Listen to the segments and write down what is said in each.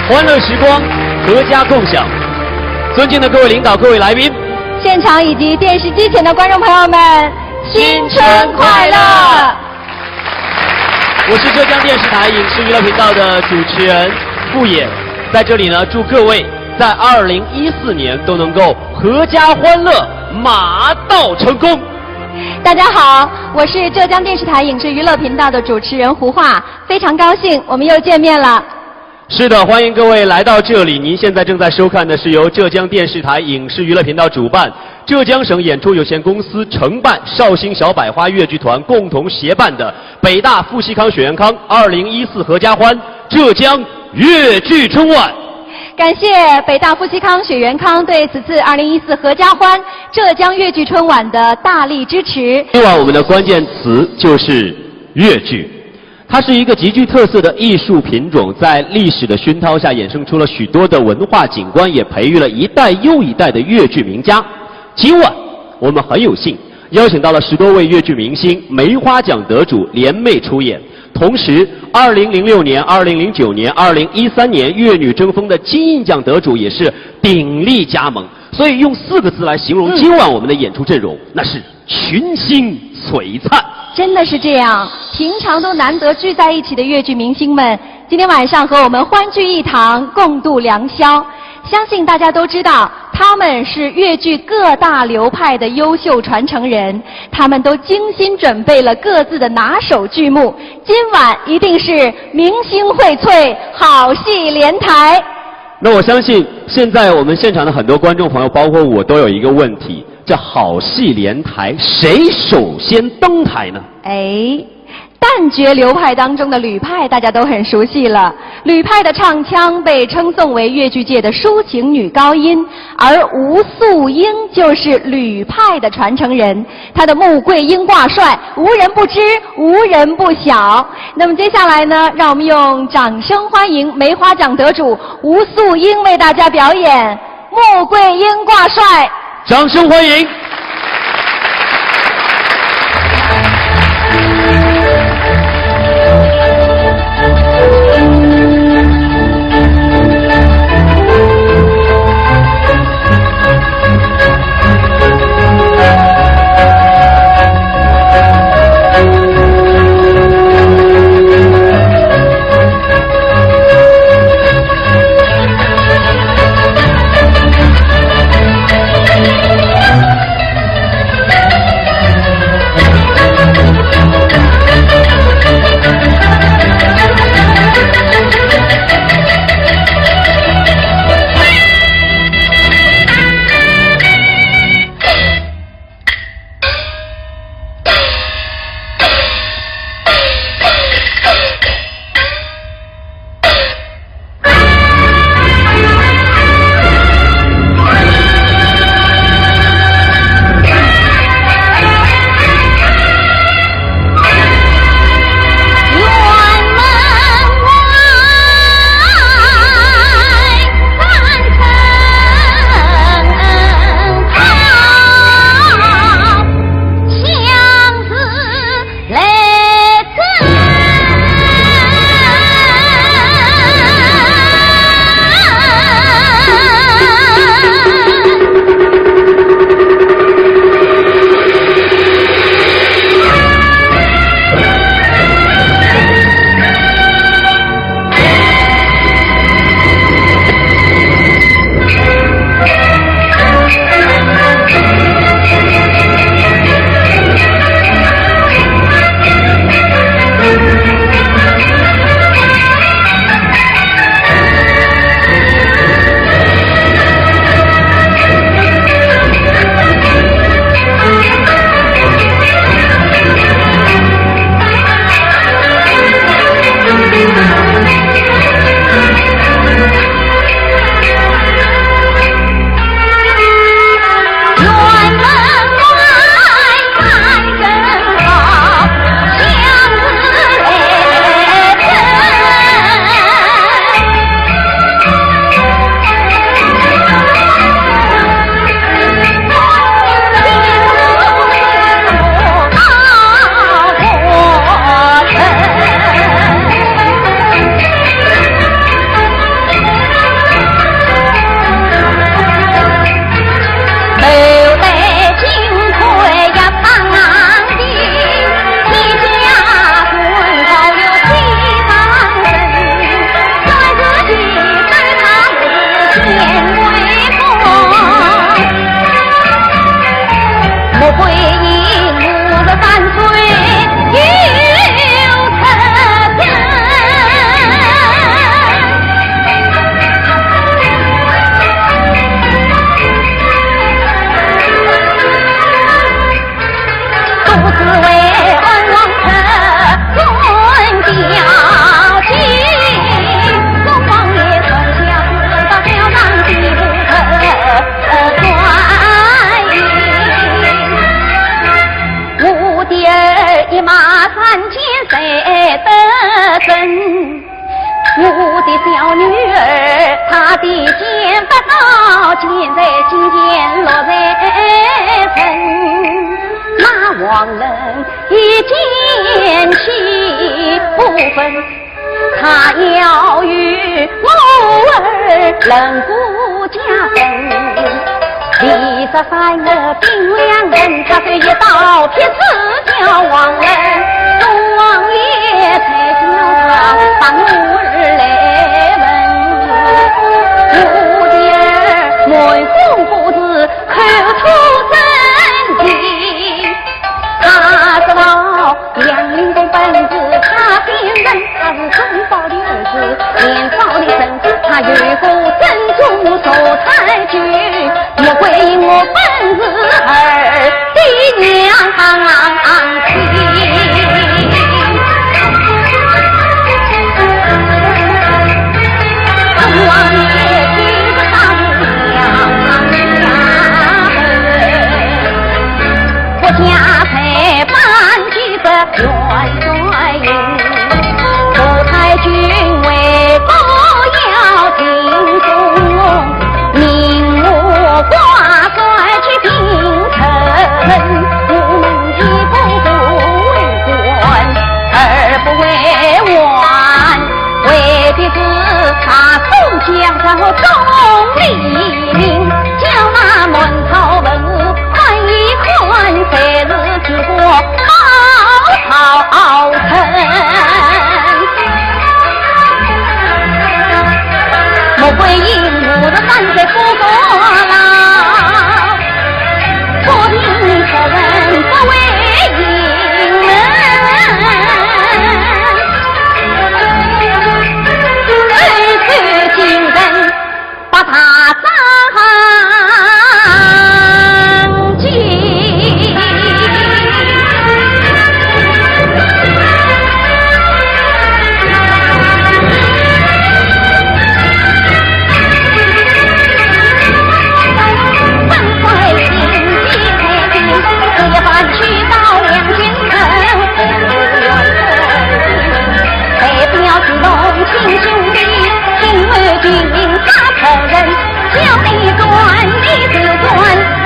欢乐时光，阖家共享。尊敬的各位领导、各位来宾，现场以及电视机前的观众朋友们，新春快乐！我是浙江电视台影视娱乐频道的主持人傅野，在这里呢，祝各位在2014年都能够阖家欢乐，马到成功。大家好，我是浙江电视台影视娱乐频道的主持人胡化，非常高兴我们又见面了。是的，欢迎各位来到这里。您现在正在收看的是由浙江电视台影视娱乐频道主办，浙江省演出有限公司承办，绍兴小百花越剧团共同协办的北大傅锡康、雪元康2014阖家欢浙江越剧春晚。感谢北大傅锡康、雪元康对此次2014阖家欢浙江越剧春晚的大力支持。今晚我们的关键词就是越剧。它是一个极具特色的艺术品种，在历史的熏陶下衍生出了许多的文化景观，也培育了一代又一代的越剧名家。今晚我们很有幸邀请到了10多位越剧明星、梅花奖得主联袂出演，同时2006年、2009年、2013年粤女争锋的金印奖得主也是鼎力加盟，所以用4个字来形容今晚我们的演出阵容，那是群星璀璨。真的是这样，平常都难得聚在一起的越剧明星们，今天晚上和我们欢聚一堂，共度良宵。相信大家都知道，他们是越剧各大流派的优秀传承人，他们都精心准备了各自的拿手剧目，今晚一定是明星荟萃，好戏连台。那我相信现在我们现场的很多观众朋友，包括我，都有一个问题，这好戏连台，谁首先登台呢？旦角流派当中的吕派大家都很熟悉了，吕派的唱腔被称颂为越剧界的抒情女高音，而吴素英就是吕派的传承人，她的穆桂英挂帅，无人不知，无人不晓。那么接下来呢，让我们用掌声欢迎梅花奖得主吴素英为大家表演穆桂英挂帅。掌声欢迎。小女儿，她的剑不到，剑在心间落在身。那王人一剑起不分，他要与我儿人骨家分。23个兵两人，他虽一刀劈死小王人，宋王爷才叫他把我儿来问。我的儿满腹不是口出真情，他是我杨林公本事他辨人，他是中宝的儿子，年少的身子他越过珍珠所采取，莫怪我本是儿的娘亲。王爷听着他是娘，我家才办几个元帅营，出太君为不要听从，命我挂帅去平城，我们一不为官，二不为王，为的是他宋江上钟离明，叫那门头文武看一看，才是治国好臣。莫怪因我的犯罪不过牢，不听可人不为隐瞒，最是今人把他当尽。亲兄弟，因为军他承认，叫你断你自断，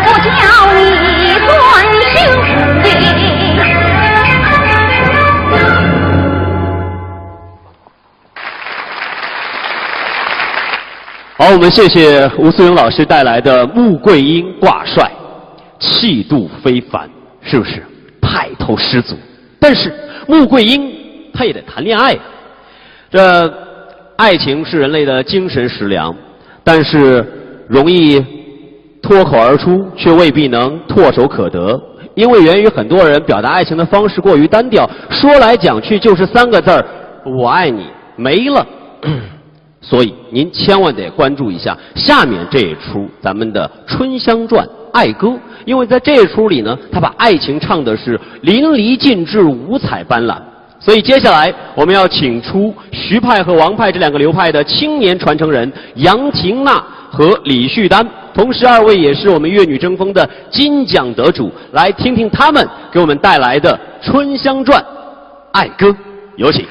不叫你断兄弟。好，我们谢谢吴素英老师带来的穆桂英挂帅，气度非凡，是不是派头十足？但是穆桂英她也得谈恋爱。这爱情是人类的精神食粮，但是容易脱口而出，却未必能唾手可得，因为源于很多人表达爱情的方式过于单调，说来讲去就是3个字儿：我爱你，没了。所以您千万得关注一下下面这一出咱们的《春香传·爱歌》，因为在这一出里呢，他把爱情唱的是淋漓尽致、五彩斑斓。所以接下来我们要请出徐派和王派这2个流派的青年传承人杨廷娜和李旭丹，同时2位也是我们粤女争锋的金奖得主，来听听他们给我们带来的《春香传·爱歌》，有请。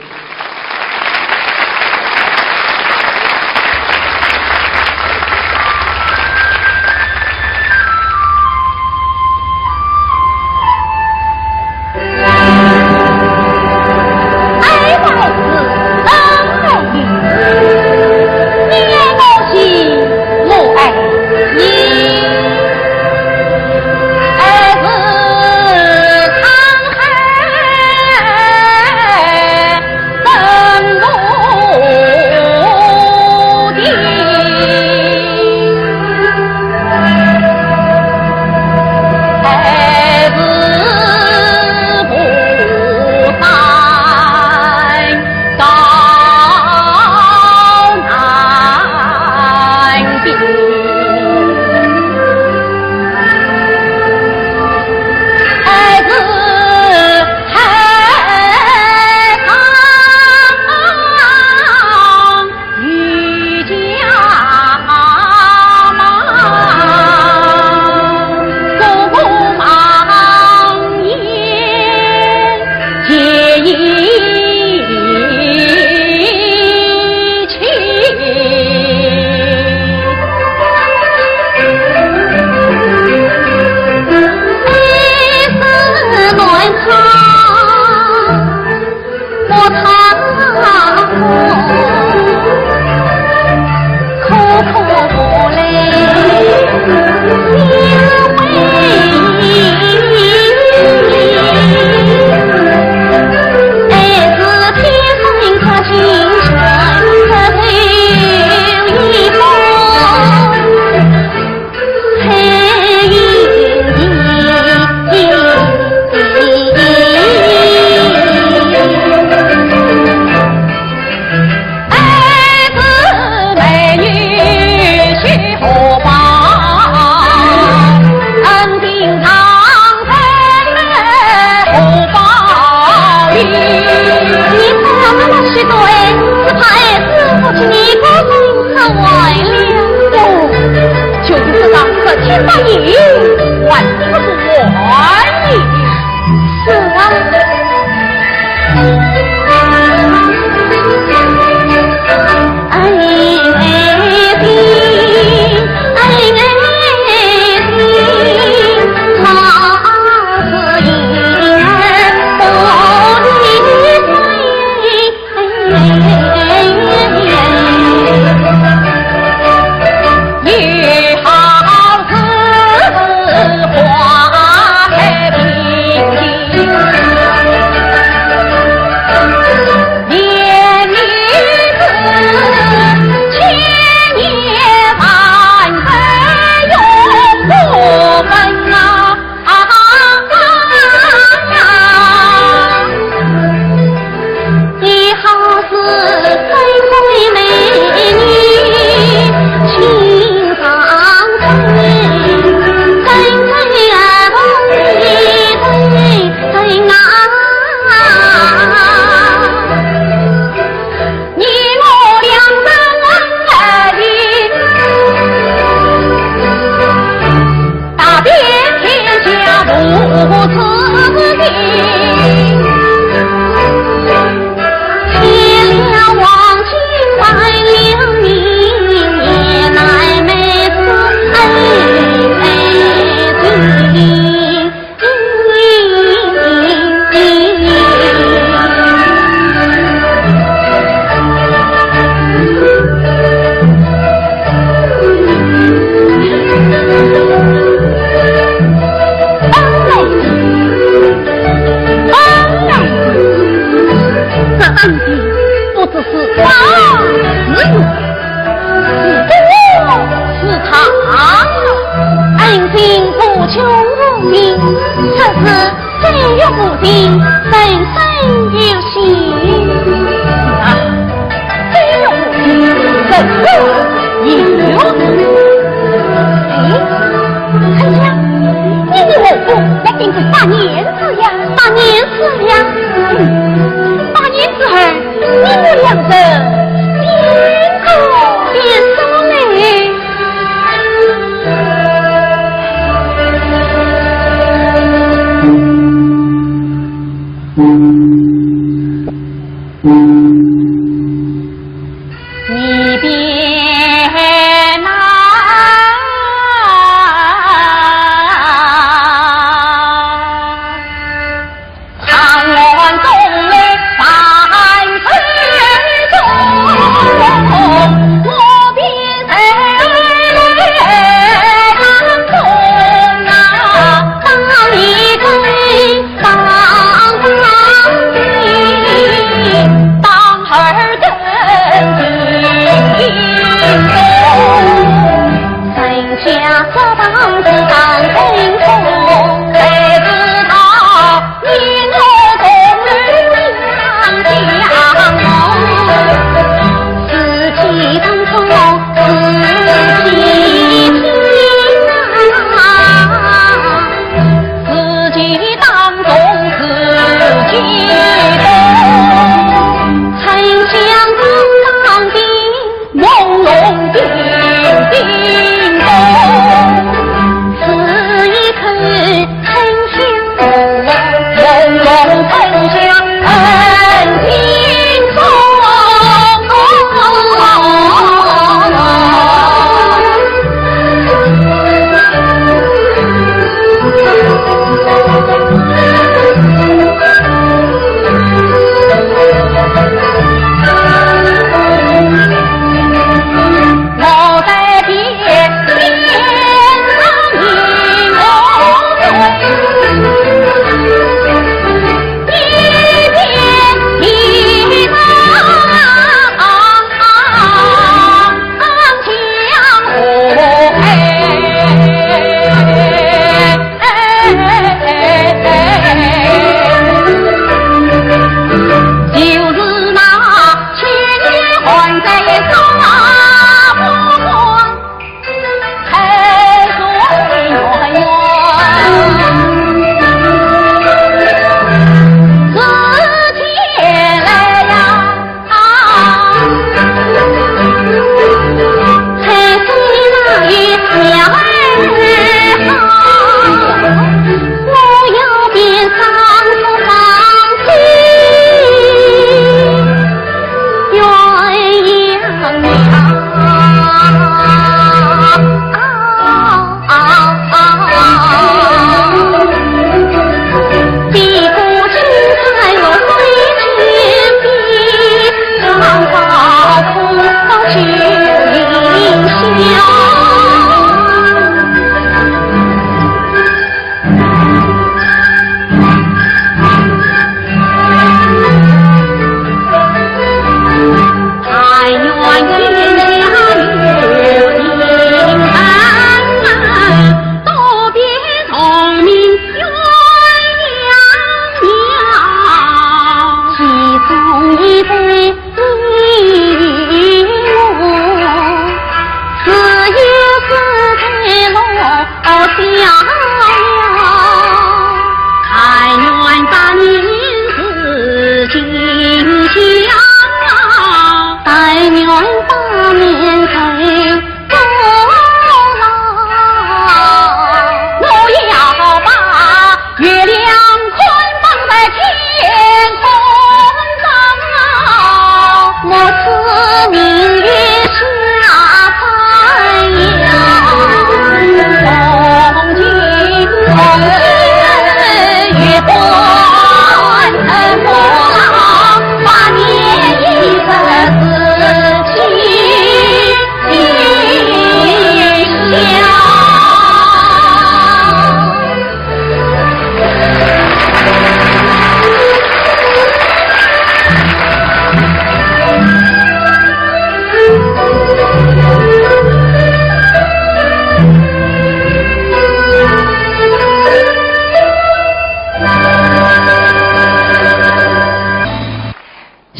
儿长安中的三世中。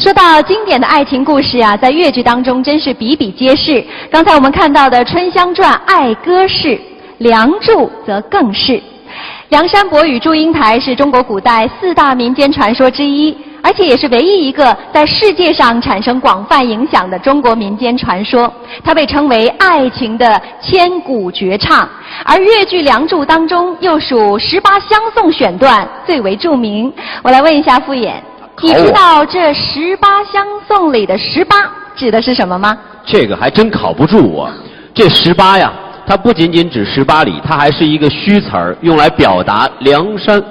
说到经典的爱情故事啊，在越剧当中真是比比皆是。刚才我们看到的《春香传》爱歌是，《梁祝》则更是。梁山伯与祝英台是中国古代4大民间传说之一，而且也是唯一一个在世界上产生广泛影响的中国民间传说。它被称为爱情的千古绝唱，而越剧《梁祝》当中又属18相送选段最为著名。我来问一下傅衍，你知道这18相送里的18指的是什么吗？这个还真考不住我。这18呀，它不仅仅指18里，它还是一个虚词儿，用来表达梁山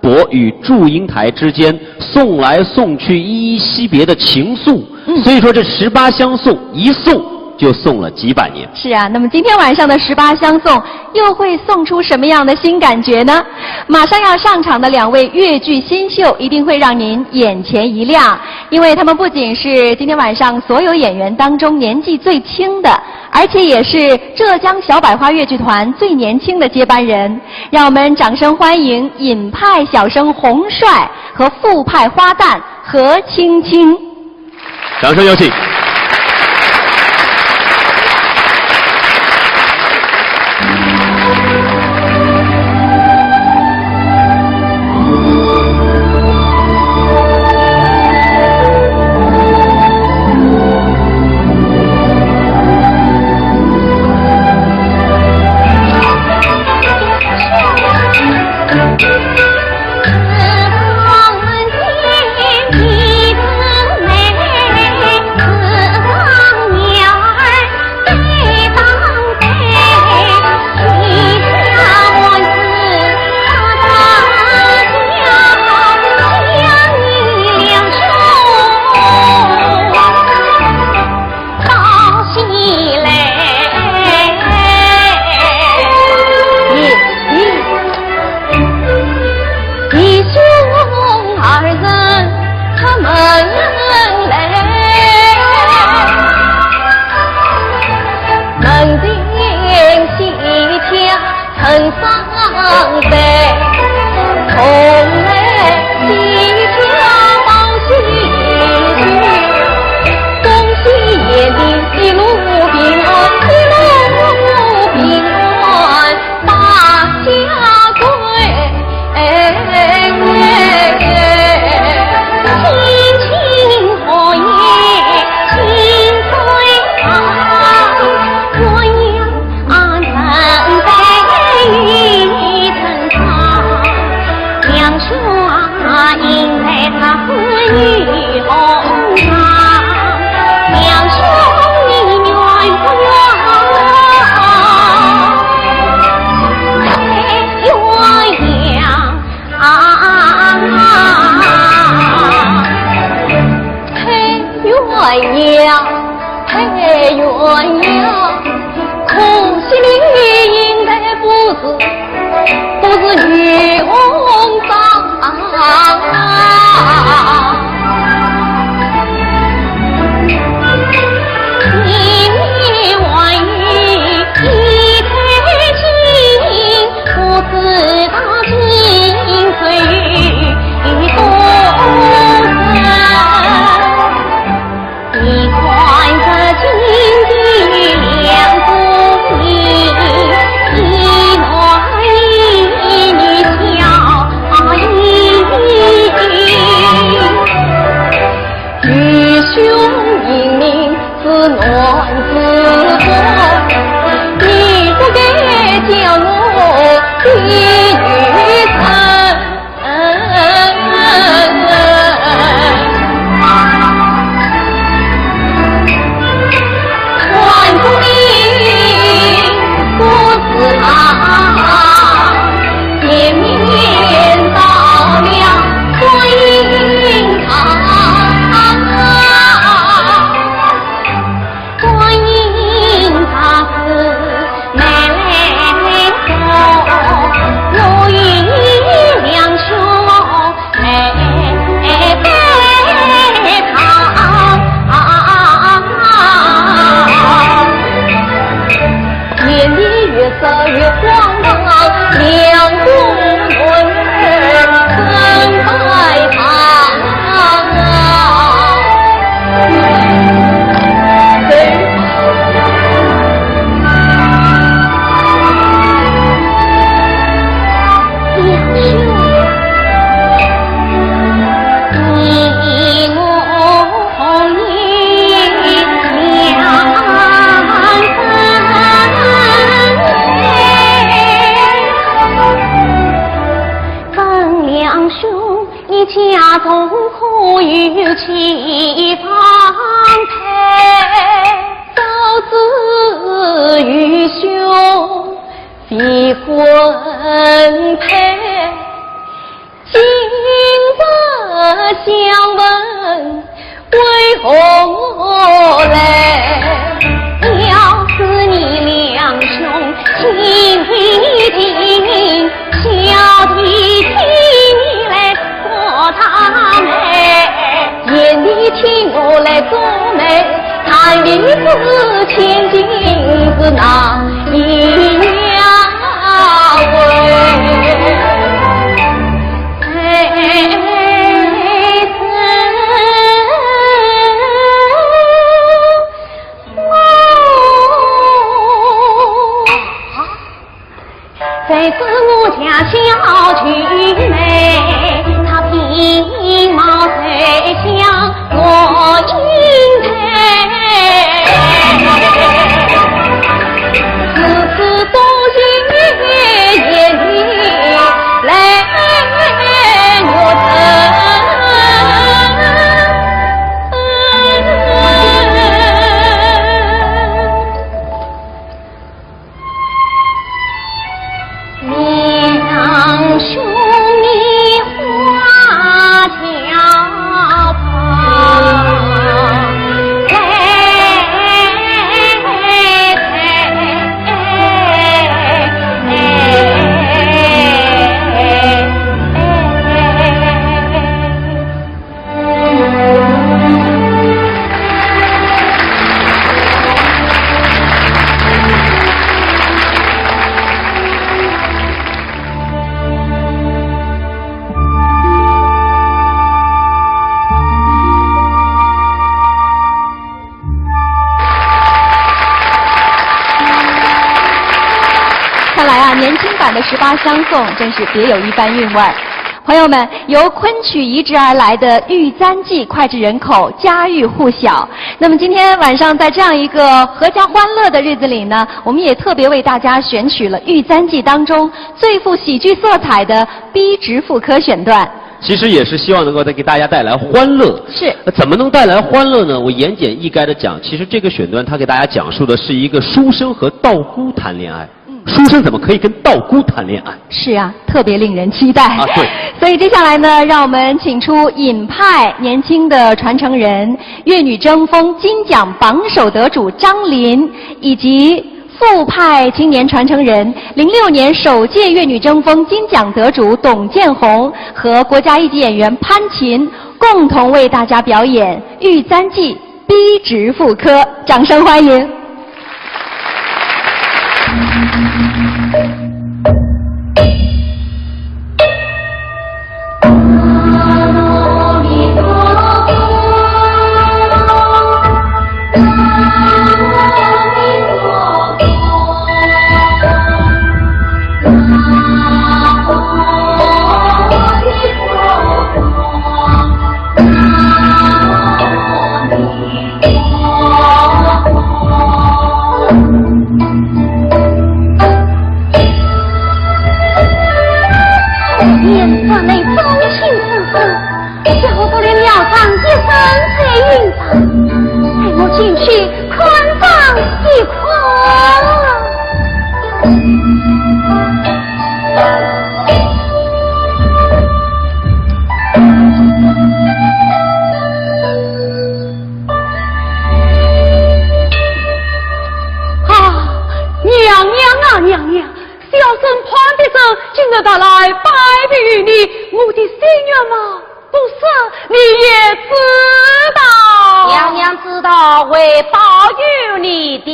伯与祝英台之间送来送去、依依惜别的情愫。所以说这18相送，一送就送了几百年。是啊，那么今天晚上的18相送又会送出什么样的新感觉呢？马上要上场的2位越剧新秀一定会让您眼前一亮，因为他们不仅是今天晚上所有演员当中年纪最轻的，而且也是浙江小百花越剧团最年轻的接班人。让我们掌声欢迎尹派小生洪帅和傅派花旦何青青。掌声有请。观音地方配，早知愚兄必婚配，今日相问为何来？要是你两兄亲弟小弟替你来做他媒，眼里听我来做媒，看你是千金子哪一两位？谁是我家小菊妹？她皮毛最像我英配，只是多情眼里来我兄你花轿跑，年轻版的18相送真是别有一番韵味儿。朋友们，由昆曲移植而来的《玉簪记》脍炙人口，家喻户晓。那么今天晚上在这样一个阖家欢乐的日子里呢，我们也特别为大家选取了《玉簪记》当中最富喜剧色彩的逼直妇科选段。其实也是希望能够给大家带来欢乐。是。怎么能带来欢乐呢？我言简意赅的讲，其实这个选段它给大家讲述的是一个书生和道姑谈恋爱。书生怎么可以跟道姑谈恋爱？是啊，特别令人期待啊！对，所以接下来呢，让我们请出尹派年轻的传承人、粤女争锋金奖榜首得主张琳，以及副派青年传承人06年首届粤女争锋金奖得主董建红和国家一级演员潘琴共同为大家表演《玉簪记》逼直妇科，掌声欢迎。颜色内风情似火，叫不了庙上一身彩云裳，带我进去宽放一块。娘娘啊娘娘，小生盼的着今日到来拜遇你，我的心愿吗？不是，你也知道。娘娘知道，会保佑你的。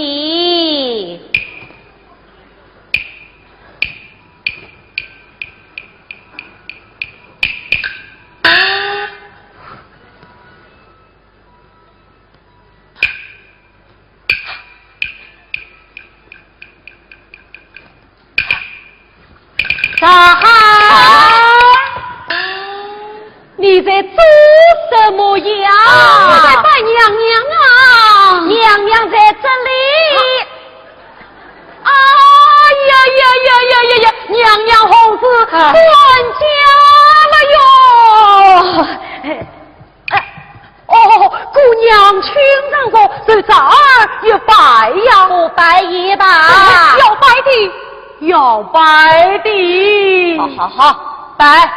你在做什么呀？我在拜娘娘啊！娘娘在这里。呀！娘娘红子管家了哟！姑娘亲上过，这早儿也拜呀，不拜也罢。要拜的，要拜的。好，拜。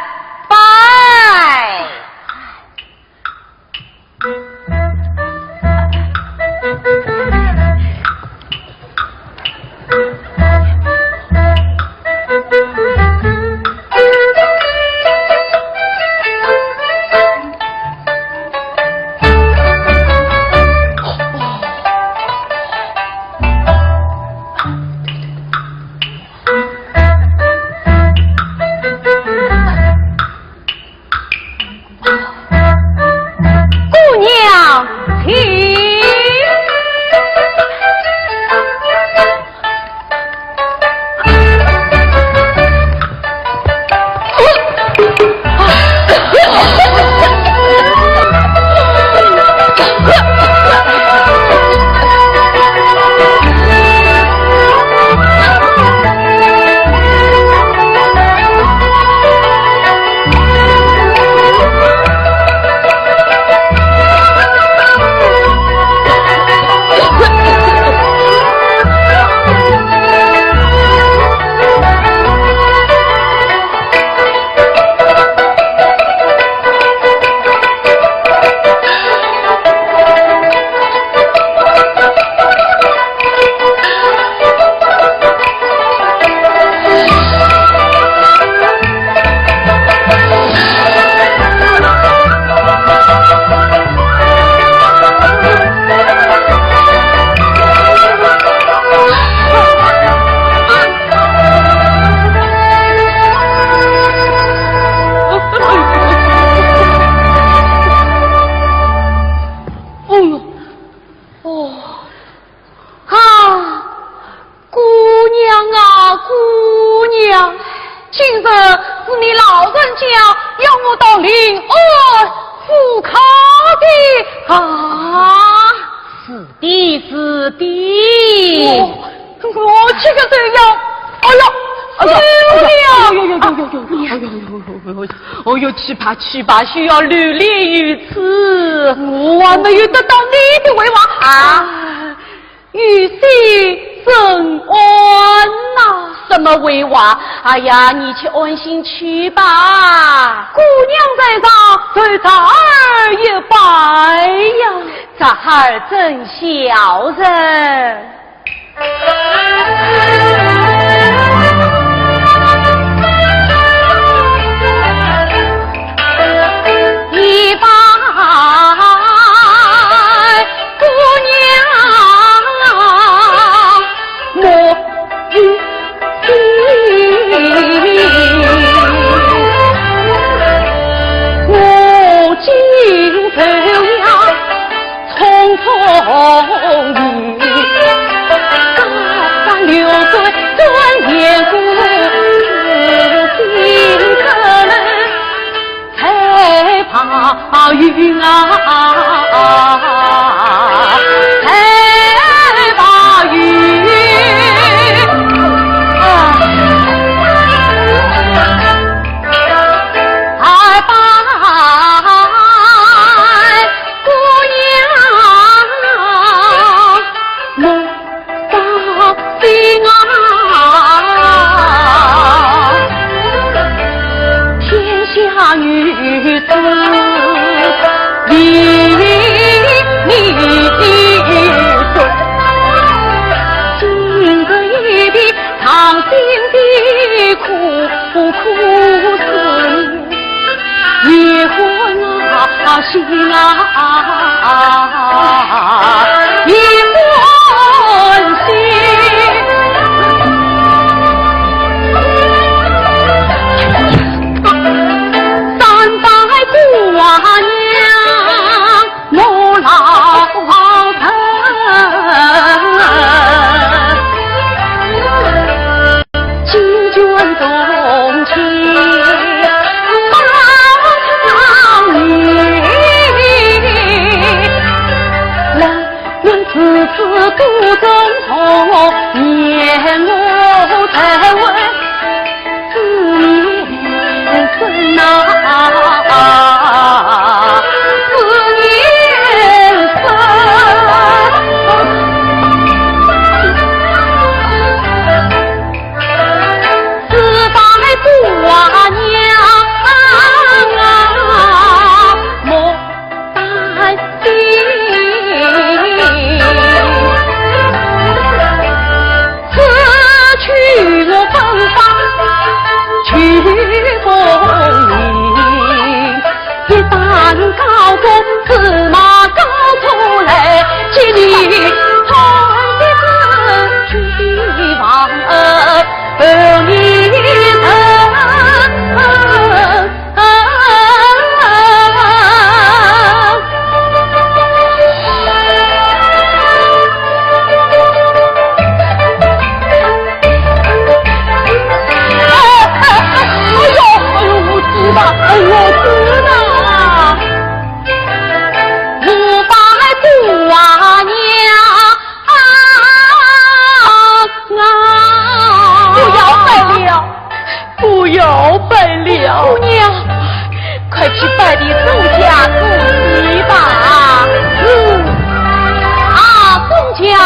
去吧，需要履历于此。我还没有得到你的委婉啊！玉溪怎安呐？什么委婉？哎呀，你去安心去吧。姑娘在上，对咱儿也拜呀。咱儿真孝顺。一拜姑娘莫玉溪，我今走了匆匆雨，3、6岁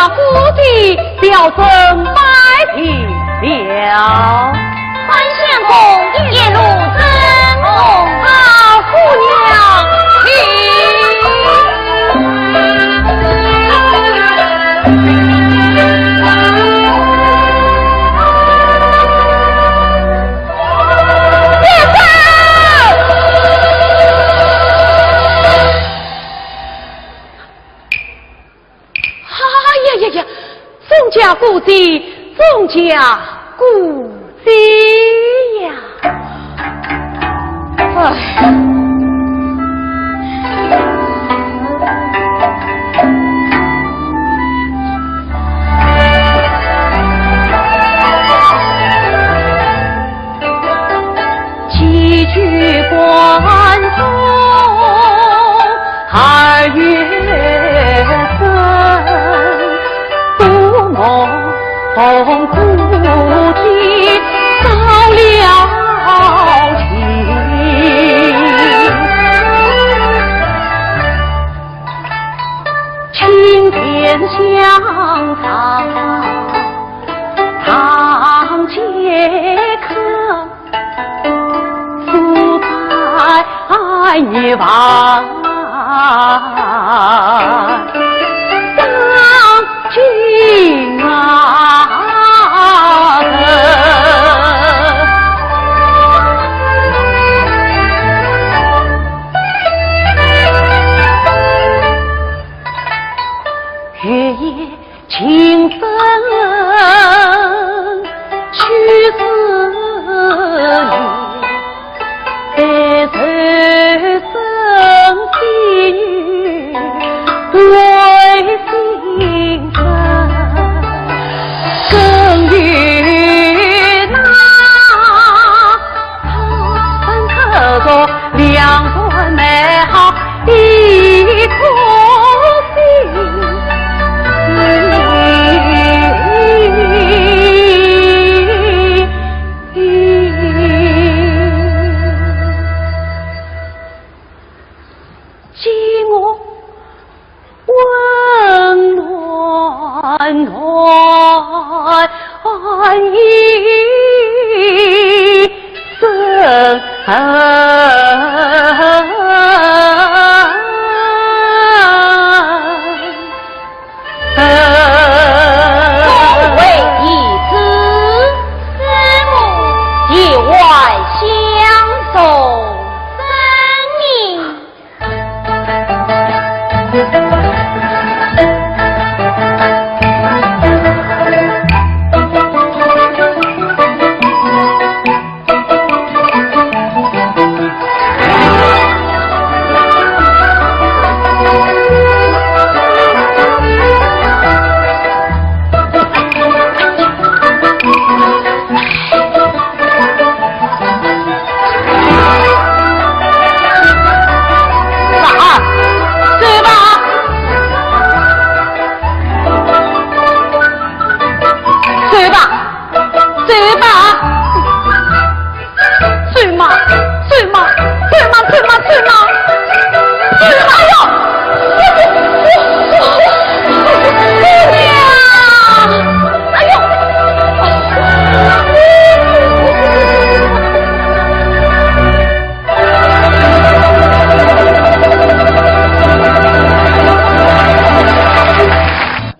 姑的小生摆平了。关相公一路珍重，好姑娘请。宋家故迹，宋家故迹呀！哎，几句关中二月生。红故地遭了情，青天香草堂前客，素菜女娃当君啊！月夜清风去思念，在人生际遇为心生，更与那刻着两段美好的苦心。寂寞温暖一生。为一子思母，节外相送生命。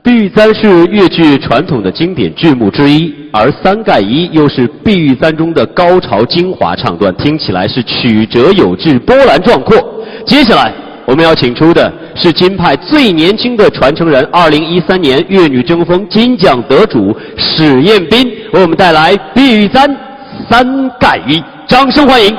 碧玉簪是越剧传统的经典剧目之一，而三盖一又是碧玉簪中的高潮精华唱段，听起来是曲折有致、波澜壮阔。接下来我们要请出的是金派最年轻的传承人，2013年粤女争锋金奖得主史艳斌，为我们带来碧玉簪三盖一，掌声欢迎。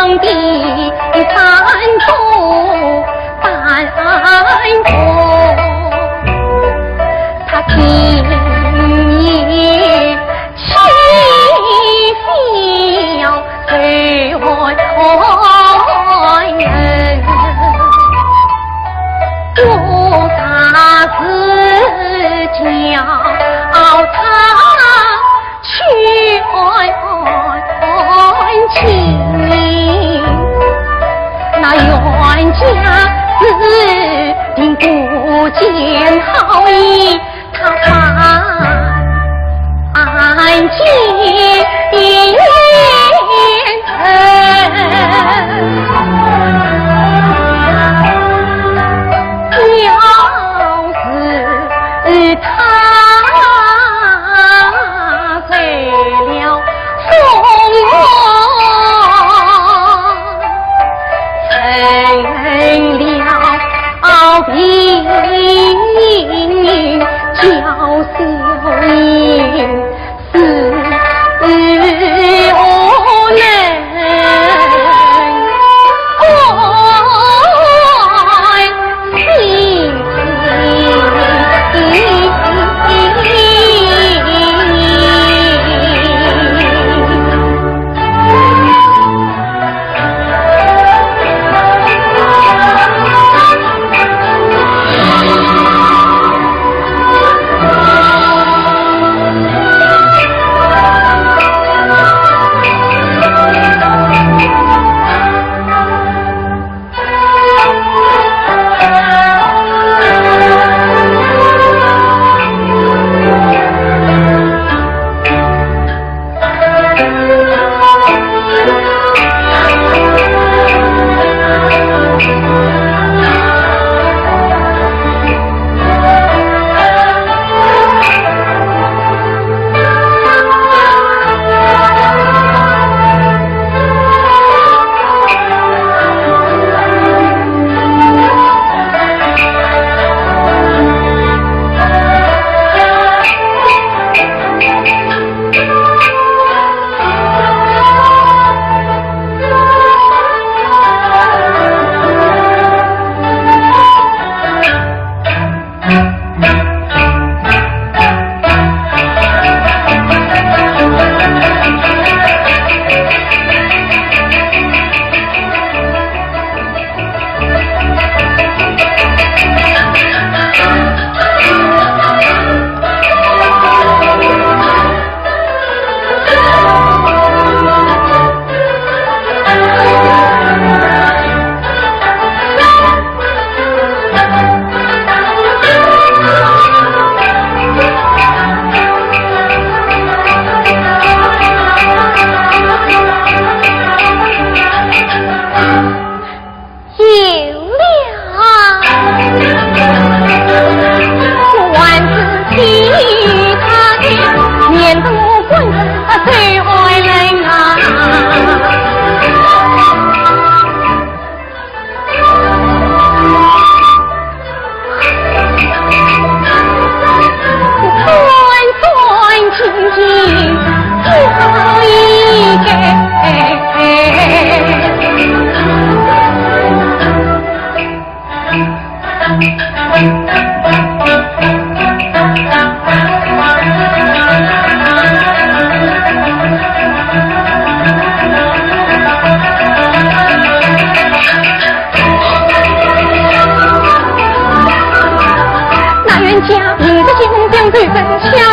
皇帝三途担过，他今夜妻小随我人，我大自叫他去情，那冤家自定不见好意，他犯奸言要是他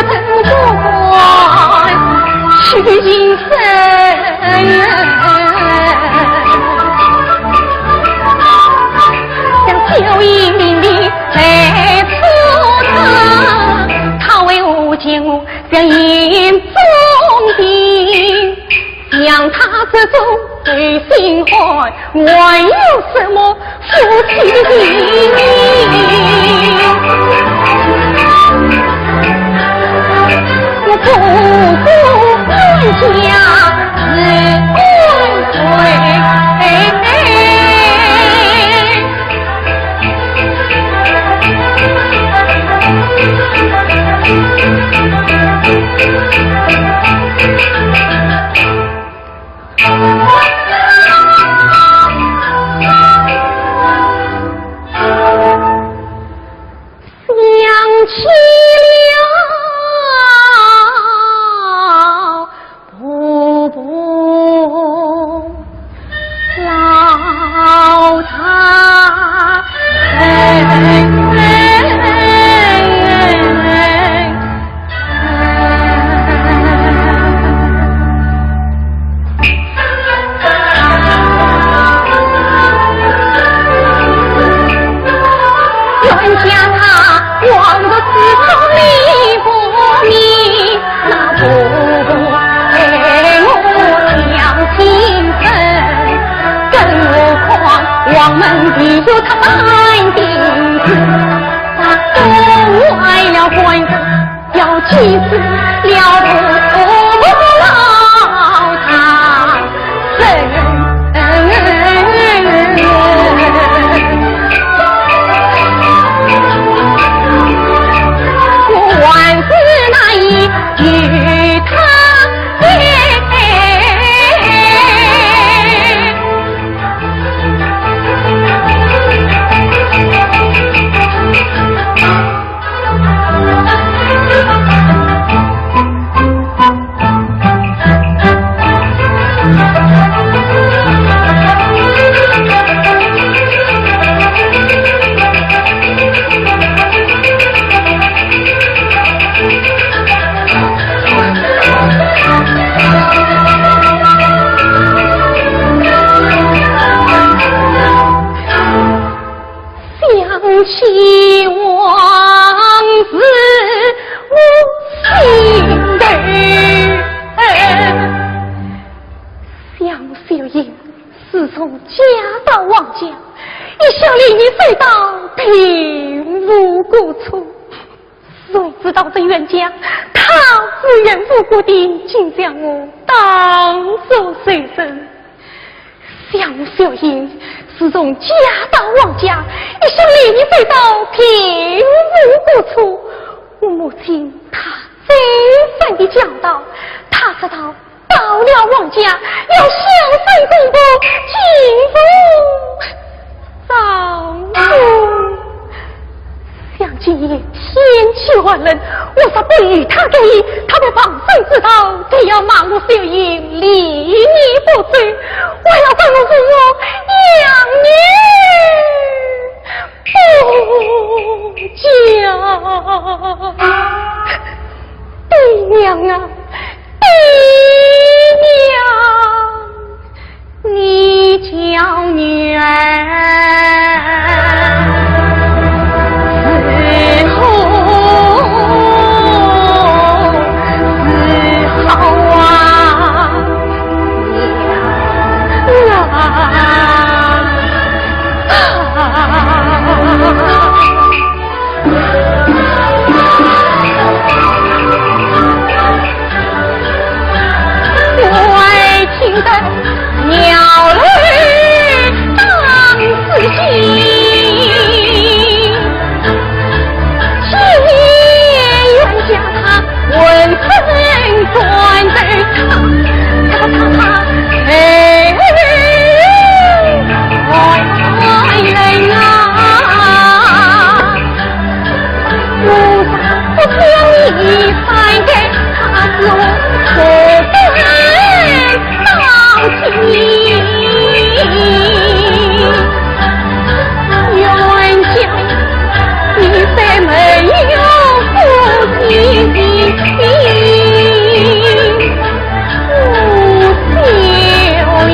兵叫小英死无人爱心。还有什么夫妻的我不顾官家是万岁。房门里有他半钉子，他都坏了官子，要气死了不老他人。官司那一与他希望是我心儿，杨秀英自从家到王家，一向离你隧道平无过错。谁知道这冤家，他自认无辜的，竟将我当作随身。杨秀英自从家到王家，一生离你隧道平无过错。我母亲她再三的讲道，她知道到了王家要孝顺公婆，敬父丧父。想今夜天气寒冷，我说不与他给，他的旁生知道，他要骂我秀英离你不走，我要怎么是我养你不讲？爹娘啊，爹娘，你叫女儿鸟儿张四季，今夜愿将他问分转在他哎，爱人啊，我将你还给他做我分到情。冤家，你再没有夫妻的秀英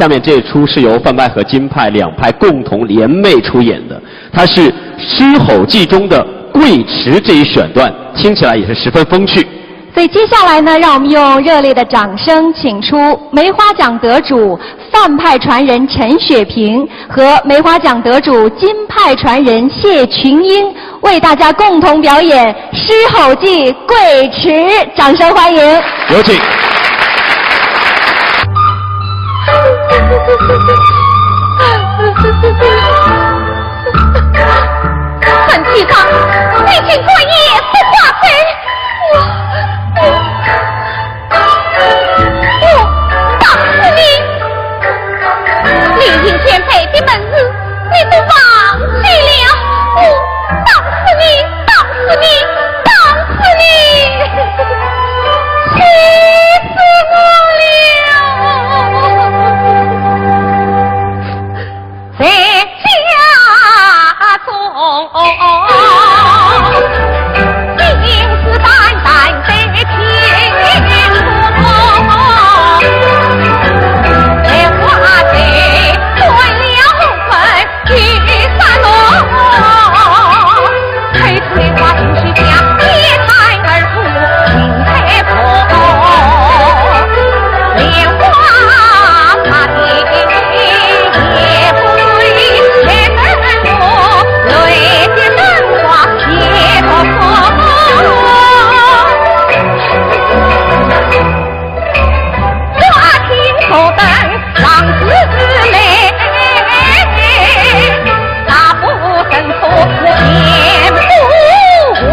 下面这出是由范派和京派两派共同联袂出演的，它是《狮吼记》中的贵池这一选段，听起来也是十分风趣。所以接下来呢，让我们用热烈的掌声，请出梅花奖得主范派传人陈雪萍和梅花奖得主京派传人谢群英，为大家共同表演《狮吼记》贵池，掌声欢迎。有请。陈继康，你请过夜不话费，我打死你！连营前辈的本事你都忘记了，我打死你！打死你！打死你！气死我了！在家中信誓旦旦在天国，在花贼断了魂去三罗，推推花情绪家一胎儿哭心太破，莲花他的也不对前门路泪的灯花也不破，花厅所等浪子妹，大步神错我见不我。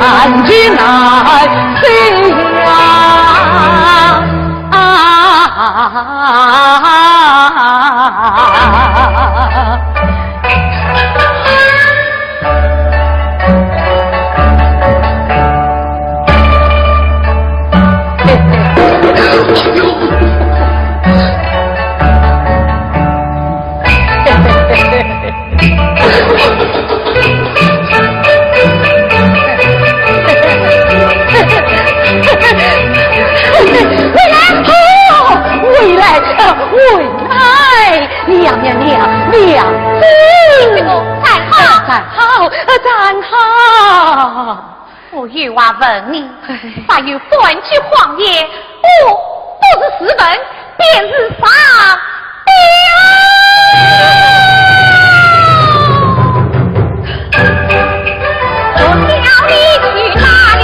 看起来飞娘娘。我有话问你，还有半句谎言，我不是私奔，便是傻我叫你去哪里？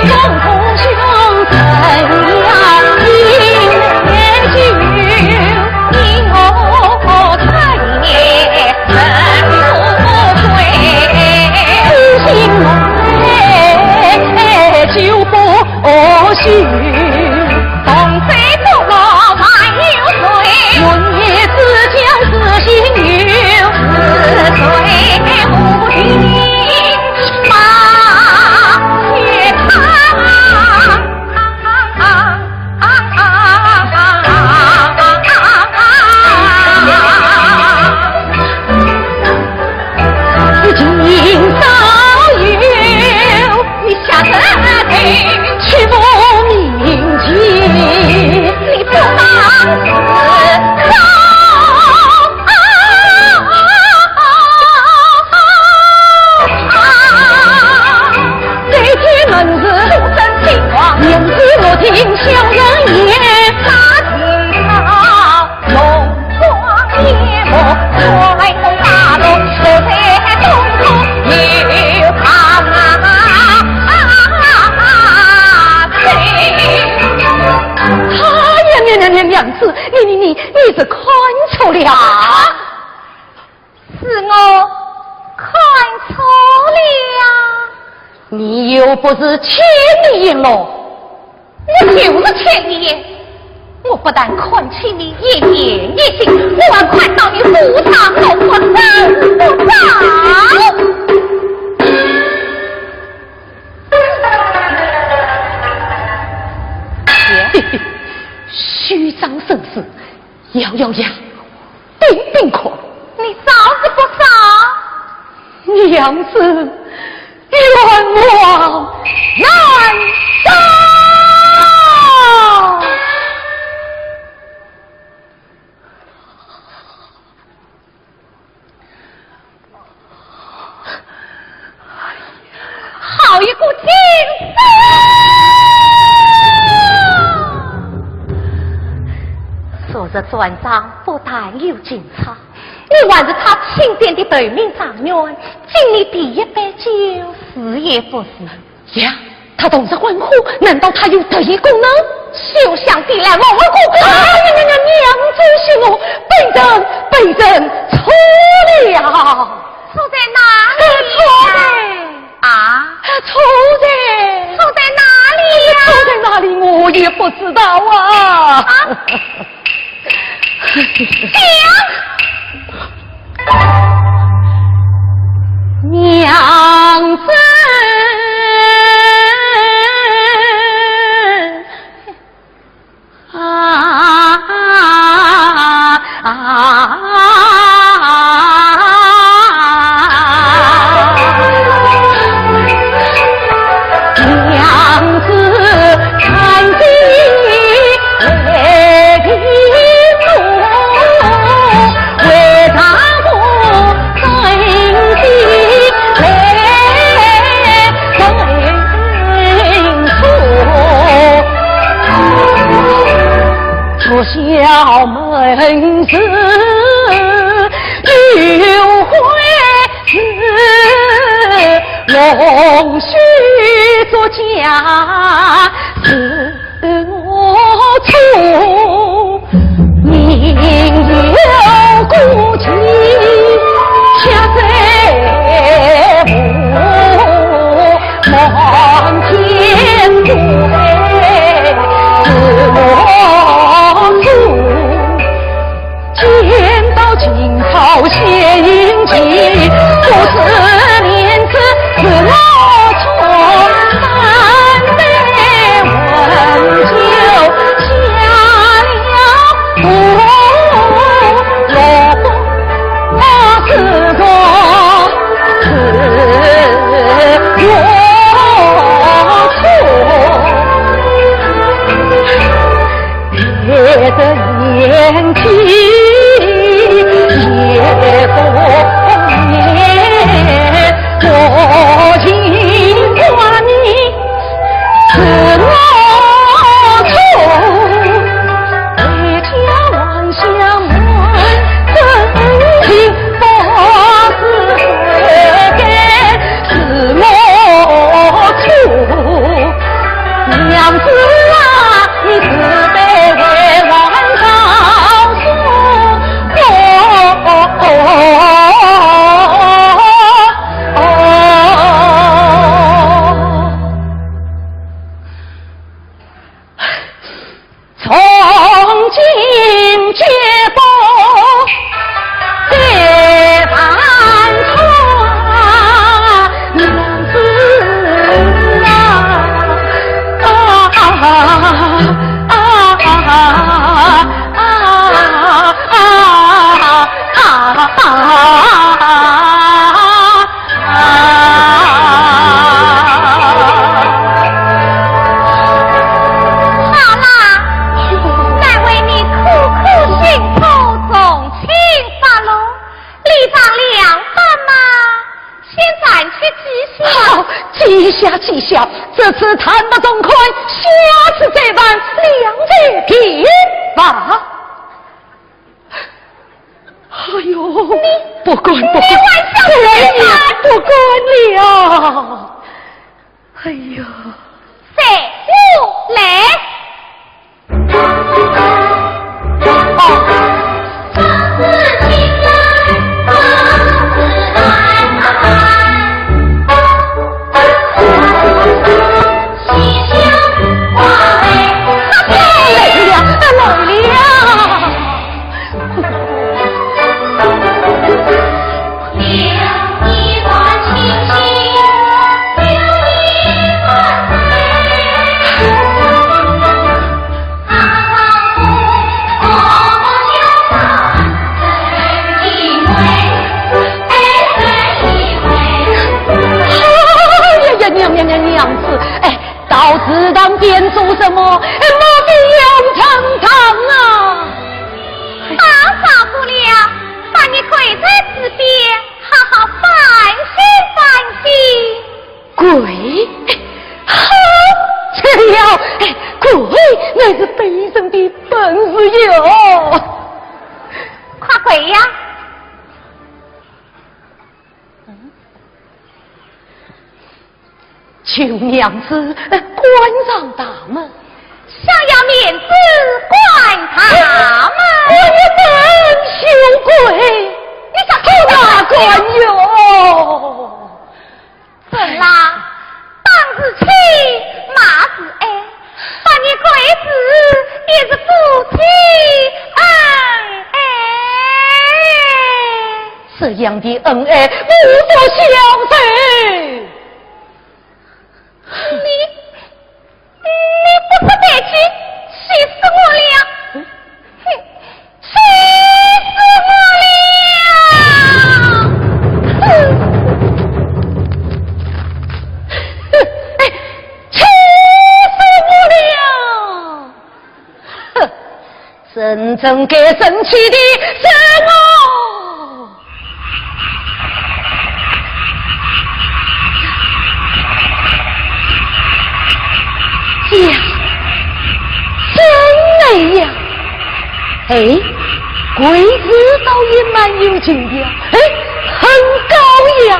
公公兄怎样应许？因我太爷真不悔，心内就不许。东水不落万有水，论也自将是心有是水无定。去不明情，你不当是这天门子出身情况，言之我听乡人言，他听到龙光夜幕，开通大路，我在东头有他娘子，你是看错了，是我看错了。你又不是千里眼咯，我就是千里眼。我不但看清你一言一行，我还看到你虎肠龙骨真不着。虚张声势，咬咬牙，定定可。你少是不少，娘子冤枉难饶。好一股劲昨日转账不但有警察，你还是他钦点的对面长员，敬你第一杯酒，是也不是呀？他同是欢呼，难道他有特异功能？休想地来我姑！娘子是我被人错了，错在哪里？错在哪里呀？错在哪里？我也不知道啊。娘子娘子看见小门子有回事，龙须作假是我错，命有孤情恰在我望天归，是我见到今朝献殷勤，不是年次是我错，三杯温酒下好，记下，这次谈不中亏，下次这般两罪平吧。哎呦，你不管，你玩笑谁也不管了。哎呦，三五来。娘子，哎，早知道便做什么，莫非要成堂啊？打扫不了，把你跪在此边，好好反省反省。跪？好，这样，哎，跪那是背身的本事有。快跪呀！求娘子关上大门，想要面子关他们，我也真羞愧。你想偷哪管有？怎啦？当是亲，骂是爱，把你跪子也是夫妻恩爱。这样的恩爱无法相随。你不识抬举，气死我了！气死我了！真正该生气的是我。呀，真美呀！哎，鬼子倒也蛮有劲的，哎，很高雅，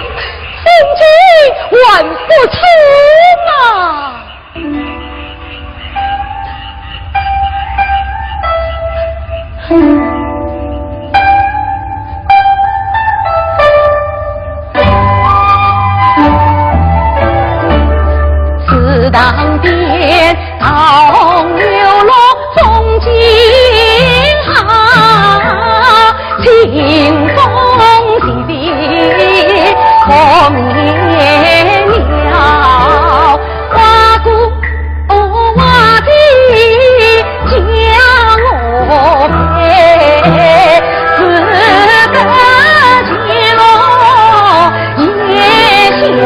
风景万不出嘛。此当边当流落风景好，清风洗笔可灭了，花鼓花的将我陪，自个起落也逍遥。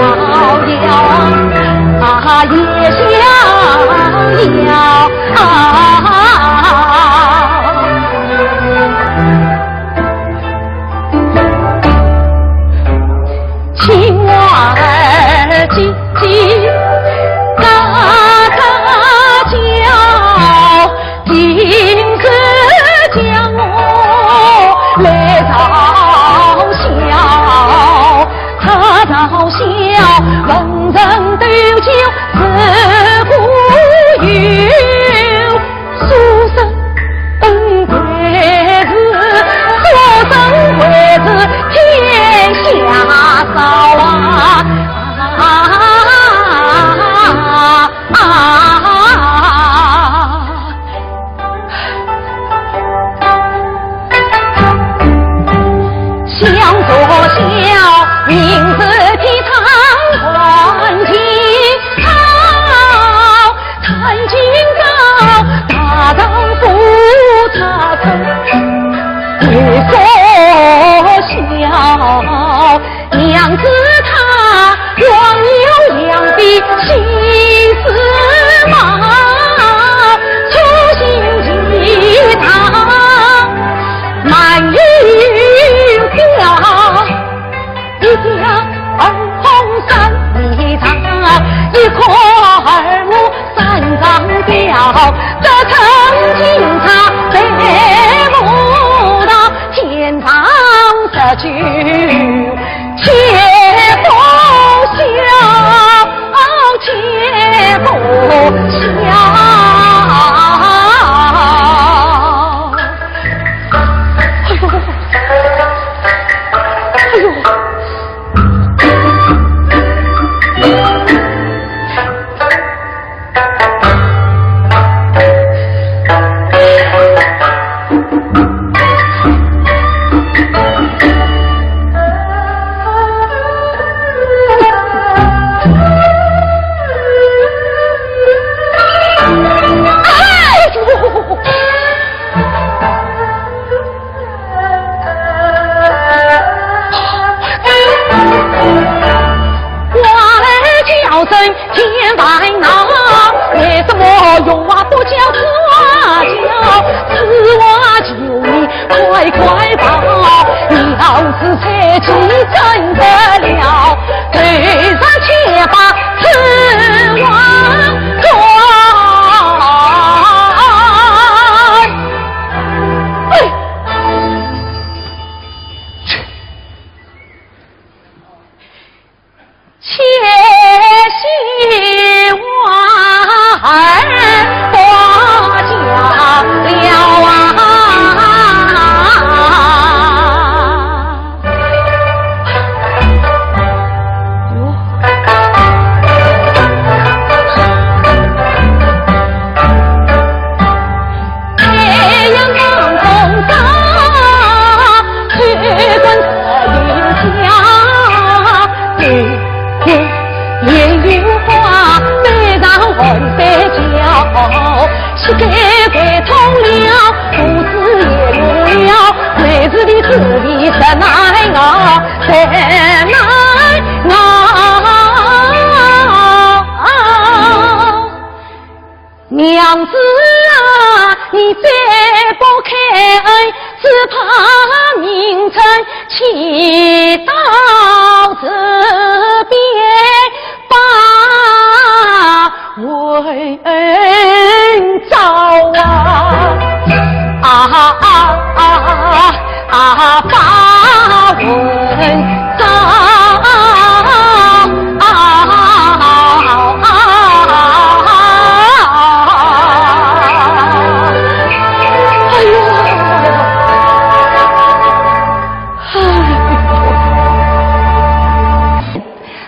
也逍遥，青蛙儿叽叽嘎嘎叫，今次将我来嘲笑，他嘲笑文人斗酒自古有，书生贵子，书生贵子天下少想作笑，名字替他还清好，谈情歌用话不叫此话叫，此话求你快快报，要是猜忌真得了，对上且把此话转。且希望多讲了太阳当空上，去观这云霞。烟云花美上红色桥，膝盖跪痛了，肚子也痛了，鬼子的滋味真难熬，真难熬。娘子啊，你再不开恩，只怕明晨起到这边把文招把文招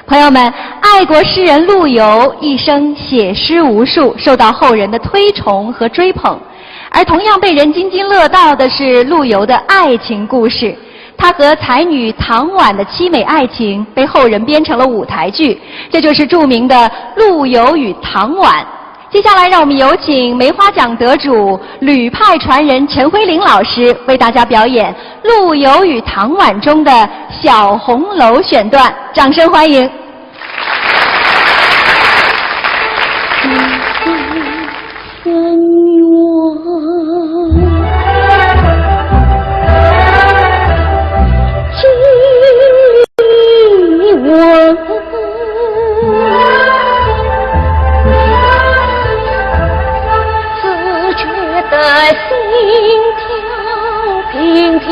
朋友们，爱国诗人陆游一生写诗无数，受到后人的推崇和追捧。而同样被人津津乐道的是陆游的爱情故事。他和才女唐婉的凄美爱情被后人编成了舞台剧，这就是著名的《陆游与唐婉》。接下来让我们有请梅花奖得主吕派传人陈辉玲老师为大家表演《陆游与唐婉》中的小红楼选段，掌声欢迎。只觉得心跳频频，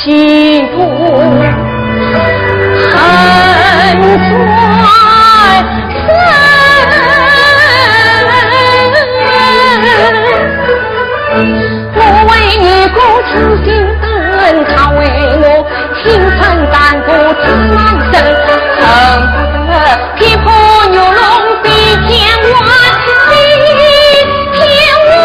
西部横转身，我为你鼓唱心灯，他为我轻声弹鼓指南声，恨不得劈破牛笼比天晚，比天晚。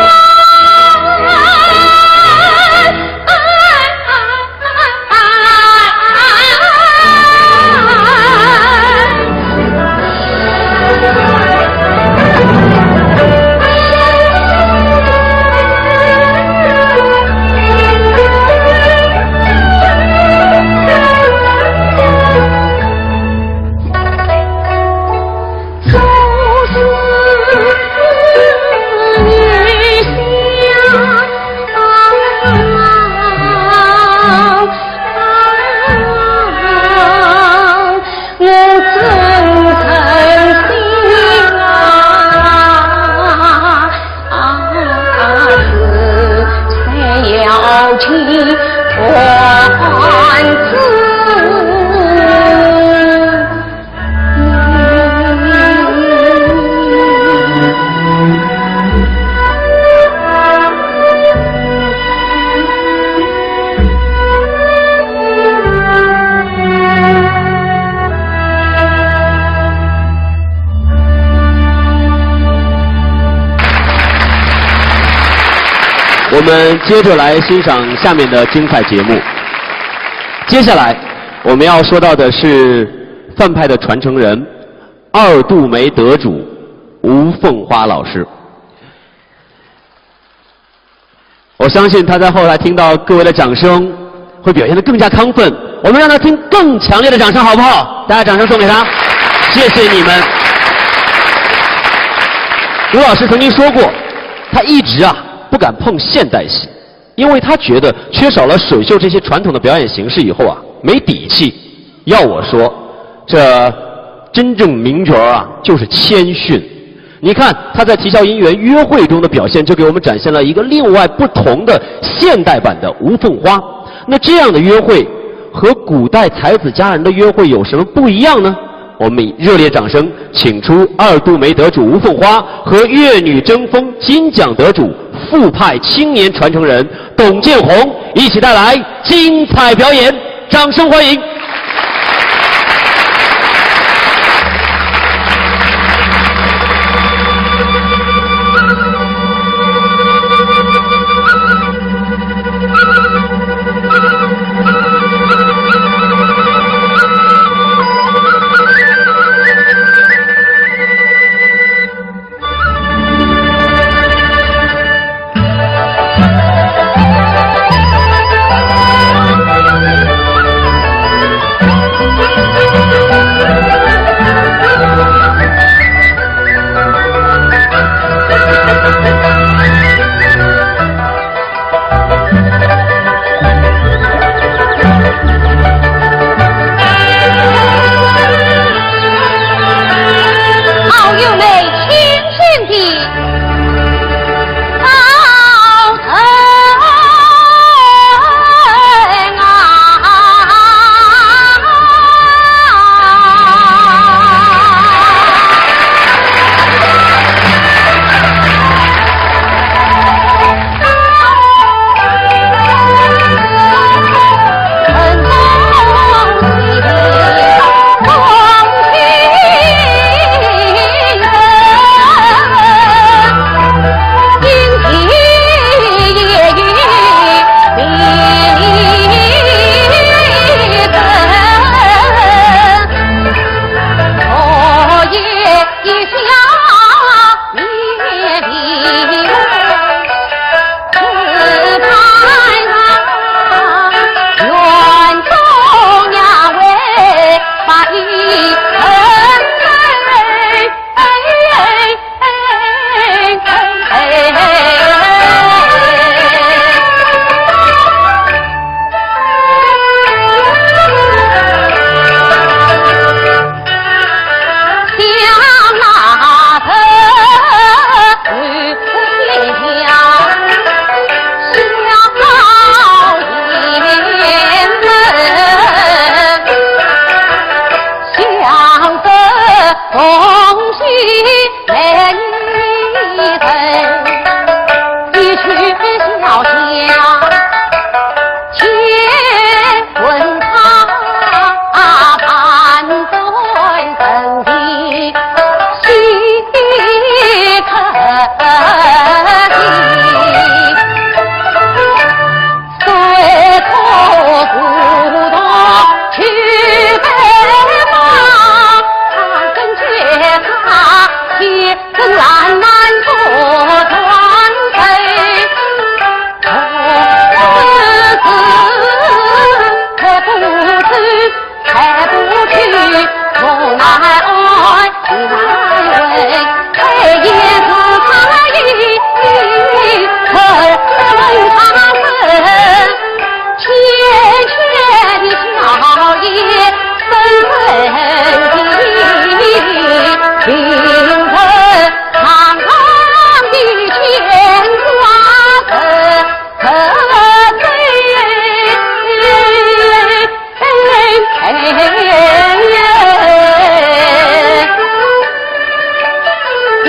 我们接着来欣赏下面的精彩节目。接下来我们要说到的是范派的传承人2度梅得主吴凤花老师。我相信他在后来听到各位的掌声会表现得更加亢奋，我们让他听更强烈的掌声好不好？大家掌声送给他，谢谢你们。吴老师曾经说过，他一直不敢碰现代戏，因为他觉得缺少了水袖这些传统的表演形式以后没底气。要我说，这真正名角就是谦逊。你看他在啼笑姻缘约会中的表现，就给我们展现了一个另外不同的现代版的吴凤花。那这样的约会和古代才子佳人的约会有什么不一样呢？我们以热烈掌声请出2度梅得主吴凤花和粤女争锋金奖得主傅派青年传承人董建宏一起带来精彩表演，掌声欢迎。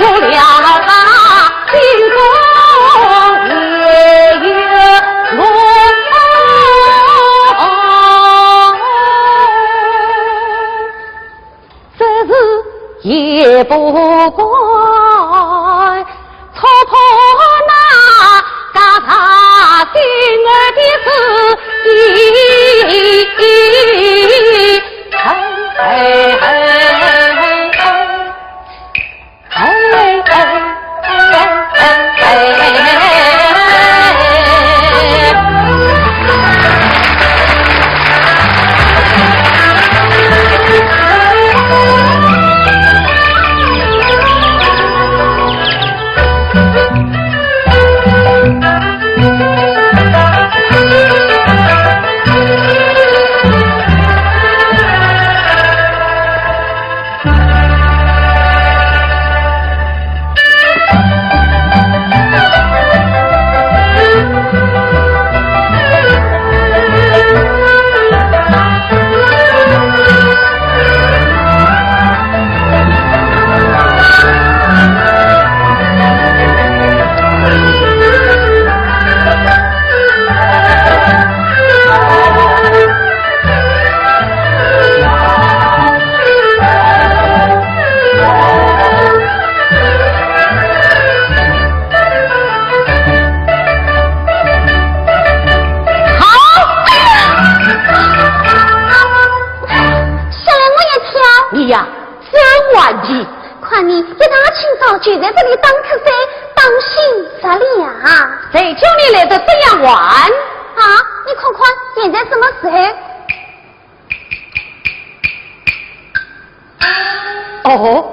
我了他心中也有落。这是也不怪戳破那嘎他心儿的事就在这里当客噻，当心啥里呀？谁叫你来的这样晚？啊，你看看现在什么时候？哦，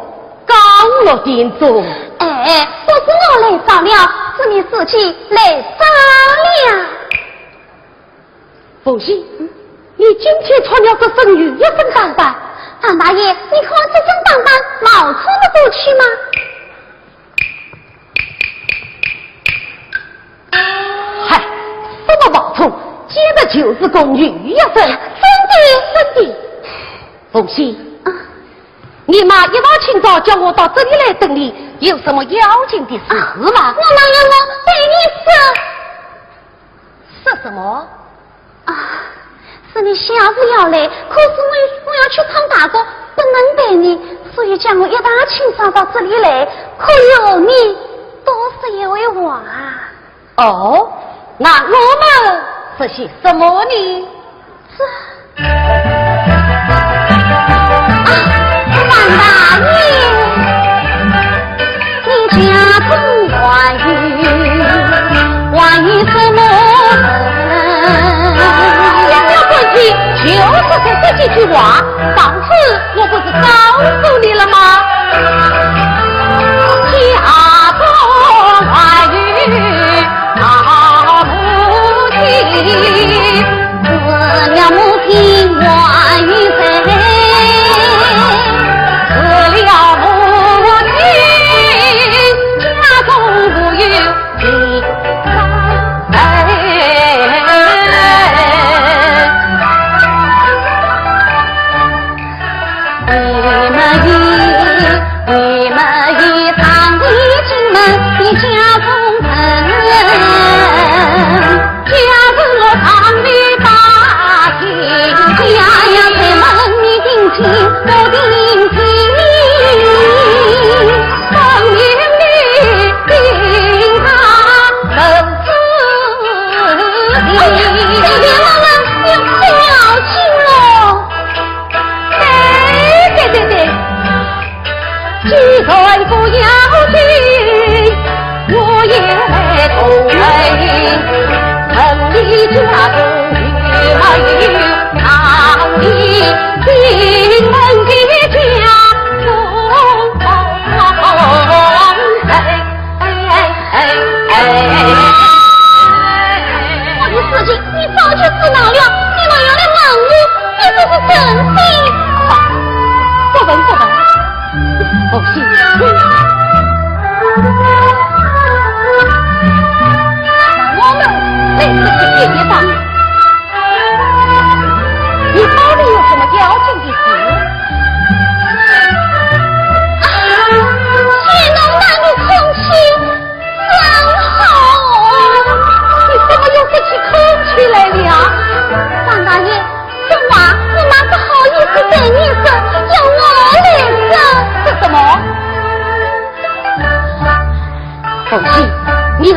刚落点钟。哎，不是我来早了，是你自己来早了。凤喜，你今天穿了个身羽一身打扮，唐大爷，你看这身打扮冒出得过去吗？嗨，什么冒充，接着就是个女一身。真的。凤喜，你妈一大清早叫我到这里来等你，有什么要紧的事吗？我哪有我对你说什么？啊，是你下午要来，可是我要去唱大歌，不能陪你，所以叫我一大清早到这里来。可有你多是一位我啊。哦，那我们是些什么呢？范大爷，你家中关于什么人？没有关系，就是这几句话，上次我不是告诉你了吗？家中关于老母亲，死了母亲关于谁？你到底有什么要紧的事？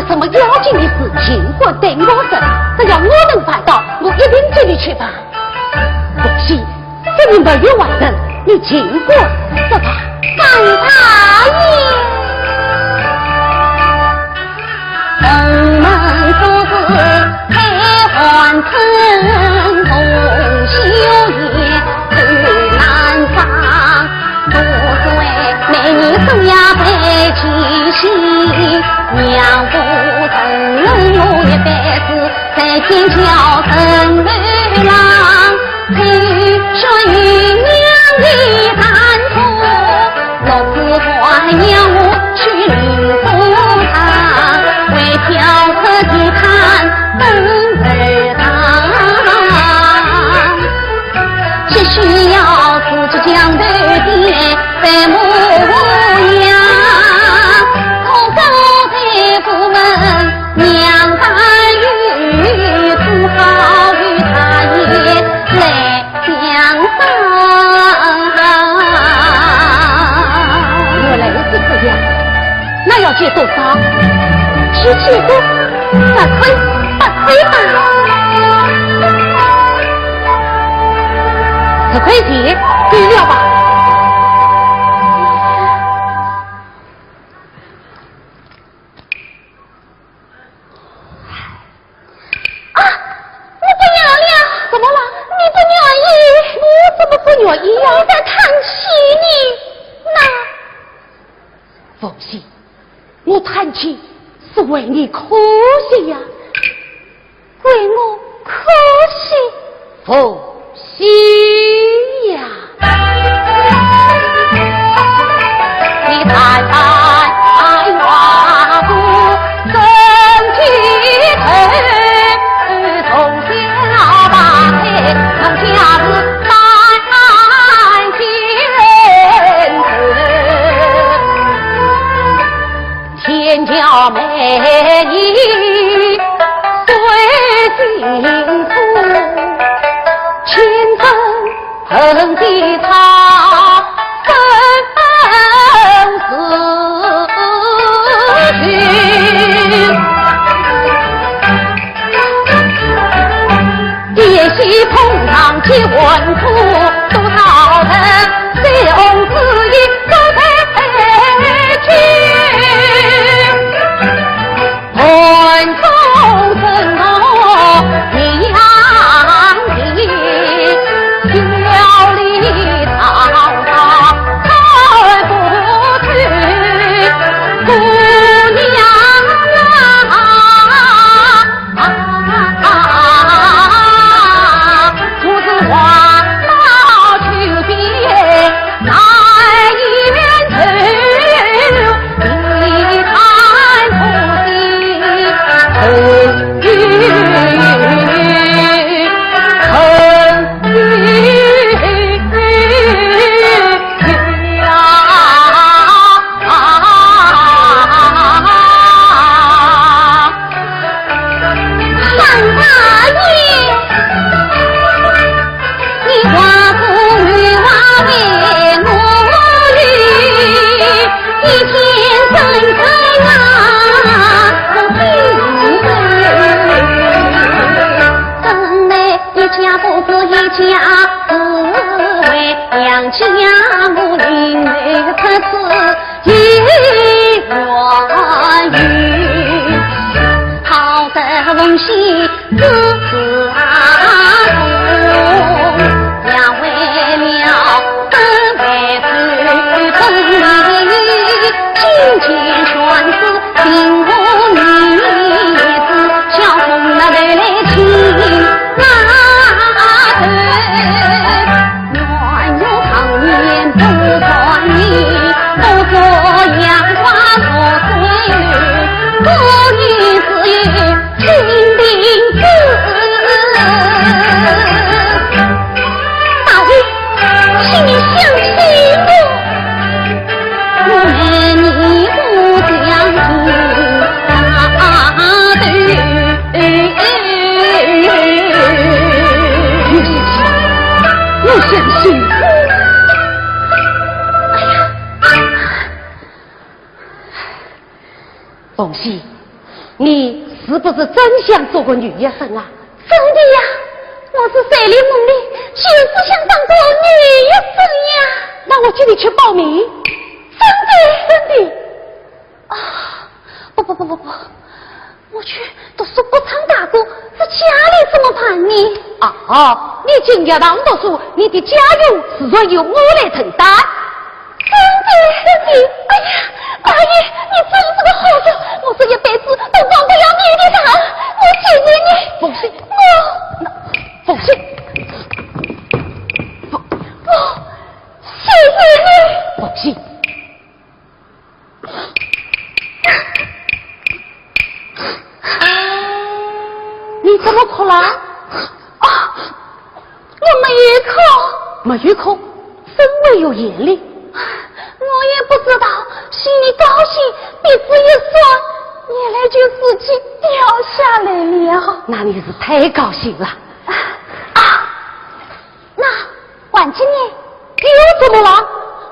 什么要紧的事情或等我着，只要我能办到，我一定尽力去办。可惜这里没有外人，你尽管这吧。张大爷，城门父子开欢城，同修也最难防。都是为美女生呀被气息，娘不承认我也辈子在天桥等女郎，陪说与娘的谈吐，若是还让我去领风堂，为嫖客的看灯儿堂，只需要自己讲对的在模样，从高佩服们娘大玉，不好与他也来相上。原来是这样，那要借多少？去借多，不亏吧。这块钱对了吧？啊，你不要了！怎么了？你不愿意？我怎么不愿意呀？我在叹气呢。那放心，我叹气是为你可惜呀。为我可惜。放心呀。你太太话不生气头，从小把配从家子担起人子，天骄美意随幸福，千层恨的他生死情，爹媳碰上结婚苦，多少人醉翁之意不配去，魂中生我娘的小里滔滔开不去，姑娘竹子花到秋边来远走，一叹不息恨家母临危特此一愿语，好得翁媳子阿公，要为了得为父分离，金钱栓子定我女子，小红那来来亲那不管你不做阳花做闺女，不女子与亲定子。大爷，请你相信我，我们你不将我相信。放心，你是不是真想做个女医生啊？真的呀，我是睡里梦里就是想当个女医生呀。那我替你去报名。真的啊！不，我去读书不常打工，这家里怎么办呢？你今要当读书，你的家用自然由我来承担。真的，哎呀，大爷，你真是个好人，我这一辈子都忘不了你的账，我谢谢你。放心，放心，谢谢你。放心。你怎么哭了？我没有哭，没有哭，怎么有眼泪？我也不知道，心里高兴，鼻子一酸，眼泪就自己掉下来了。那你是太高兴了。那晚今年又怎么了？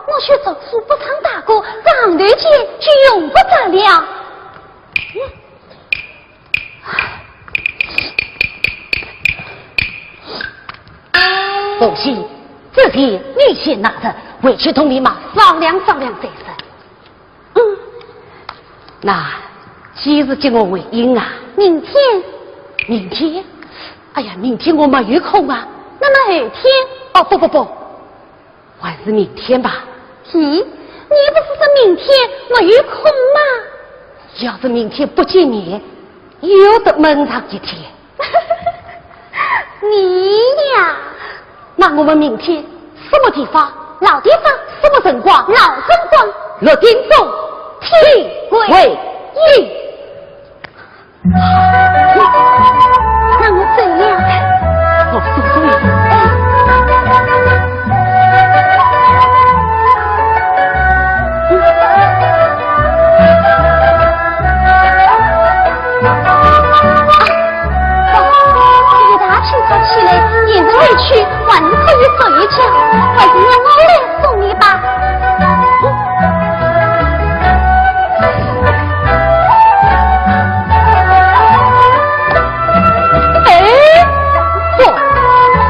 我去走书不常打过，长头钱就用不着了。放心，这些你先拿着，回去同你妈商量再说。那几日给我回应啊？明天？哎呀，明天我没有空啊。那么后天？不，还是明天吧。你不是说明天没有空吗？要是明天不见面，又得闷上几天。你呀，那我们明天什么地方？老地方。什么辰光？老辰光。6点钟。天会议。那我走了。我送你。起来，沿着回去，晚上可以走一圈，还是让我来送你吧。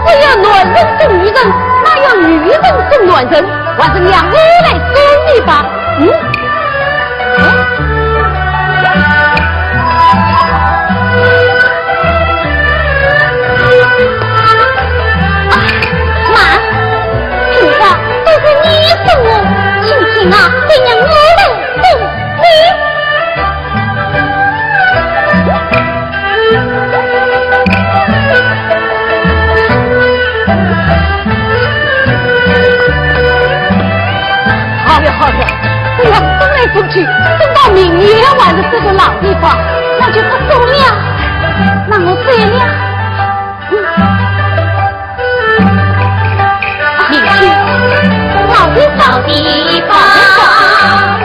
不要男人送女人，哪要女人送男人？还是让我来送你吧。啊，得让我来送你。好的，这样送来送去，送到明夜晚的这个老地方，那就不送了。那我走了。你去。老地方，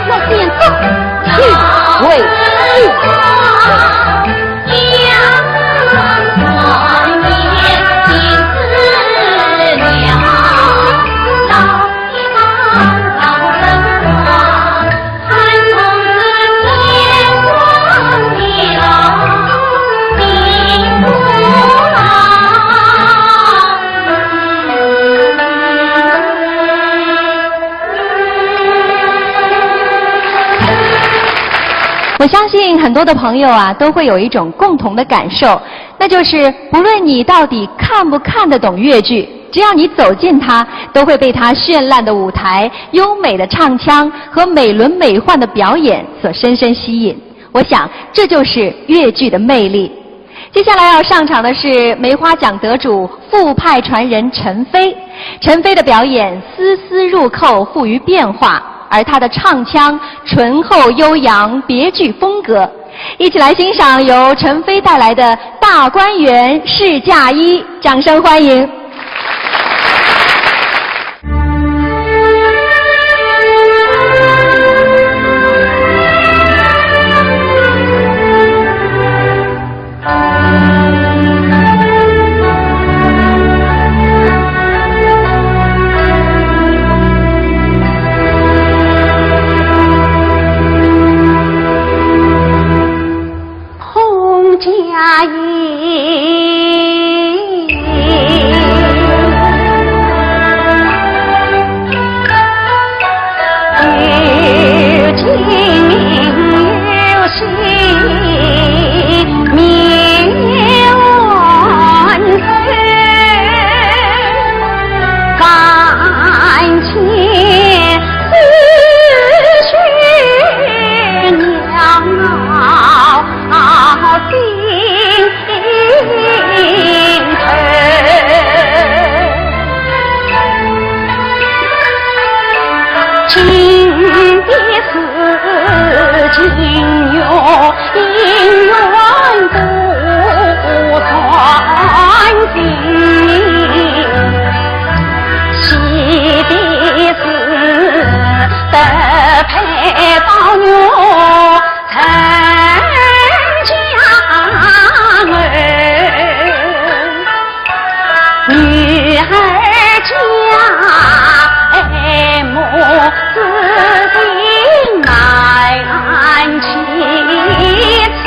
我先走。去回去。我相信很多的朋友啊，都会有一种共同的感受，那就是不论你到底看不看得懂越剧，只要你走进它，都会被它绚烂的舞台、优美的唱腔和美轮美奂的表演所深深吸引。我想，这就是越剧的魅力。接下来要上场的是梅花奖得主傅派传人陈飞。陈飞的表演丝丝入扣，富于变化，而他的唱腔醇厚悠扬，别具风格。一起来欣赏由陈飞带来的《大观园试嫁衣》，掌声欢迎。情缘姻缘不算尽，喜的是得配保我成家儿，女儿家爱母子定难其次，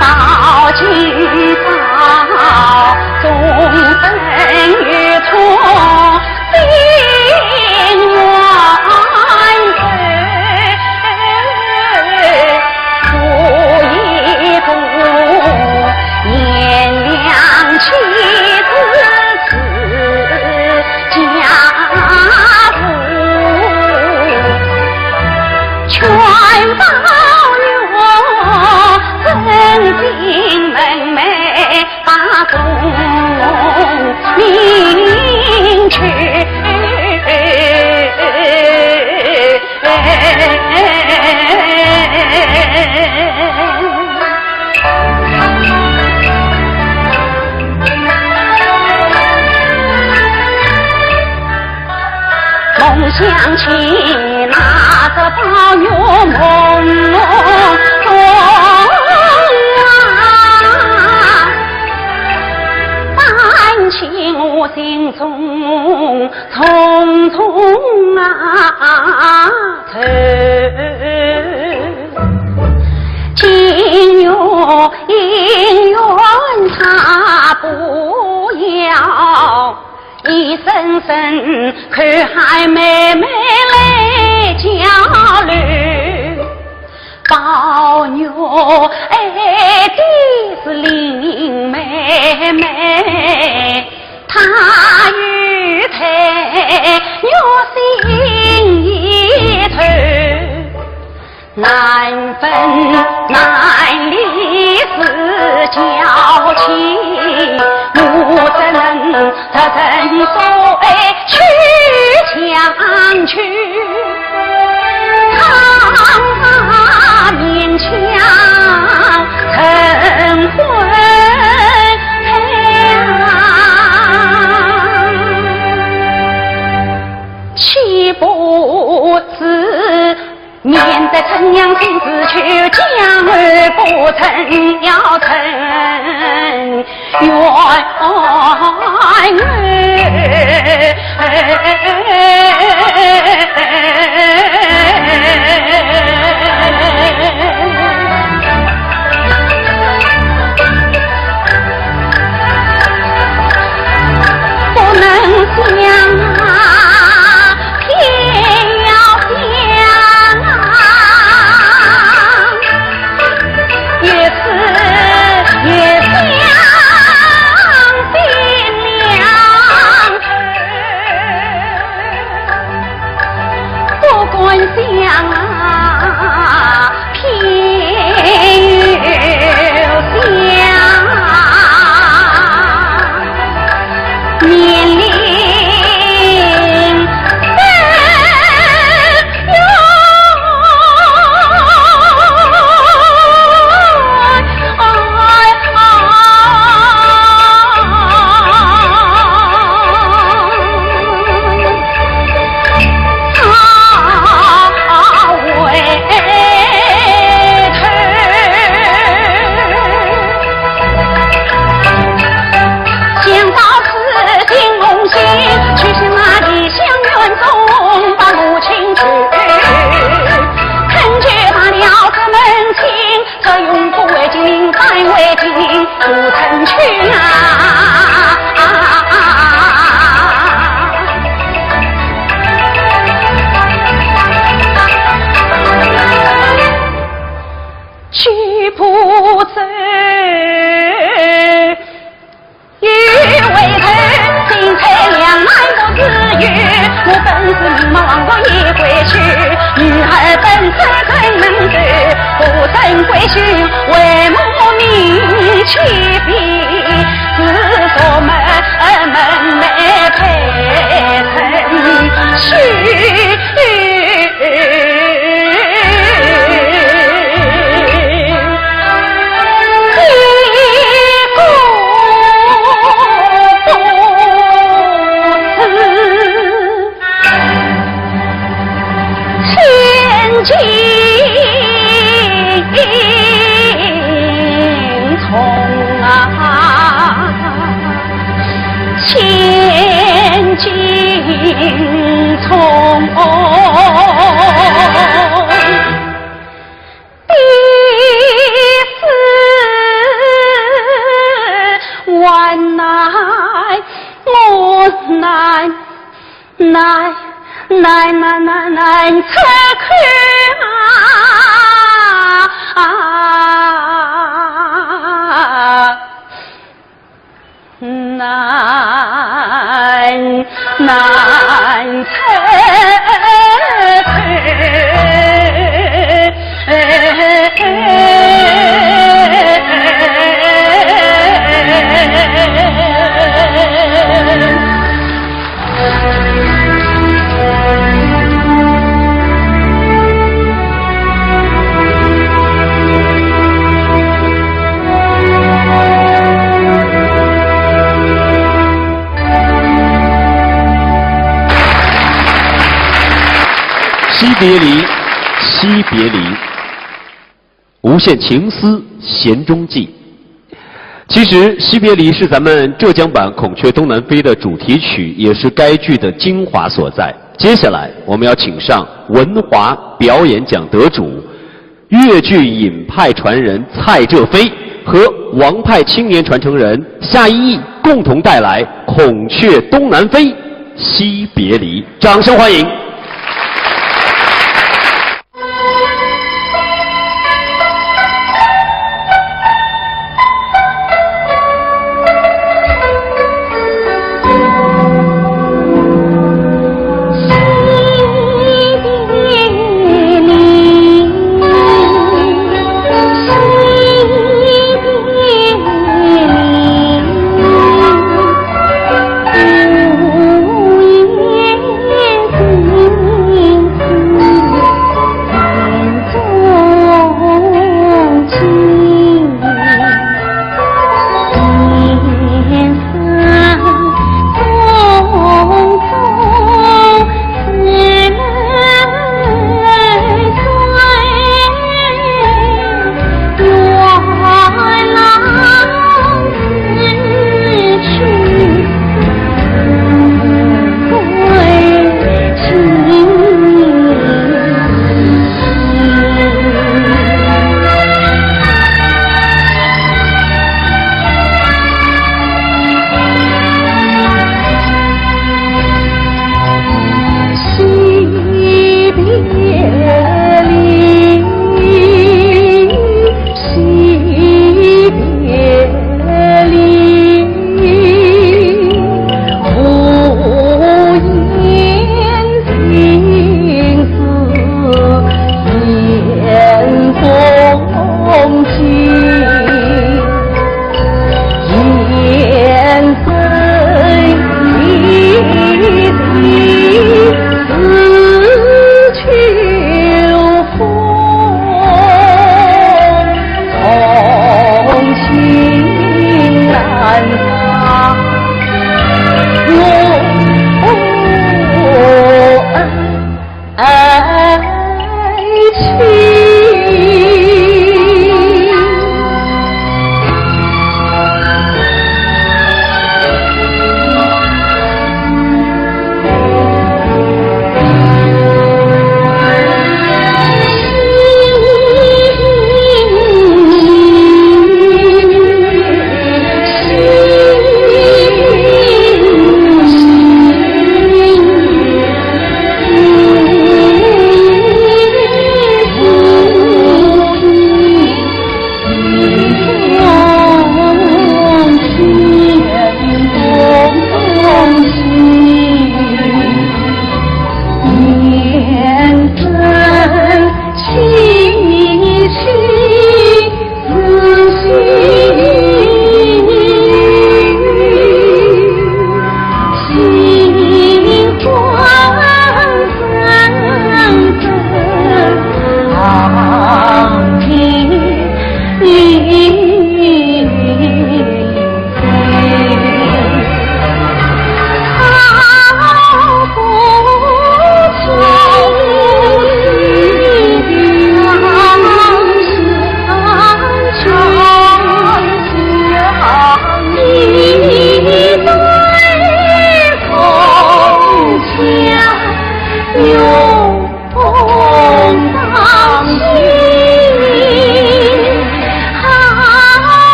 到今朝终分与错心万岁，不一不颜良妻子此家父，全保佑真金门楣把功名去。梦想起那个宝玉朦胧中啊，担起我心中匆匆啊头，情缘姻缘他不要，一声声看海妹妹来交流，宝玉爱的是林妹妹，她与他有心一头，难分难离是娇妻，我怎能所谓去强去，他勉强成婚岂不知面对陈娘亲自去，将儿不成要成冤不能想啊，偏要想啊，越思越想不管想啊，偏又想啊，年龄不曾去啊，去不走，欲为头，心才两难不自语。我本是迷茫王国也会去，女儿本是怎能走，不曾归去，为母命去比，自所门妹配成婿。难拆开难拆惜别离，惜别离，无限情思弦中记。其实，《惜别离》是咱们浙江版《孔雀东南飞》的主题曲，也是该剧的精华所在。接下来，我们要请上文华表演奖得主、粤剧尹派传人蔡浙飞和王派青年传承人夏一义共同带来《孔雀东南飞》《惜别离》，掌声欢迎。无言。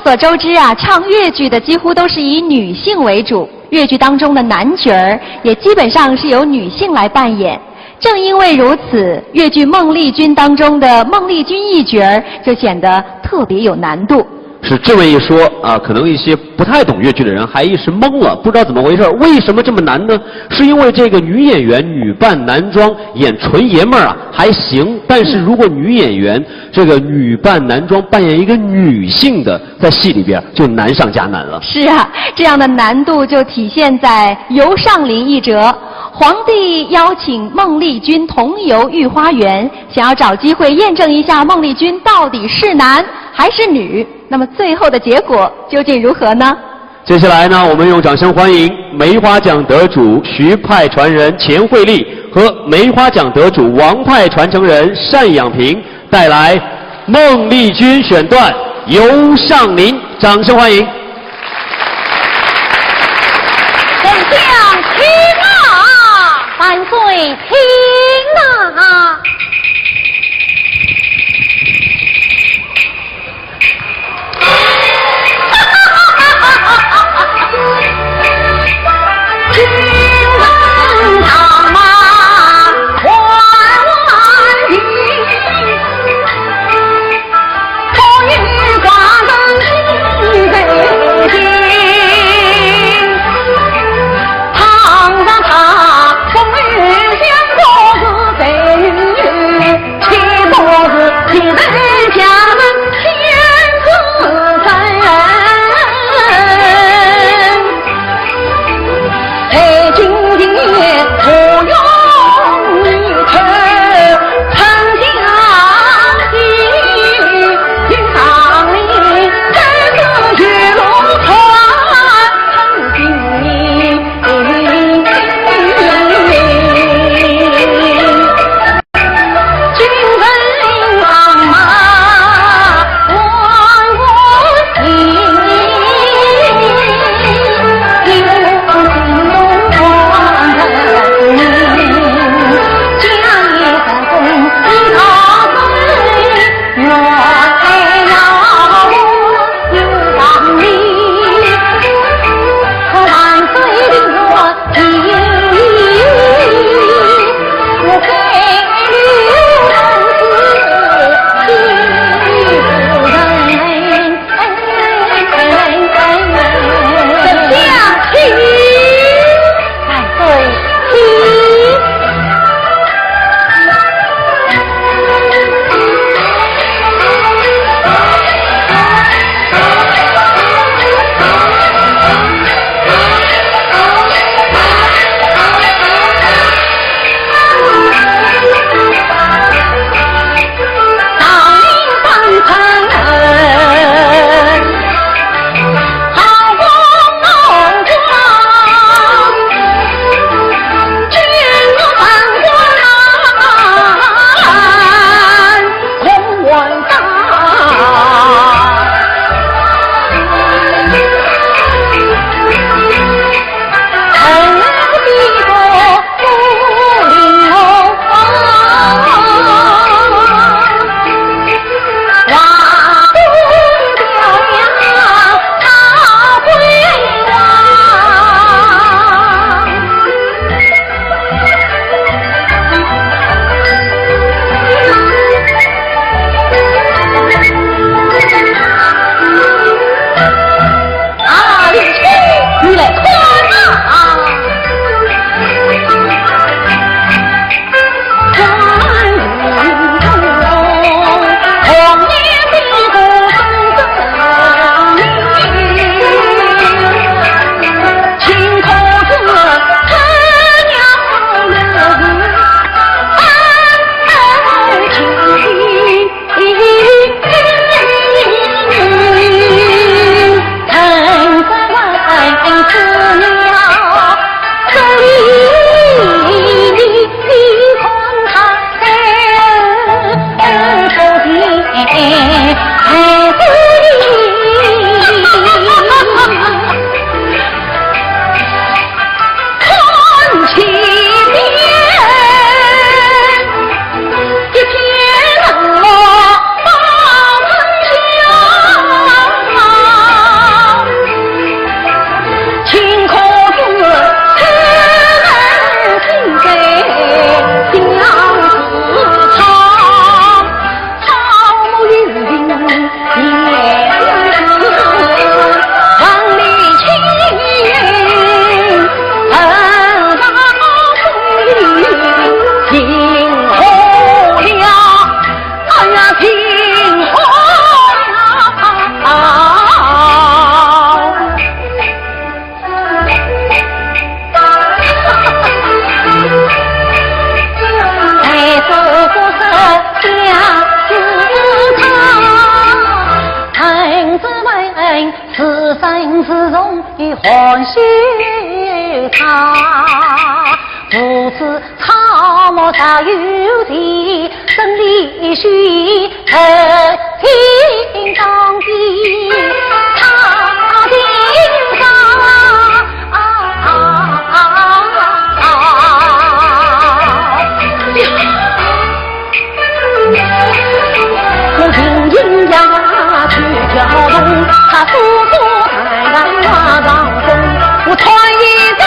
所周知啊，唱越剧的几乎都是以女性为主，越剧当中的男角儿也基本上是由女性来扮演。正因为如此，越剧《孟丽君》当中的孟丽君一角儿就显得特别有难度。是这么一说啊，可能一些不太懂越剧的人还一时懵了，不知道怎么回事，为什么这么难呢？是因为这个女演员女扮男装演纯爷们儿啊还行，但是如果女演员这个女扮男装扮演一个女性的，在戏里边就难上加难了。是啊，这样的难度就体现在游上林一折。皇帝邀请孟丽君同游御花园，想要找机会验证一下孟丽君到底是男还是女。那么最后的结果究竟如何呢？接下来呢，我们用掌声欢迎梅花奖得主徐派传人钱惠丽和梅花奖得主王派传承人单养平带来孟丽君选段《游上林》，掌声欢迎。丞相听啊，万岁听啊！我与寡人心在。是容易欢喜他，如此草木少有情，生理需很平当的他的我隐隐呀去跳动，他叔叔在那花上风，我穿一身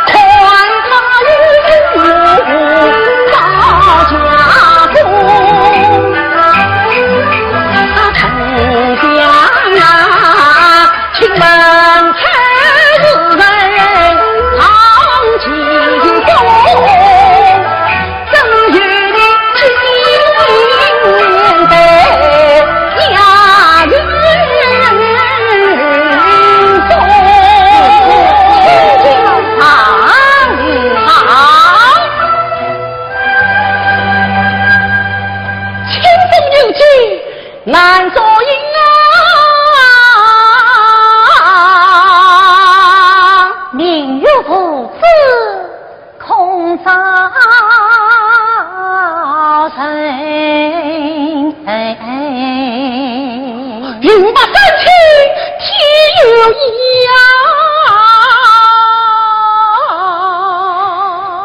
宽他与到家中，丞相啊，请问才是人唐吉公。难做音啊，命有不知空造成。云马三清天有意啊，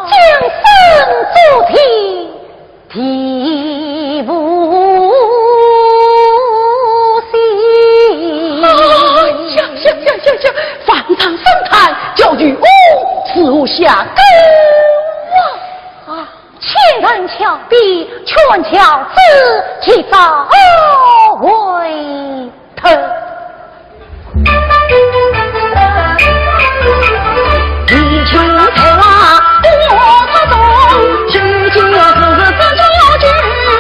将生主体体无行，方丈生坛教具无此下根啊！千人峭壁，全桥之其早为头。一群太娃我他中，虚惊是自家举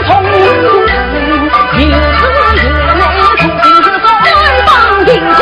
通，有此有内从今是在帮英雄。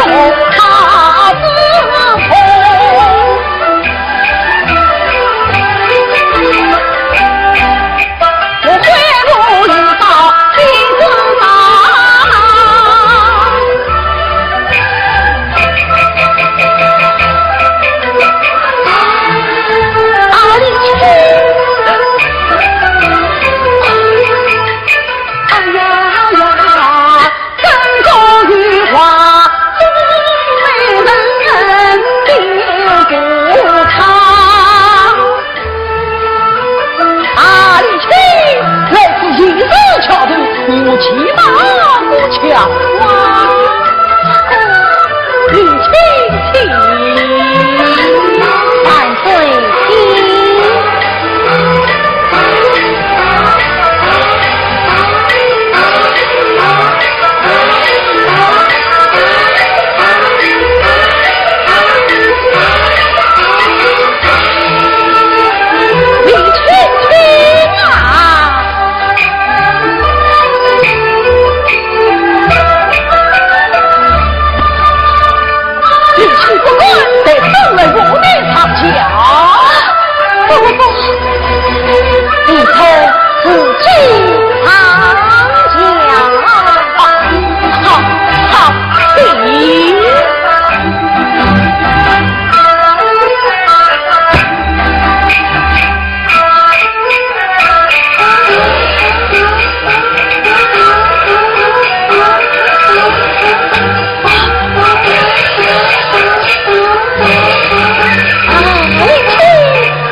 骑马过桥啊，你轻轻万岁听。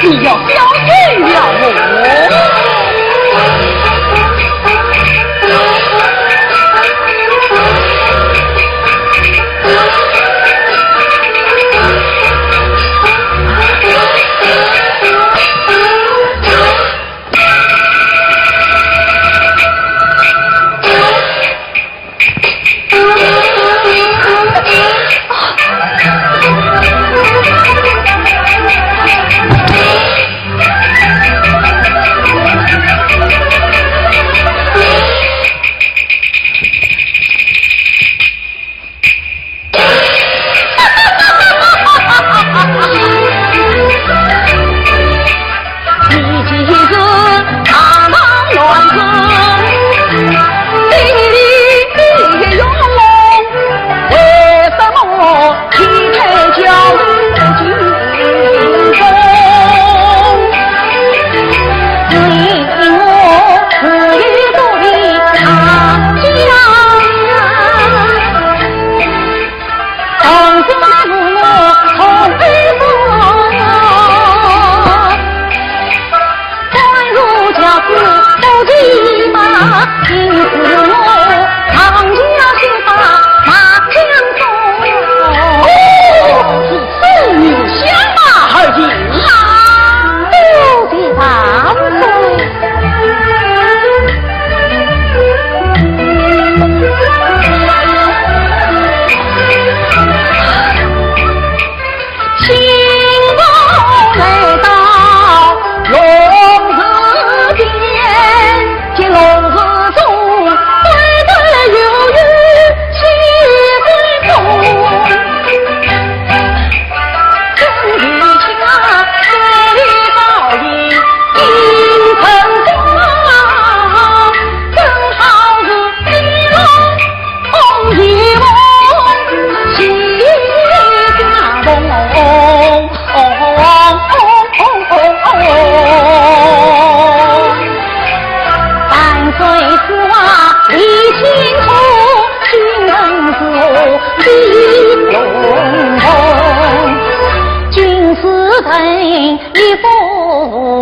你要小心了我。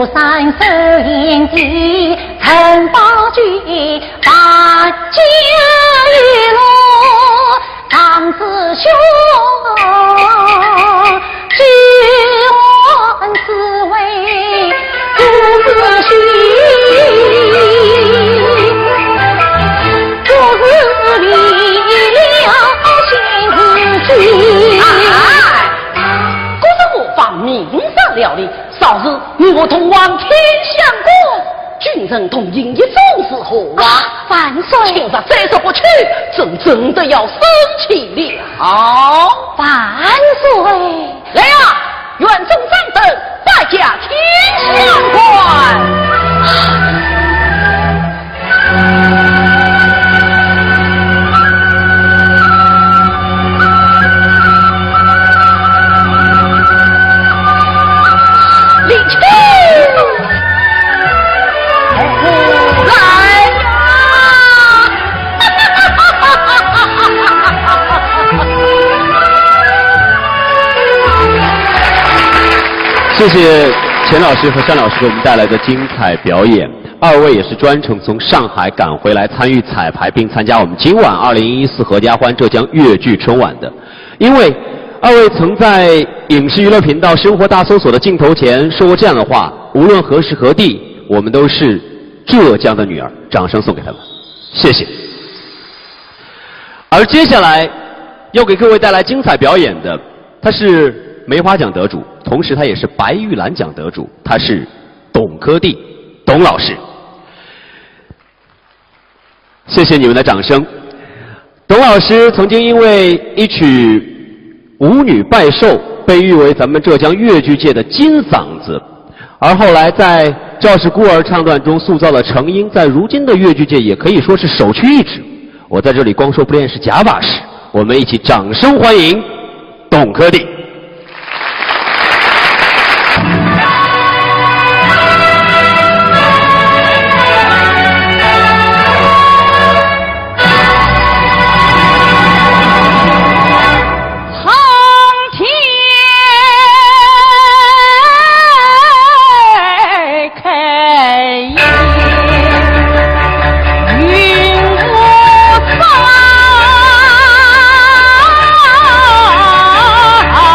庐山守营地，陈宝驹把酒一路，长子兄举万滋味，父子婿，父子离了心居。可是我方明上了哩，少日你我同往天相国，君臣同饮一盅是何啊？万岁！请他再说不去，真的要生气了。万岁！来啊，远中张等拜驾天相官。谢谢钱老师和山老师给我们带来的精彩表演，二位也是专程从上海赶回来参与彩排，并参加我们今晚2014合家欢浙江粤剧春晚的。因为二位曾在影视娱乐频道《生活大搜索》的镜头前说过这样的话：无论何时何地，我们都是浙江的女儿。掌声送给他们，谢谢。而接下来要给各位带来精彩表演的，他是梅花奖得主，同时他也是白玉兰奖得主，他是董科第，董老师。谢谢你们的掌声。董老师曾经因为一曲《舞女拜寿》被誉为咱们浙江粤剧界的金嗓子，而后来在《赵氏孤儿》唱段中塑造了程英，在如今的粤剧界也可以说是首屈一指。我在这里光说不练是假把式，我们一起掌声欢迎董科第。啊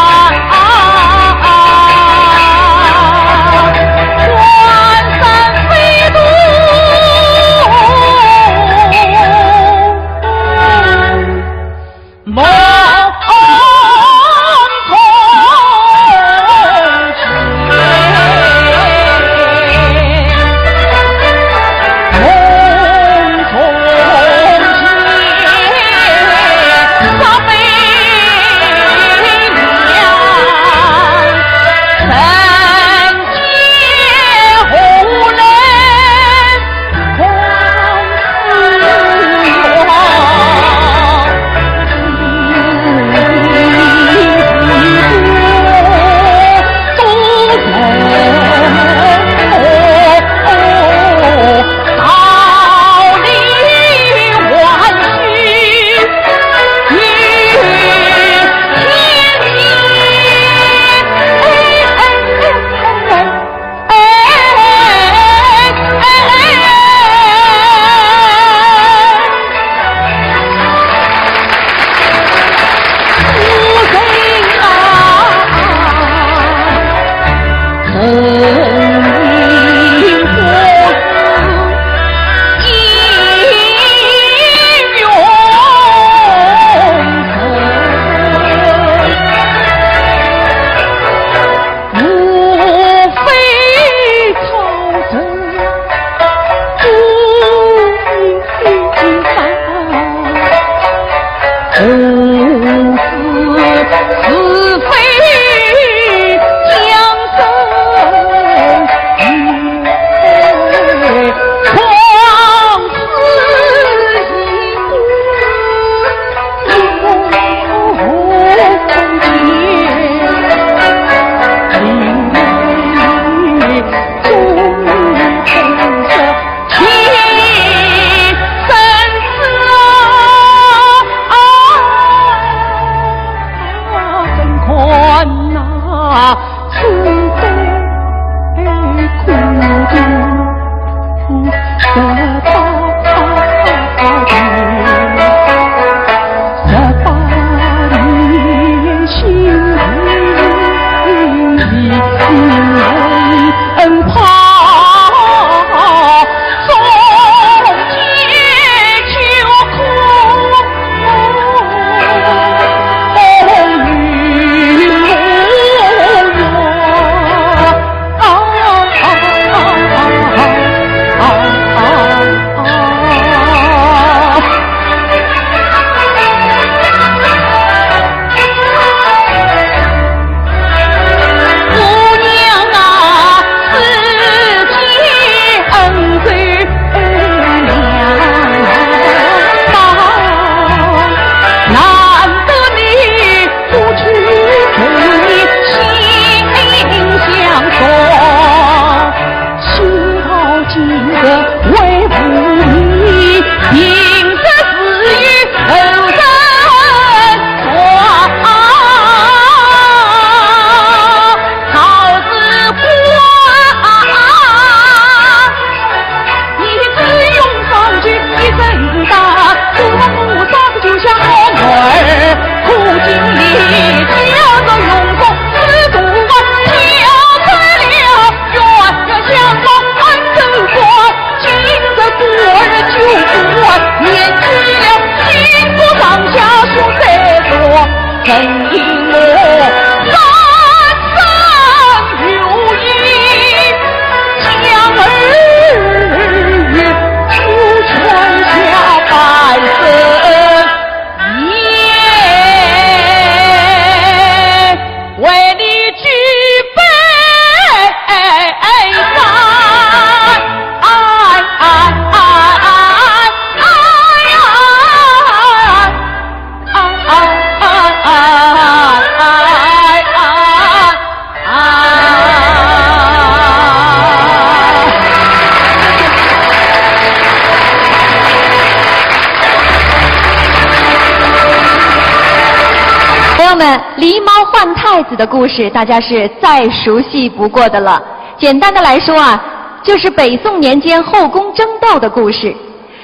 狸猫换太子的故事，大家是再熟悉不过的了。简单的来说啊，就是北宋年间后宫争斗的故事。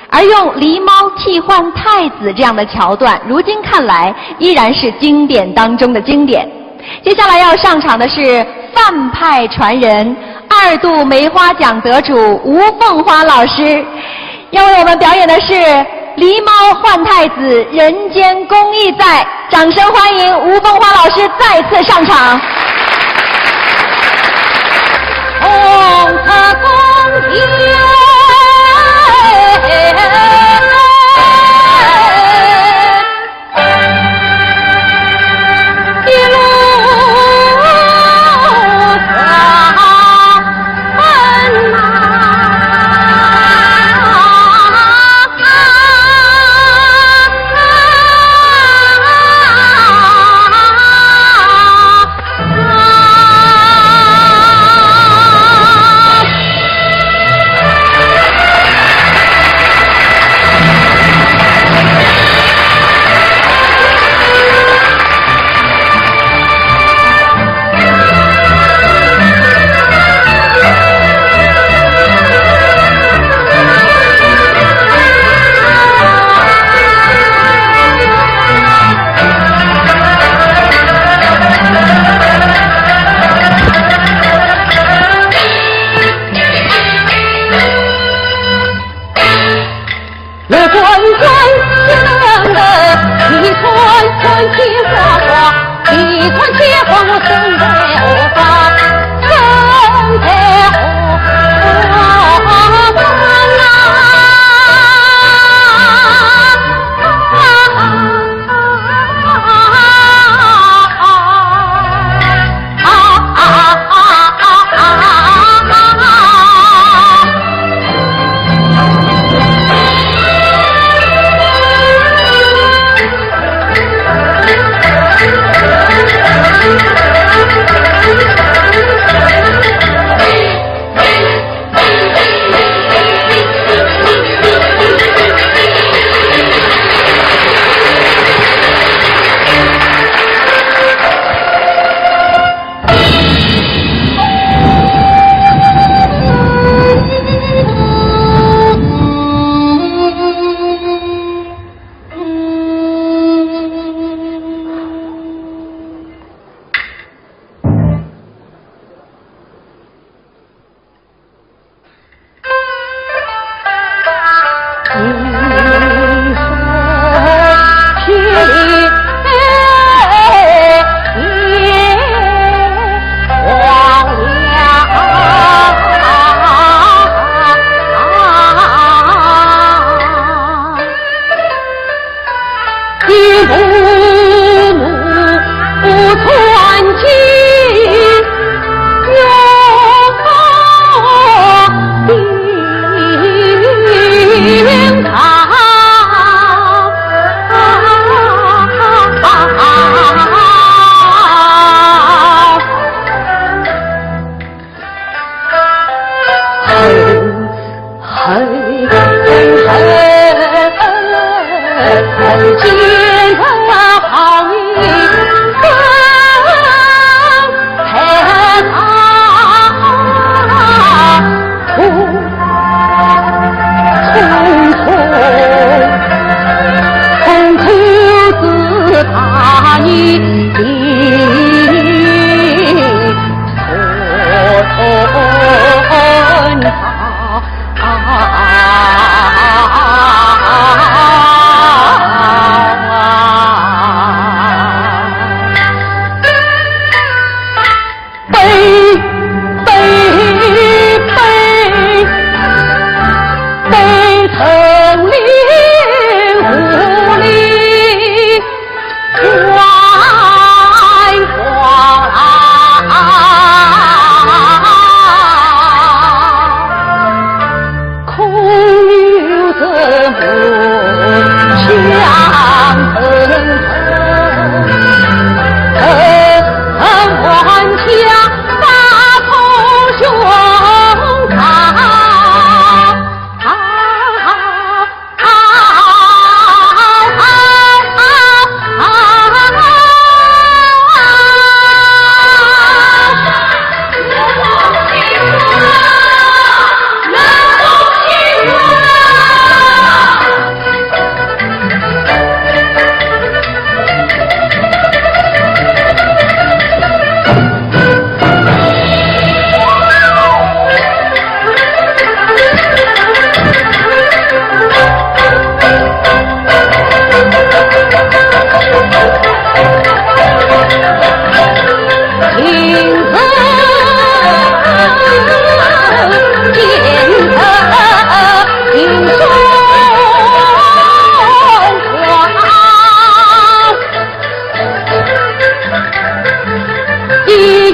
而用狸猫替换太子这样的桥段，如今看来依然是经典当中的经典。接下来要上场的是范派传人，2度梅花奖得主吴凤花老师，要为我们表演的是狸猫换太子，人间公义在。掌声欢迎吴凤花老师再次上场。红色公天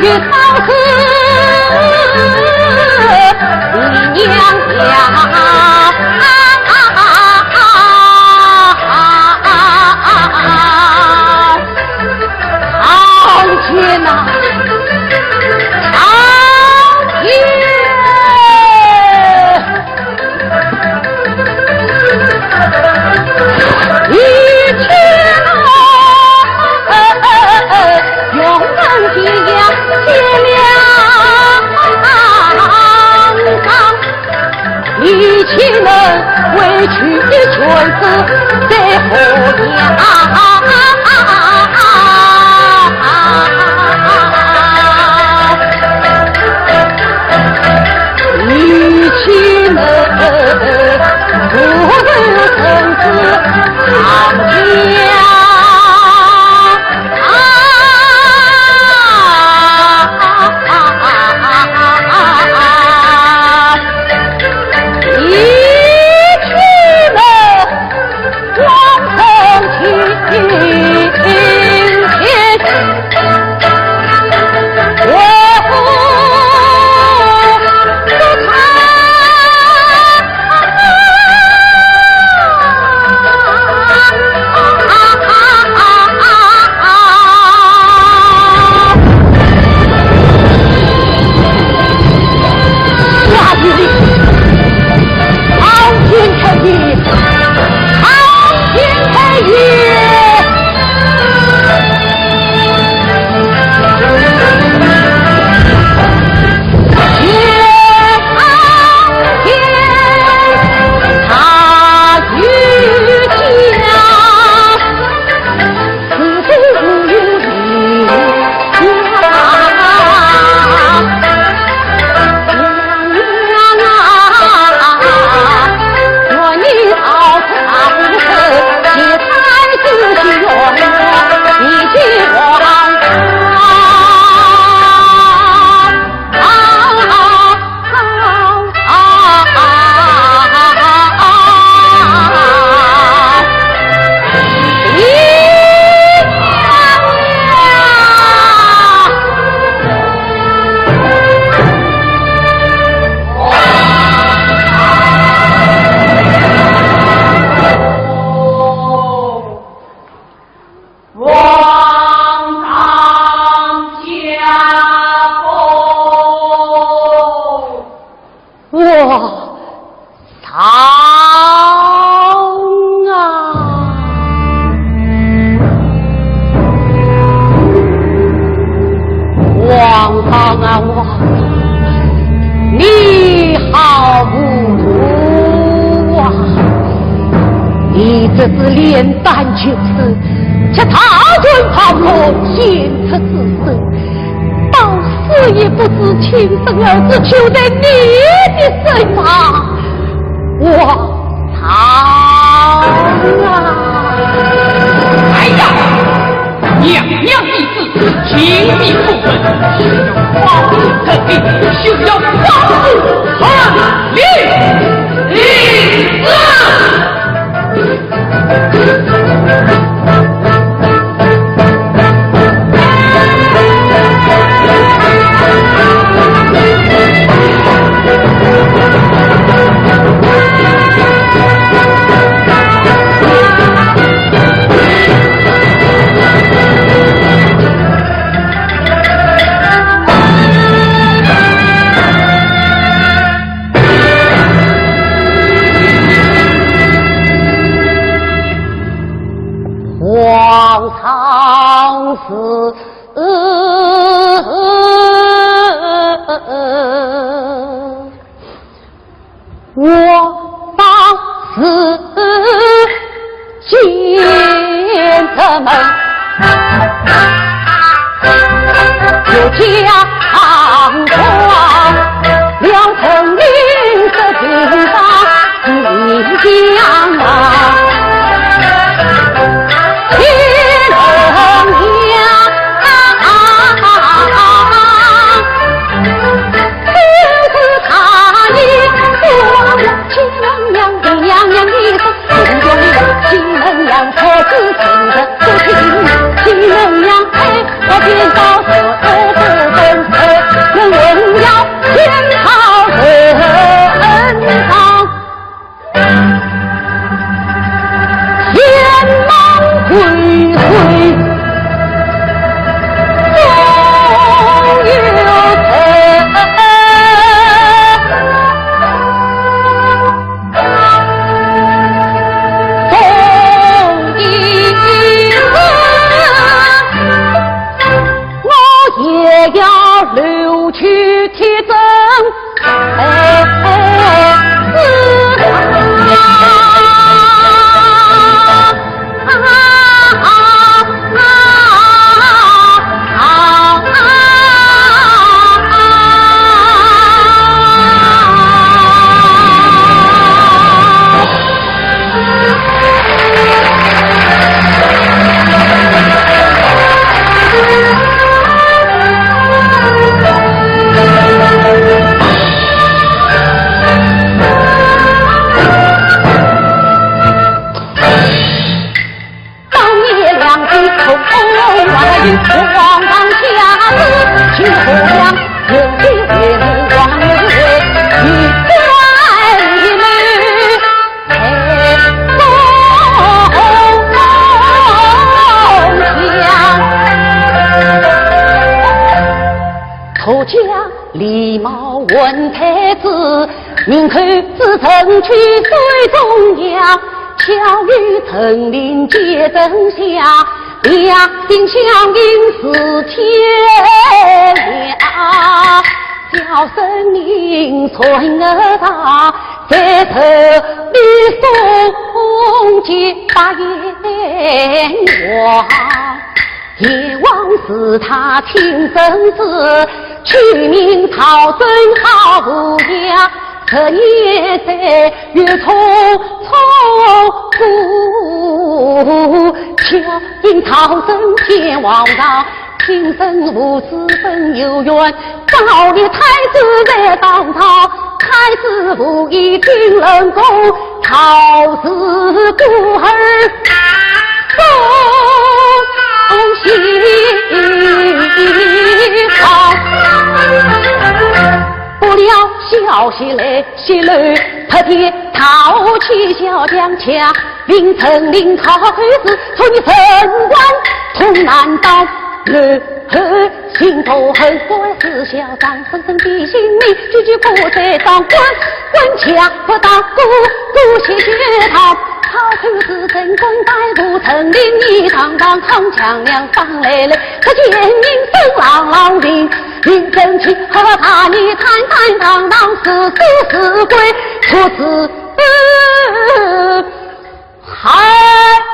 与嫂子你娘家。天哪！苍天！一天永恒的呀结良一起能委屈的裙子在后呀。一起能不能生子长家。这是连胆就是这大军炮落，险策自身，到死也不知亲生儿子就在你的身旁，我逃啊！哎呀，娘娘一子亲密不分，需要皇子特地，需要皇子和立子。唐诗，我当时见他们就将光两层林色顶上你将啊。才知情的不听，岂能让爱我变到死不分。去铁证，皇上下旨，请后娘有机会能王位，与在里面陪公相。头家礼貌问太子，明口自曾去水中央，巧语曾临接灯下。两心相应是天涯，小生命存儿大，在头里送结把阎王，阎王是他亲生子，取名曹真好不雅。这也在月匆匆巧因曹真见王上，亲生父子本有缘，早立太子在当朝，太子不一定能够曹氏孤儿送西朝。不料消息来泄露，特地讨起小将强，令陈令讨黑子，从你城关通南道。心头恨怪是嚣张，深深的心里句句不在上官，官腔不当孤血血逃。讨黑子真正带入陈令一堂堂扛枪两上来了，可见名声朗朗的。临阵去和他你坦坦荡荡，死归，出自孩儿。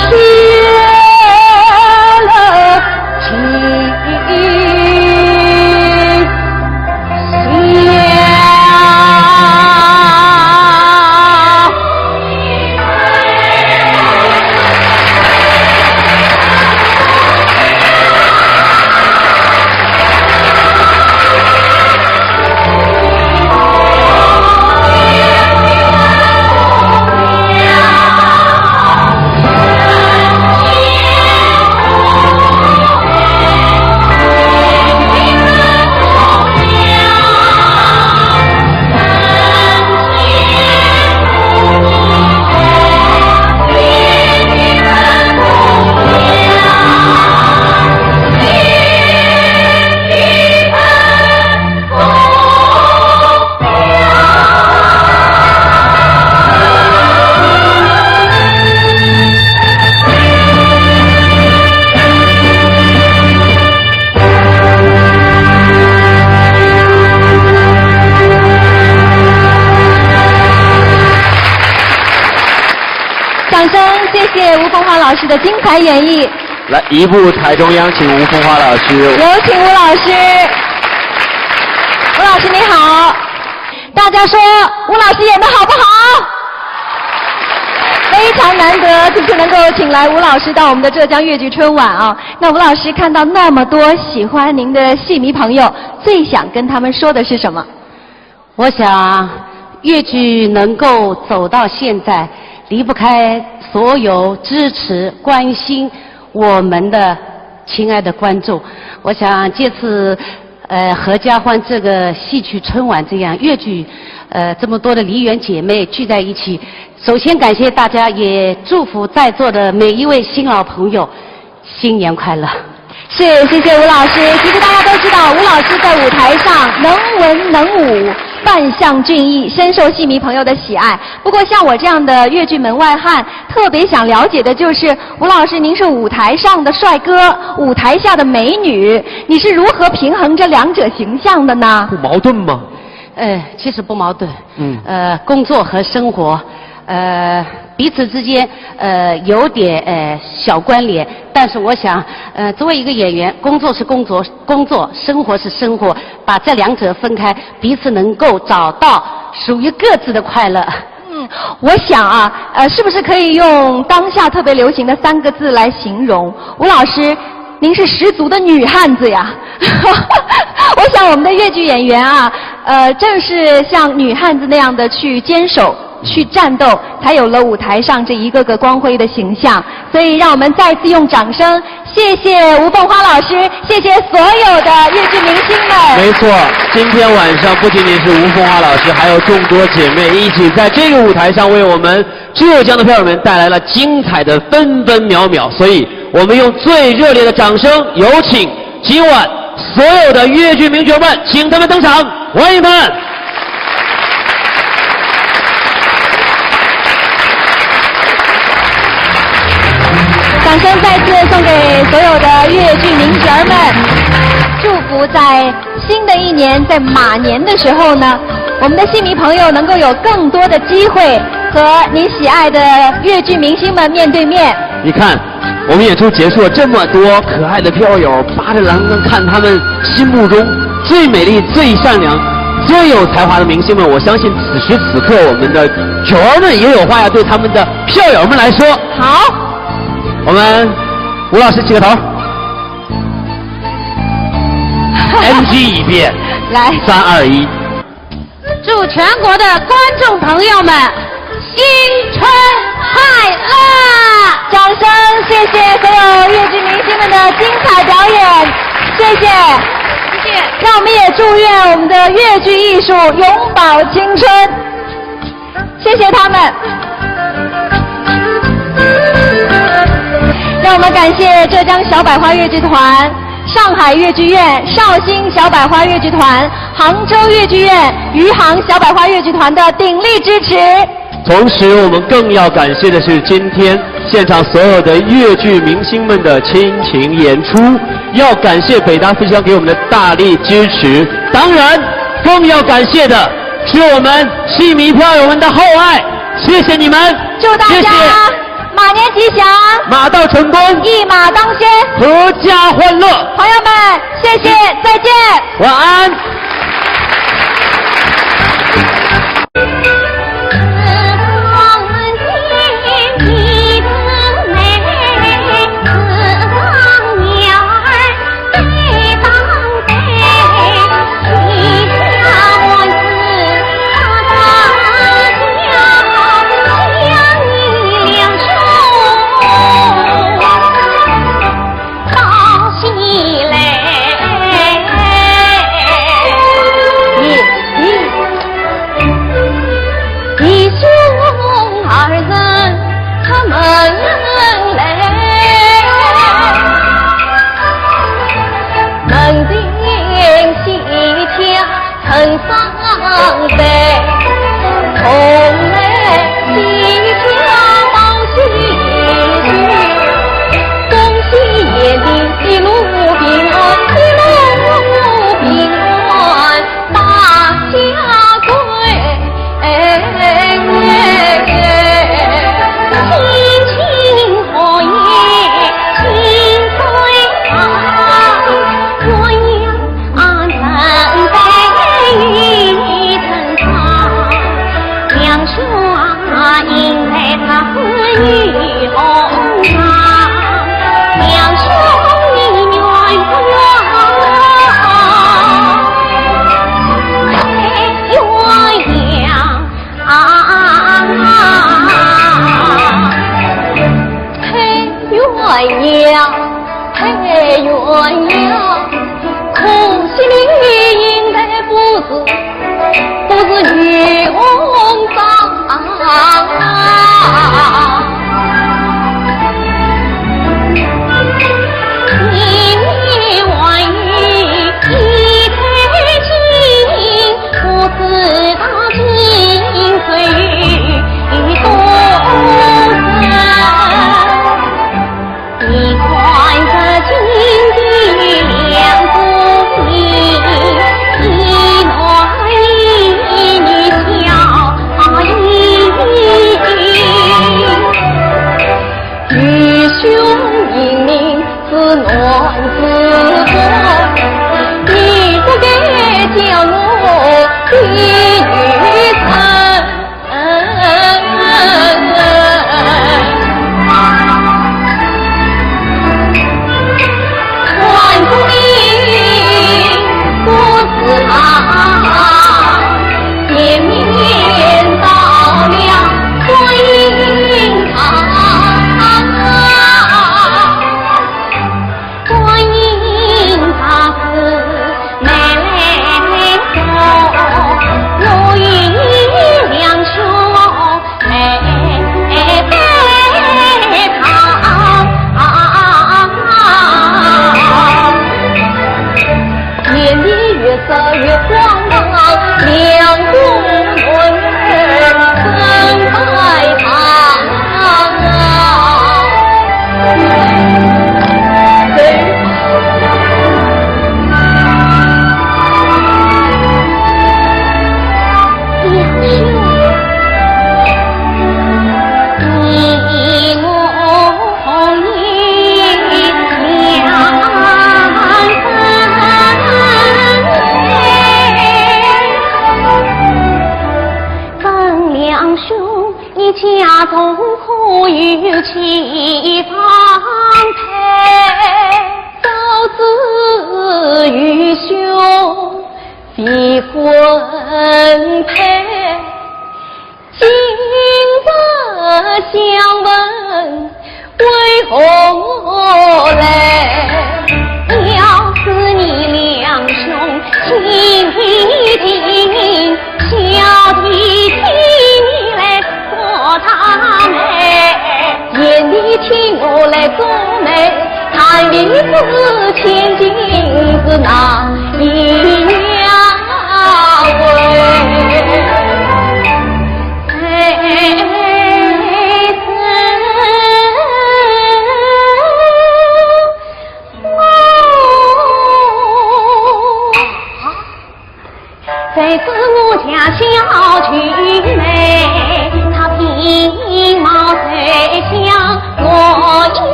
天掌声，谢谢吴凤花老师的精彩演绎。来，移步台中央，请吴凤花老师。有请吴老师。吴老师你好，大家说吴老师演得好不好？非常难得，今天能够请来吴老师到我们的浙江粤剧春晚啊。那吴老师看到那么多喜欢您的戏迷朋友，最想跟他们说的是什么？我想，粤剧能够走到现在，离不开所有支持、关心我们的亲爱的观众。我想这次合家欢这个戏曲春晚这样粤剧这么多的梨园姐妹聚在一起，首先感谢大家，也祝福在座的每一位新老朋友新年快乐。是，谢谢吴老师。其实大家都知道，吴老师在舞台上能文能武，扮相俊逸，深受戏迷朋友的喜爱。不过像我这样的粤剧门外汉，特别想了解的就是吴老师，您是舞台上的帅哥，舞台下的美女，你是如何平衡这两者形象的呢？不矛盾吗？其实不矛盾。工作和生活，彼此之间有点小关联，但是我想，作为一个演员，工作是工作，生活是生活，把这两者分开，彼此能够找到属于各自的快乐。我想啊，是不是可以用当下特别流行的3个字来形容？吴老师，您是十足的女汉子呀！我想我们的粤剧演员啊，正是像女汉子那样的去坚守、去战斗，才有了舞台上这一个个光辉的形象。所以，让我们再次用掌声，谢谢吴凤花老师，谢谢所有的粤剧明星们。没错，今天晚上不仅仅是吴凤花老师，还有众多姐妹一起在这个舞台上为我们浙江的票友们带来了精彩的分分秒秒。所以，我们用最热烈的掌声，有请今晚所有的粤剧名角们，请他们登场，欢迎他们。掌声再次送给所有的粤剧名角儿们，祝福在新的一年，在马年的时候呢，我们的戏迷朋友能够有更多的机会和您喜爱的粤剧明星们面对面。你看，我们演出结束了，这么多可爱的票友扒着栏杆看他们心目中最美丽、最善良、最有才华的明星们，我相信此时此刻我们的角儿们也有话要对他们的票友们来说。好，我们吴老师起个头，NG 一遍，来，3、2、1。祝全国的观众朋友们新春快乐！掌声，谢谢所有粤剧明星们的精彩表演，谢谢，谢谢。让我们也祝愿我们的粤剧艺术永葆青春，谢谢他们。让我们感谢浙江小百花粤剧团、上海粤剧院、绍兴小百花粤剧团、杭州粤剧院、余杭小百花粤剧团的鼎力支持。同时，我们更要感谢的是今天现场所有的粤剧明星们的倾情演出，要感谢北大飞翔给我们的大力支持，当然更要感谢的是我们戏迷票友们的厚爱，谢谢你们，祝大家马年吉祥，马到成功，一马当先，阖家欢乐。朋友们，谢谢，再见，晚安。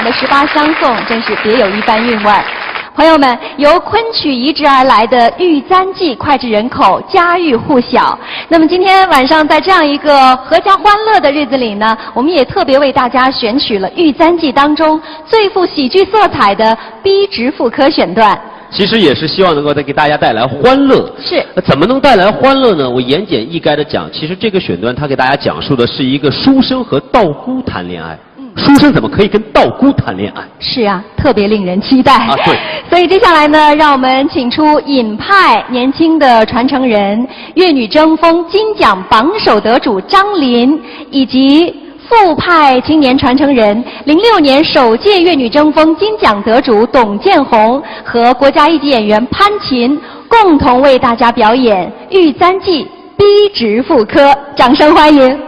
的18相送真是别有一番韵味。朋友们，由昆曲移植而来的《玉簪记》脍炙人口，家喻户晓。那么今天晚上在这样一个阖家欢乐的日子里呢，我们也特别为大家选取了《玉簪记》当中最富喜剧色彩的逼直妇科选段。其实也是希望能够给大家带来欢乐。是。怎么能带来欢乐呢？我言简意赅的讲，其实这个选段它给大家讲述的是一个书生和道姑谈恋爱。书生怎么可以跟道姑谈恋爱？是啊，特别令人期待啊！对，所以接下来呢，让我们请出尹派年轻的传承人、粤女争锋金奖榜首得主张琳，以及副派青年传承人06年首届粤女争锋金奖得主董建红和国家一级演员潘琴，共同为大家表演《玉簪记》逼直妇科，掌声欢迎。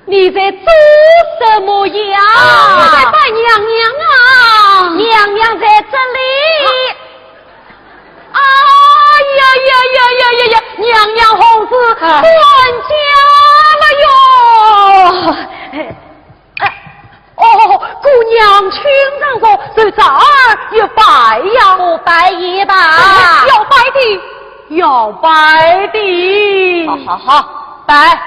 你在做什么呀？我在拜娘娘啊！娘娘在这里。哎呀！娘娘红子搬家了哟！姑娘裙上说这早儿要拜呀，不拜也罢。要拜的。好，拜。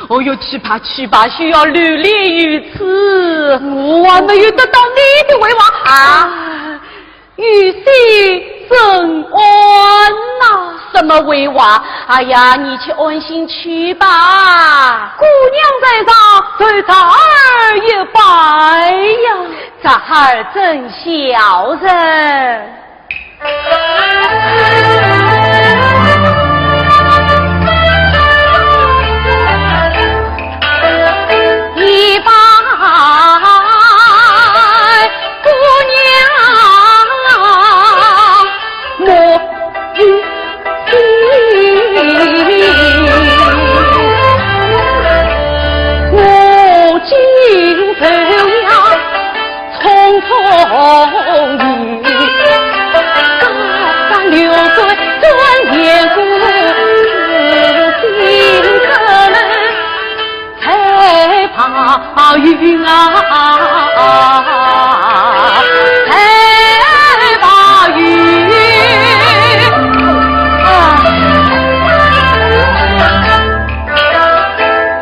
哦呦，去吧，需要履历于此。我还没有得到你的威望啊！玉溪怎安呐？什么威望？哎呀，你去安心去吧。姑娘在上，对咱儿也白呀。咱儿真孝人。一拜姑娘莫于我今走了匆匆雨3、6岁转眼过心可能才怕云啊才怕云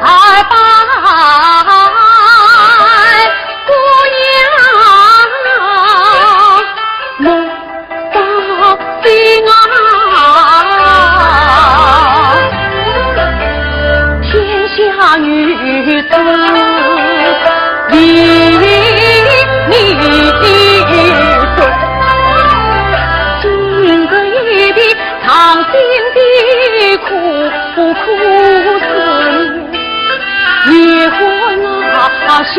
二拜姑娘莫伤心天下女子离你顺，今个一笔藏心的苦思，夜昏心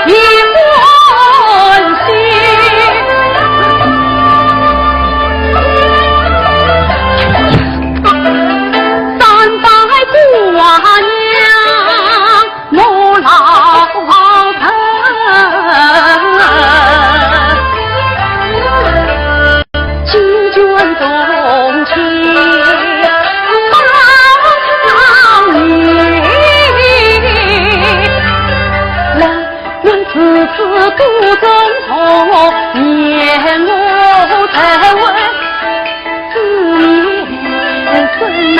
夜昏心。寡娘莫老疼，金卷动情芳女，人此独中从念我才问思念深啊。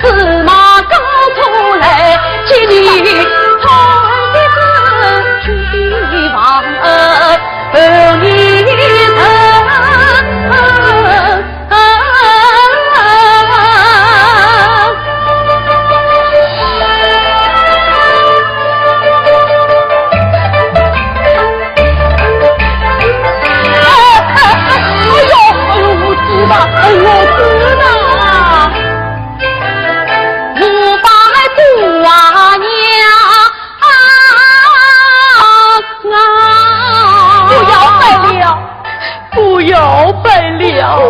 司马高出来，接你传的真君王儿你姑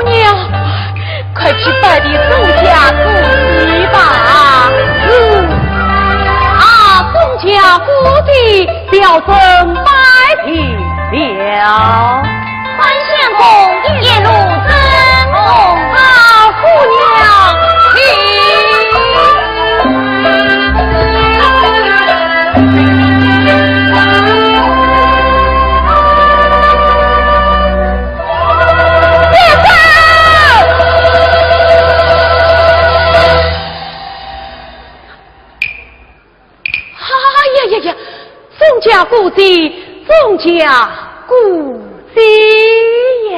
娘，快去拜的宋家姑姨吧。宋家姑的表尊拜平了。关相公夜路真红姑娘宋家姑的，宋家姑的呀！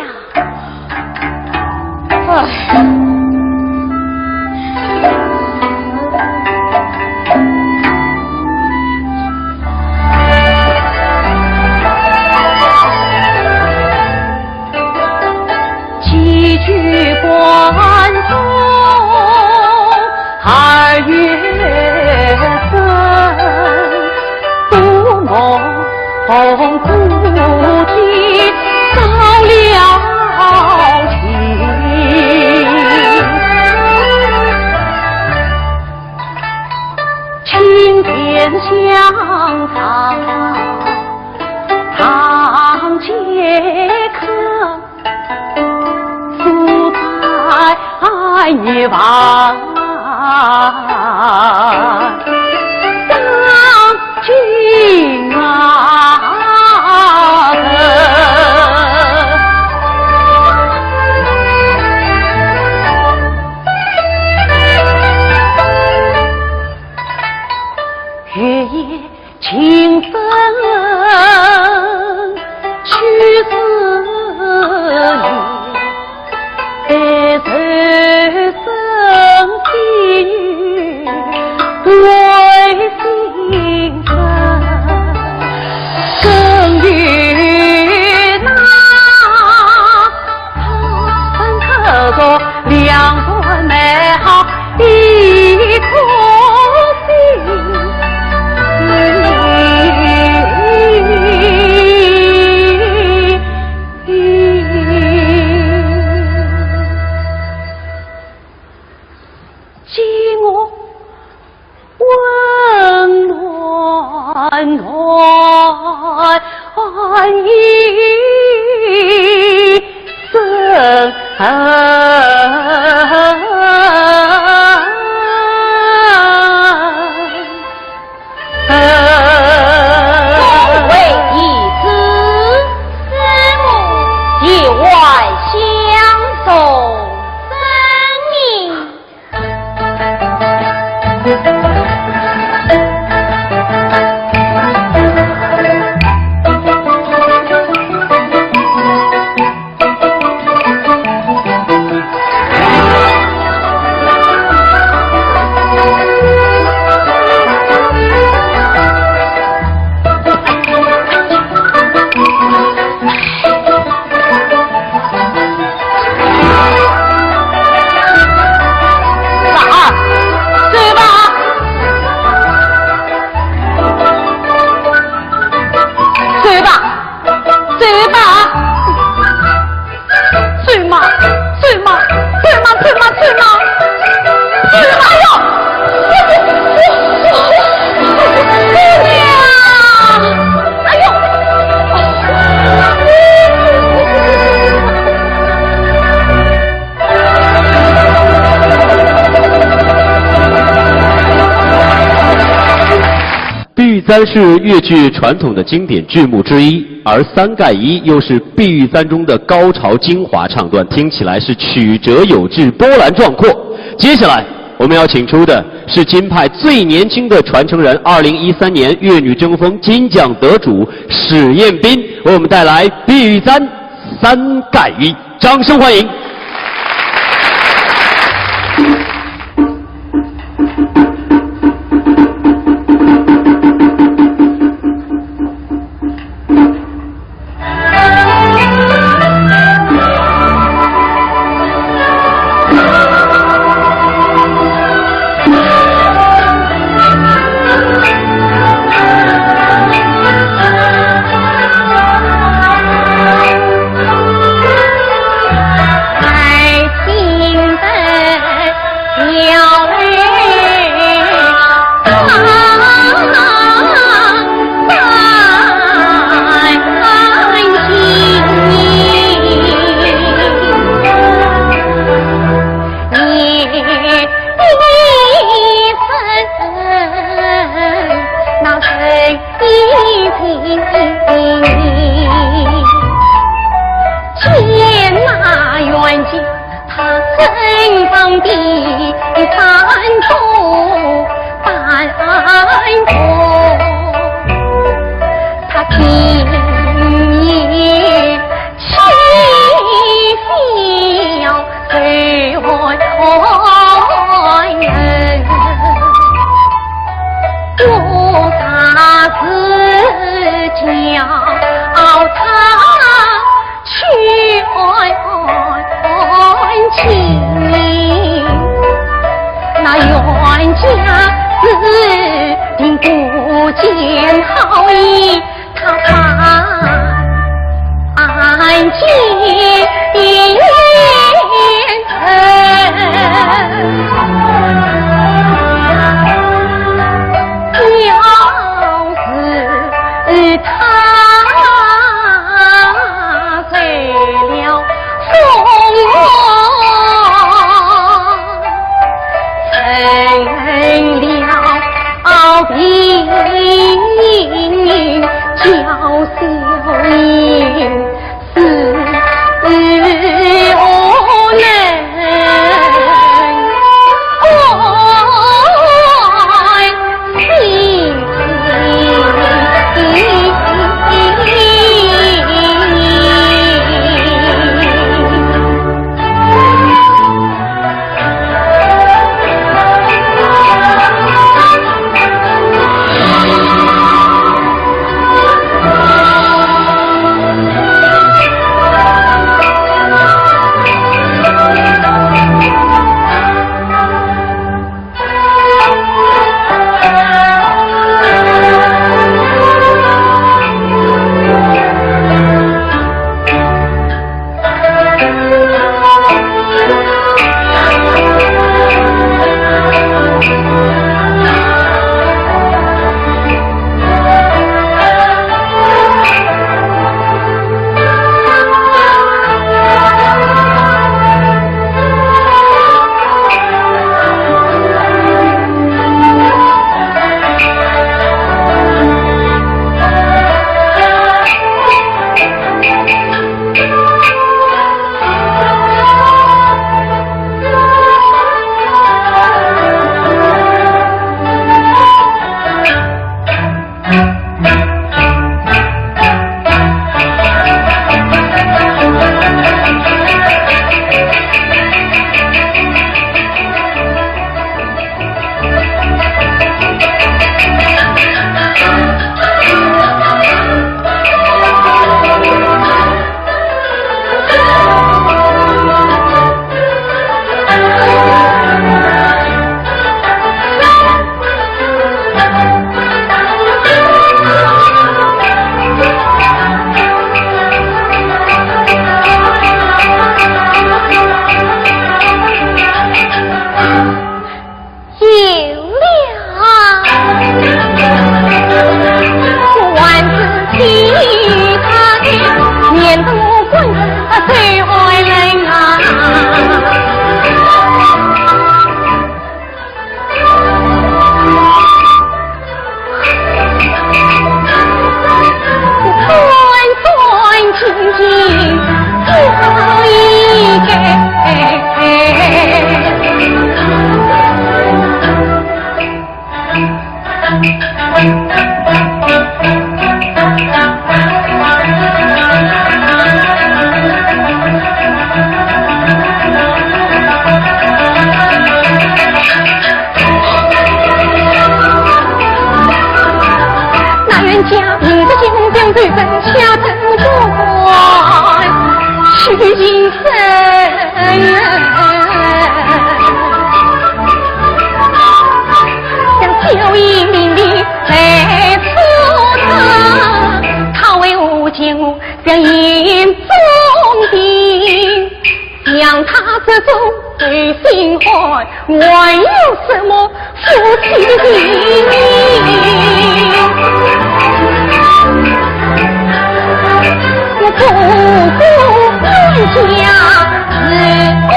几句关中2月深，不梦不啼，相藏，堂前客，宿在夜晚。当君啊！月夜清风去思念，在人生际为心生，更与那他刻着两段美好一颗心。三是越剧传统的经典剧目之一，而三盖一又是碧玉簪中的高潮精华唱段，听起来是曲折有致、波澜壮阔。接下来我们要请出的是金派最年轻的传承人，2013年粤女争锋金奖得主史艳斌，为我们带来碧玉簪三盖一，掌声欢迎。要万字其他的，免得我滚最爱人啊。亲亲最好一个，那冤家凭着金将对分下城中许今生，将秀英伶俐来出堂，他为吾见我将眼中钉，将他这种对心怀，还有什么夫妻的情谊？我不顾人家是无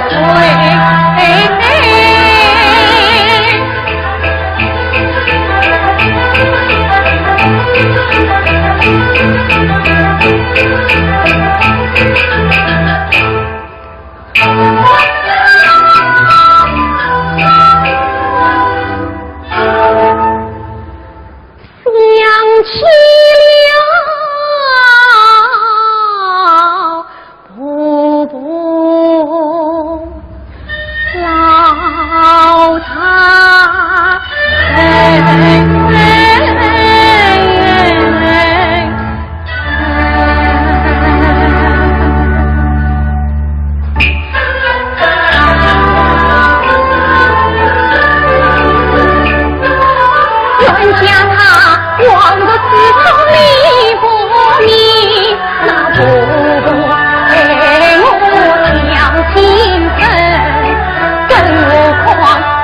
罪，想起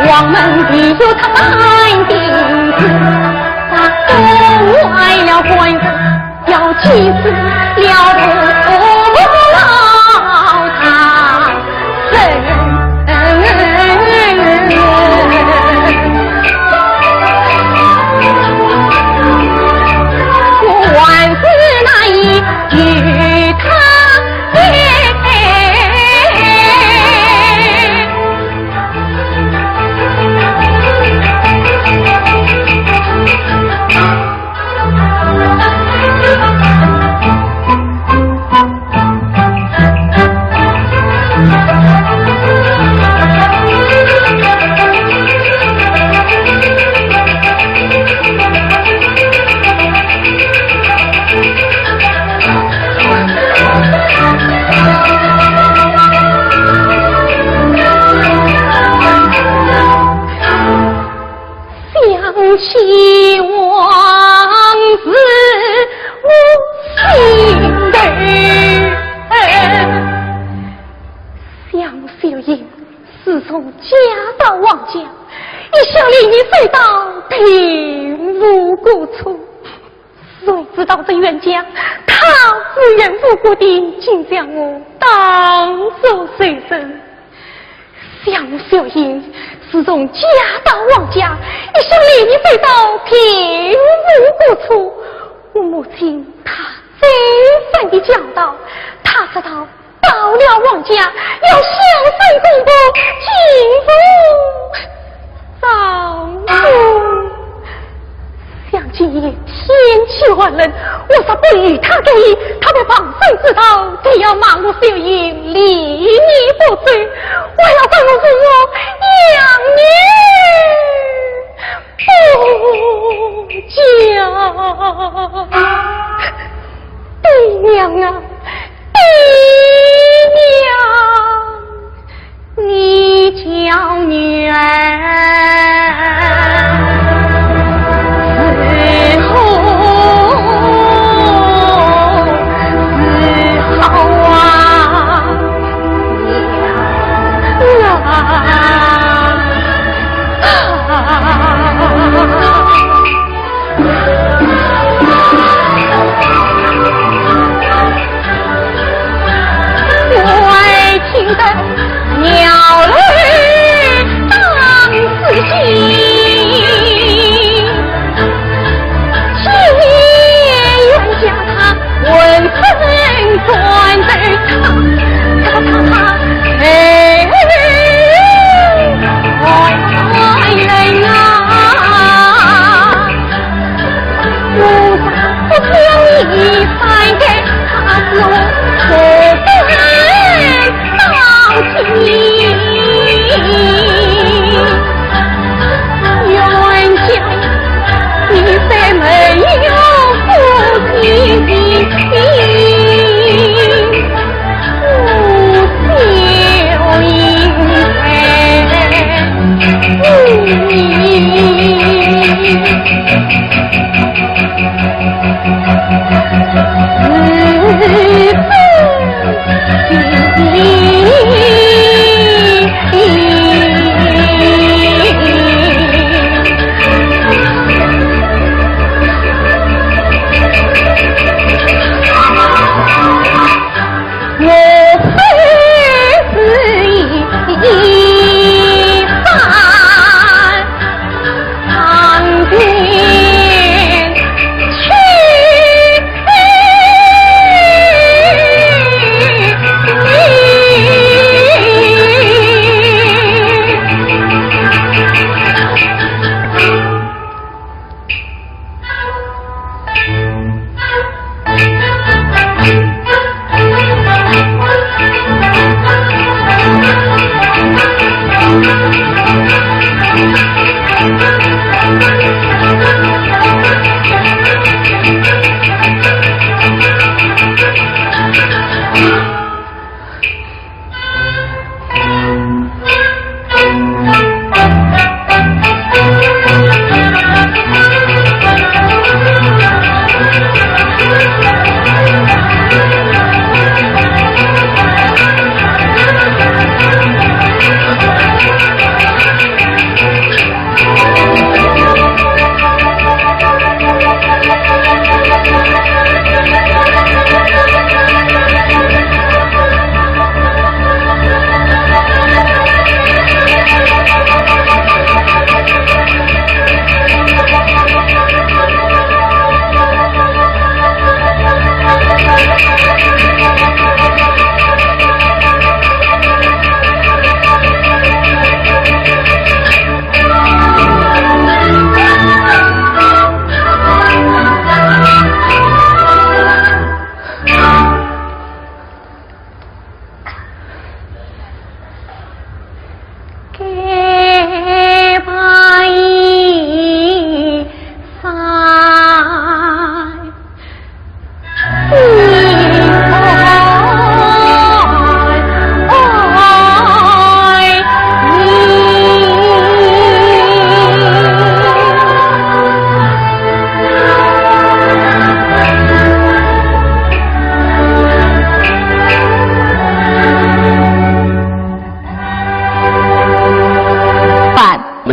王门里有他满钉子，他都坏了官司，要气死了不老他身。我万事难以与他起往事无情的向秀英自从家到王家，一向离你隧道平无故处，谁知道这冤家他自愿无故的竟将我当作随身。向秀英自从家到王家，一向离你隧道平无故处，我母亲她再三的教导，她知道到了王家要小声公布进府丈夫。想今夜天气寒冷，我说不与他给意，他的旁生知道，他要骂我秀英离你不追，我要跟我说我养女不嫁。爹娘啊，爹娘，你叫女儿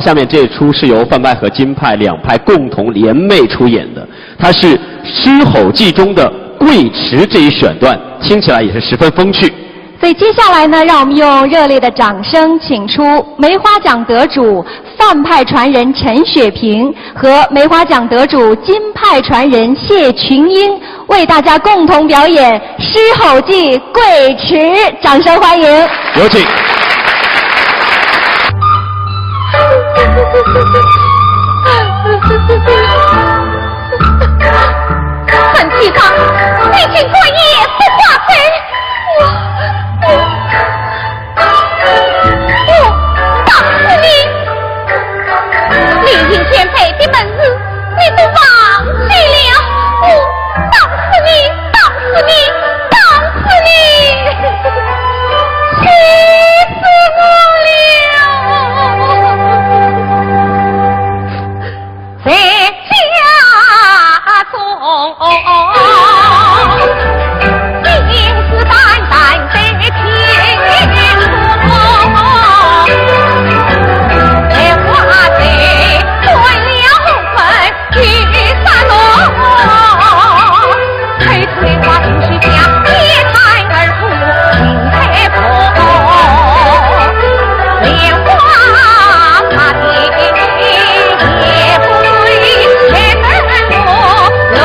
下面这出是由范派和京派两派共同联袂出演的，它是《狮吼记》中的贵池这一选段，听起来也是十分风趣。所以接下来呢，让我们用热烈的掌声，请出梅花奖得主范派传人陈雪萍和梅花奖得主京派传人谢群英，为大家共同表演《狮吼记·贵池》，掌声欢迎。有请。陈局长，你请过夜是寡贼，我打死你！连营前辈的门日，你都忘记了！我打死你！打死你！打死你！气死我了！在家中。信誓旦旦在天说，梅花贼断了魂去散落，推推花出去家，一抬而出心太破，莲花他的也不对，前门落泪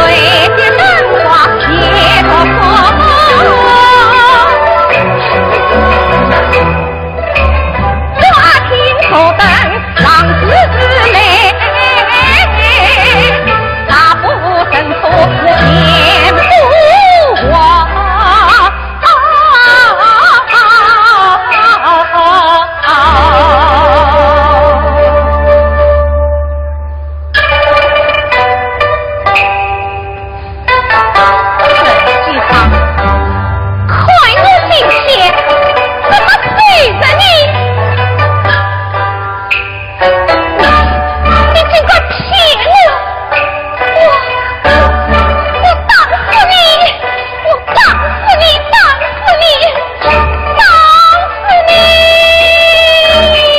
的人花也不破。手灯浪子泪，大步伸出天不忘。陈局长，快我进去，怎么对着你？你竟敢骗我！我打死你！我打死你！打死你！打死你！气死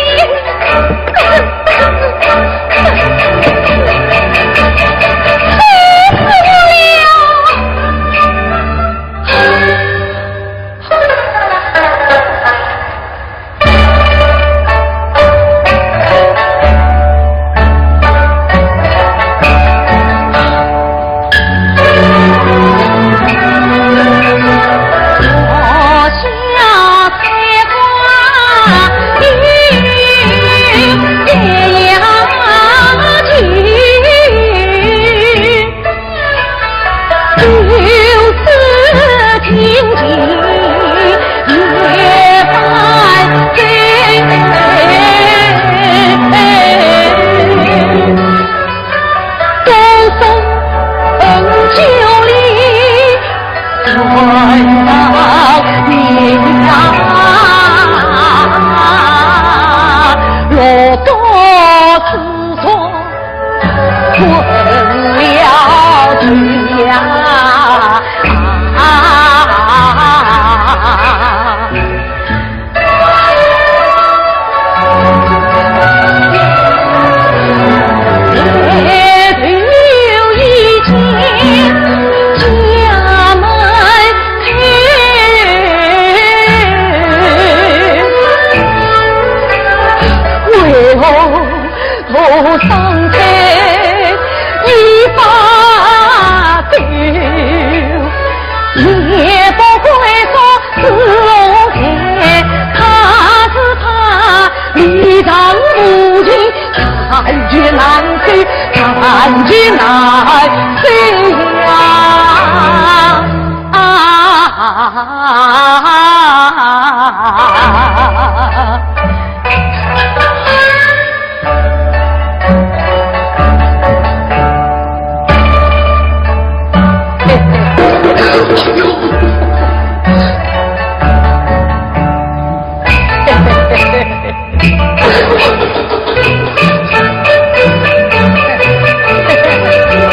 我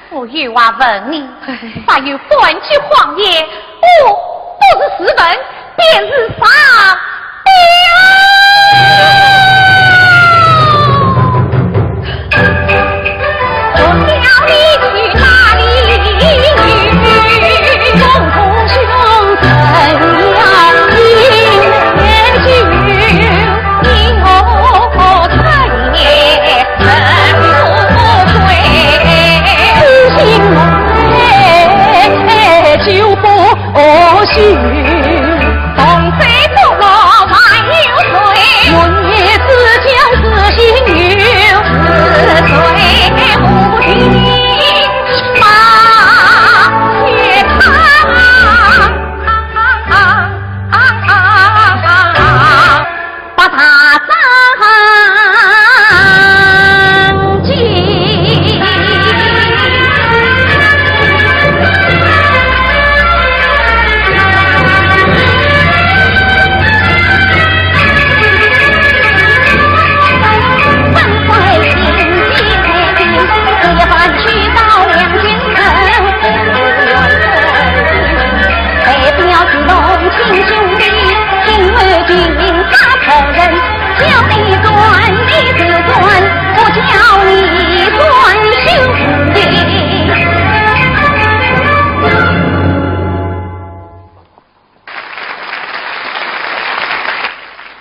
我有话问你，凡有半句谎言，我不是私奔，便是杀我叫你去哪里？共同兄怎样应酒？因我太爷怎不悔？心内就不许，东非不落满有水，我也自将自心有是水无情马血汤，把他斩尽。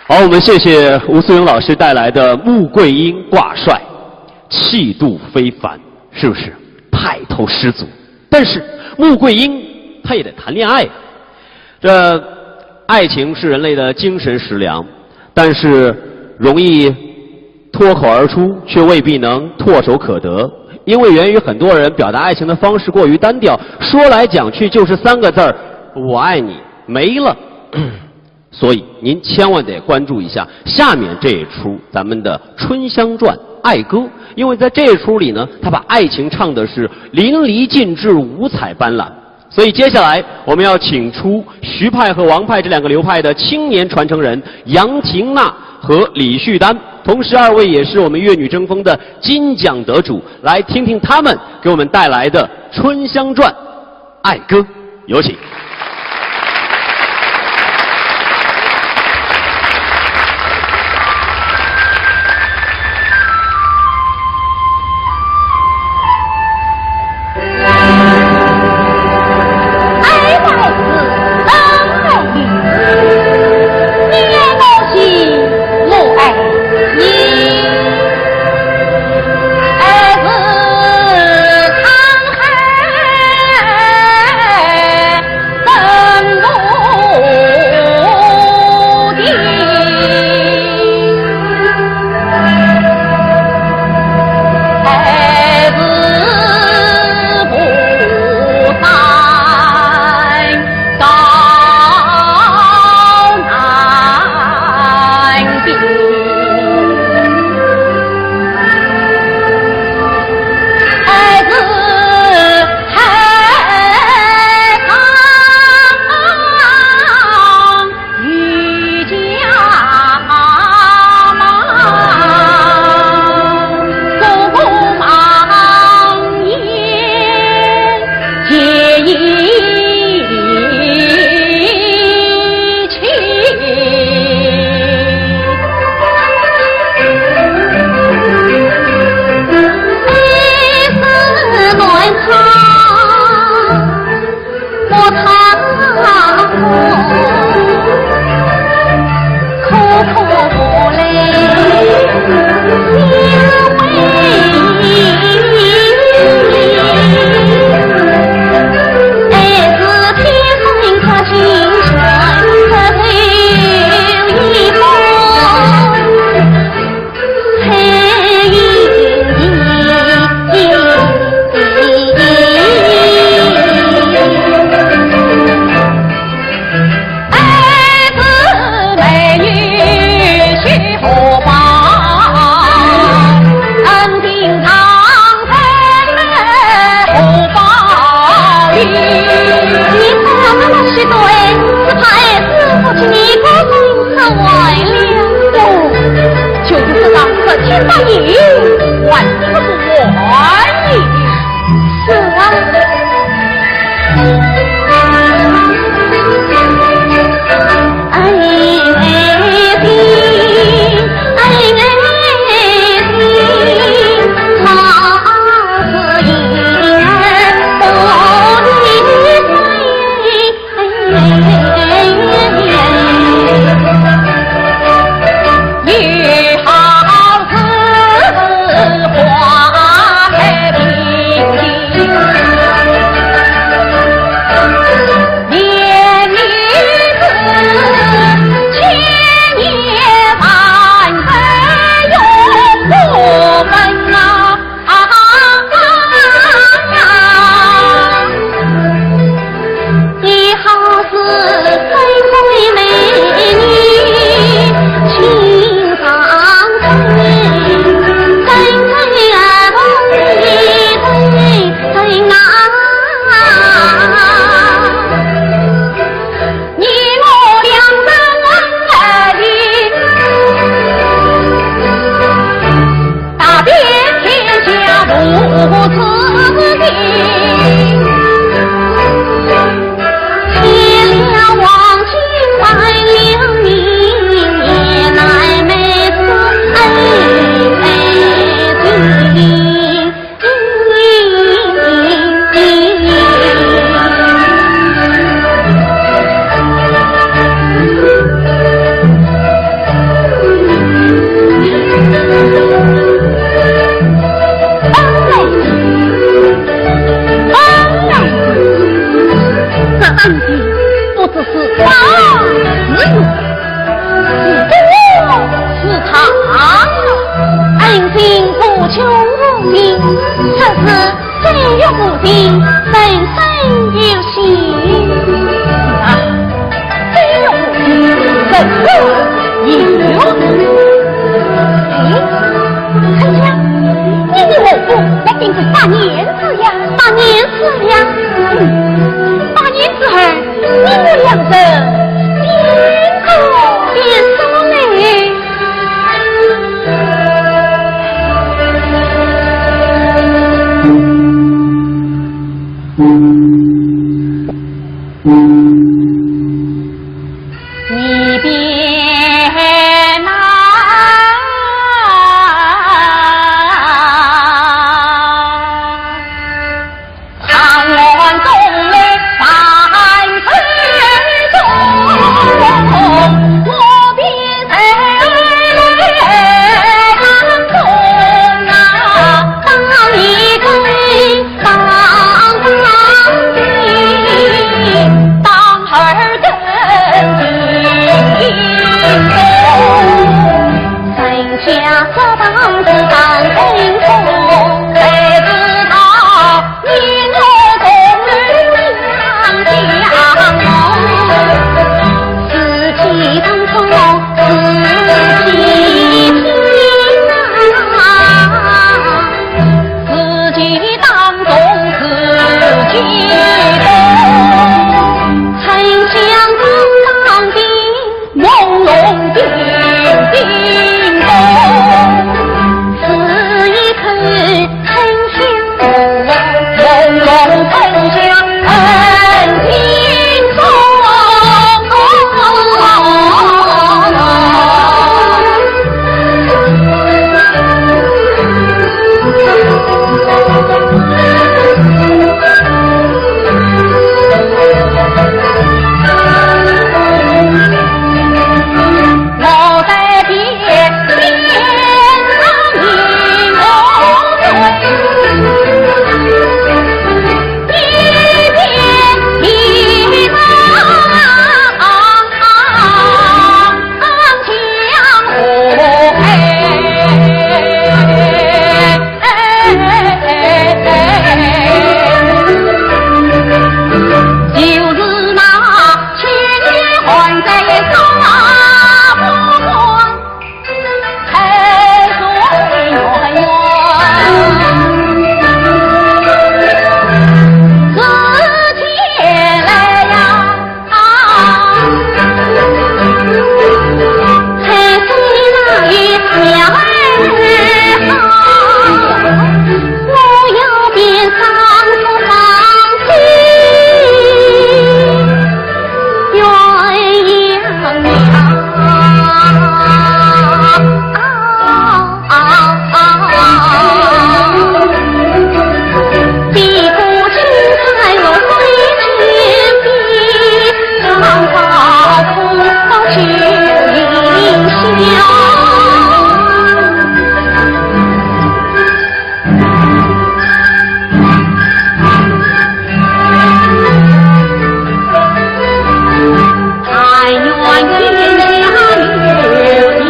好，我们谢谢吴素英老师带来的穆桂英挂帅，气度非凡，是不是派头十足？但是穆桂英她也得谈恋爱，这爱情是人类的精神食粮，但是容易脱口而出，却未必能唾手可得，因为源于很多人表达爱情的方式过于单调，说来讲去就是3个字儿：我爱你，没了。所以您千万得关注一下下面这一出咱们的《春香传·爱歌》，因为在这一出里呢，他把爱情唱的是淋漓尽致、五彩斑斓。所以接下来我们要请出徐派和王派这2个流派的青年传承人杨婷娜和李旭丹，同时2位也是我们粤女争锋的金奖得主，来听听他们给我们带来的《春香传·爱歌》，有请。大义，万不如我意。虽有母亲，生生有幸。啊，虽有母亲，生生有幸。哎，丞相，你的母父那定是大年子呀，大年子呀，大年子后，你们两人变什么呢？你别拿长安中的凡事中，我比谁当中啊，当一根当当二根人家所当是当英雄，谁知道你我共女两相四季当中四季平啊，四季当中四季冬，丞相刚刚的朦胧叮叮咚，此一刻丞相朦胧丞相很心痛。我在边上迎一边一道江湖就是那千里还在沙不关，海水源源，自前来呀，海水那一小儿好，我要变上不上去。鸳鸯娘，比古青苔我水前比，长发枯到九阴霄。太原天下有灵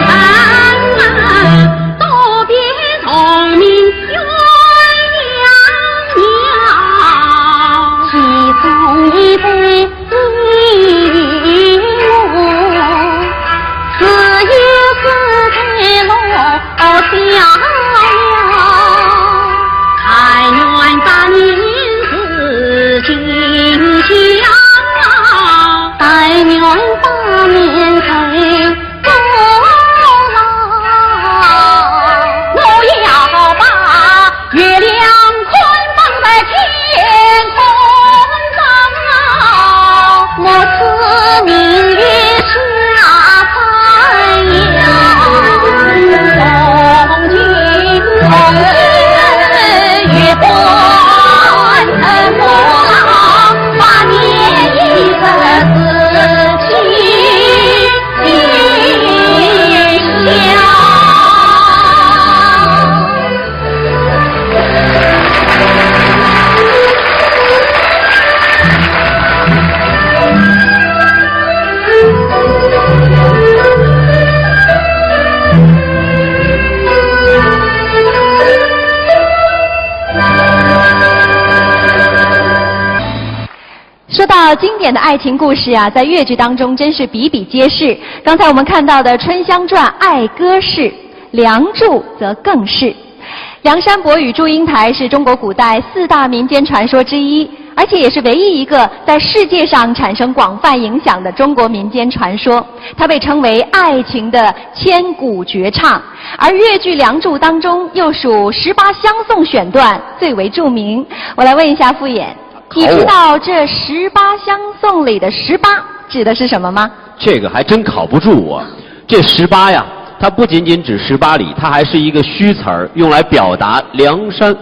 丹，多变聪明鸳鸯娘，其中一对你我，自有是才落下了。太原八年是金香。待年八年才不老，我要把月亮捆绑在天空上啊！到经典的爱情故事啊，在越剧当中真是比比皆是。刚才我们看到的《春香传》爱歌是，《梁祝》则更是。梁山伯与祝英台是中国古代4大民间传说之一，而且也是唯一一个在世界上产生广泛影响的中国民间传说。它被称为爱情的千古绝唱，而越剧《梁祝》当中又属18相送选段最为著名。我来问一下傅衍，你知道这18相送里的18指的是什么吗？这个还真考不住我。这18呀，它不仅仅指18里，它还是一个虚词儿，用来表达梁山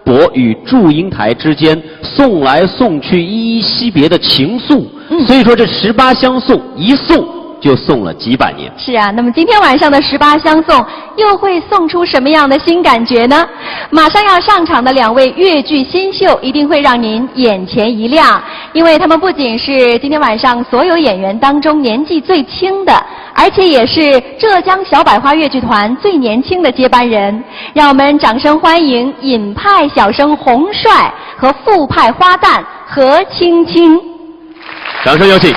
伯与祝英台之间送来送去、依依惜别的情愫。所以说这18相送，一送就送了几百年。是啊，那么今天晚上的18相送又会送出什么样的新感觉呢？马上要上场的2位越剧新秀一定会让您眼前一亮，因为他们不仅是今天晚上所有演员当中年纪最轻的，而且也是浙江小百花越剧团最年轻的接班人。让我们掌声欢迎尹派小生洪帅和副派花旦何青青。掌声有请。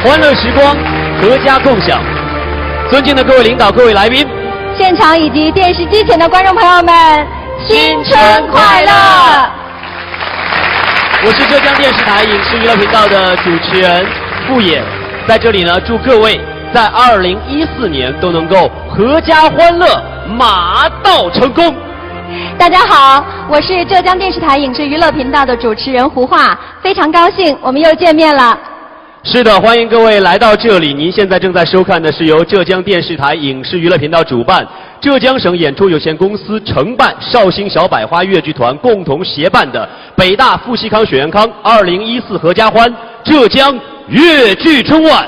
欢乐时光，阖家共享。尊敬的各位领导、各位来宾，现场以及电视机前的观众朋友们，新春快乐！我是浙江电视台影视娱乐频道的主持人傅野，在这里呢，祝各位在2014年都能够阖家欢乐，马到成功。大家好，我是浙江电视台影视娱乐频道的主持人胡化，非常高兴我们又见面了。是的，欢迎各位来到这里。您现在正在收看的是由浙江电视台影视娱乐频道主办、浙江省演出有限公司承办、绍兴小百花越剧团共同协办的北大傅锡康雪元康2014阖家欢浙江越剧春晚。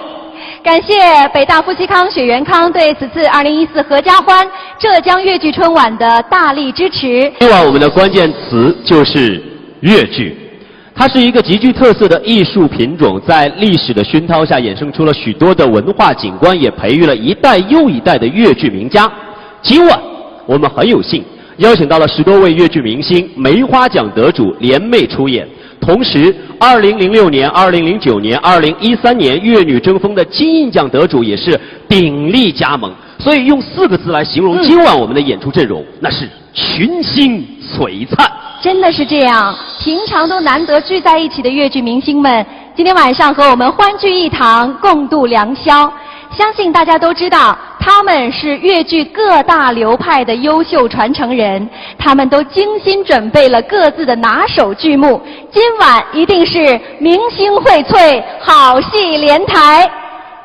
感谢北大傅锡康雪元康对此次2014阖家欢浙江越剧春晚的大力支持。今晚我们的关键词就是越剧。它是一个极具特色的艺术品种，在历史的熏陶下衍生出了许多的文化景观，也培育了一代又一代的越剧名家。今晚我们很有幸邀请到了10多位越剧明星、梅花奖得主联袂出演，同时2006年、2009年、2013年越女争锋的金印奖得主也是鼎力加盟。所以用4个字来形容今晚我们的演出阵容，那是群星璀璨。真的是这样，平常都难得聚在一起的越剧明星们，今天晚上和我们欢聚一堂，共度良宵。相信大家都知道，他们是越剧各大流派的优秀传承人，他们都精心准备了各自的拿手剧目，今晚一定是明星荟萃，好戏连台。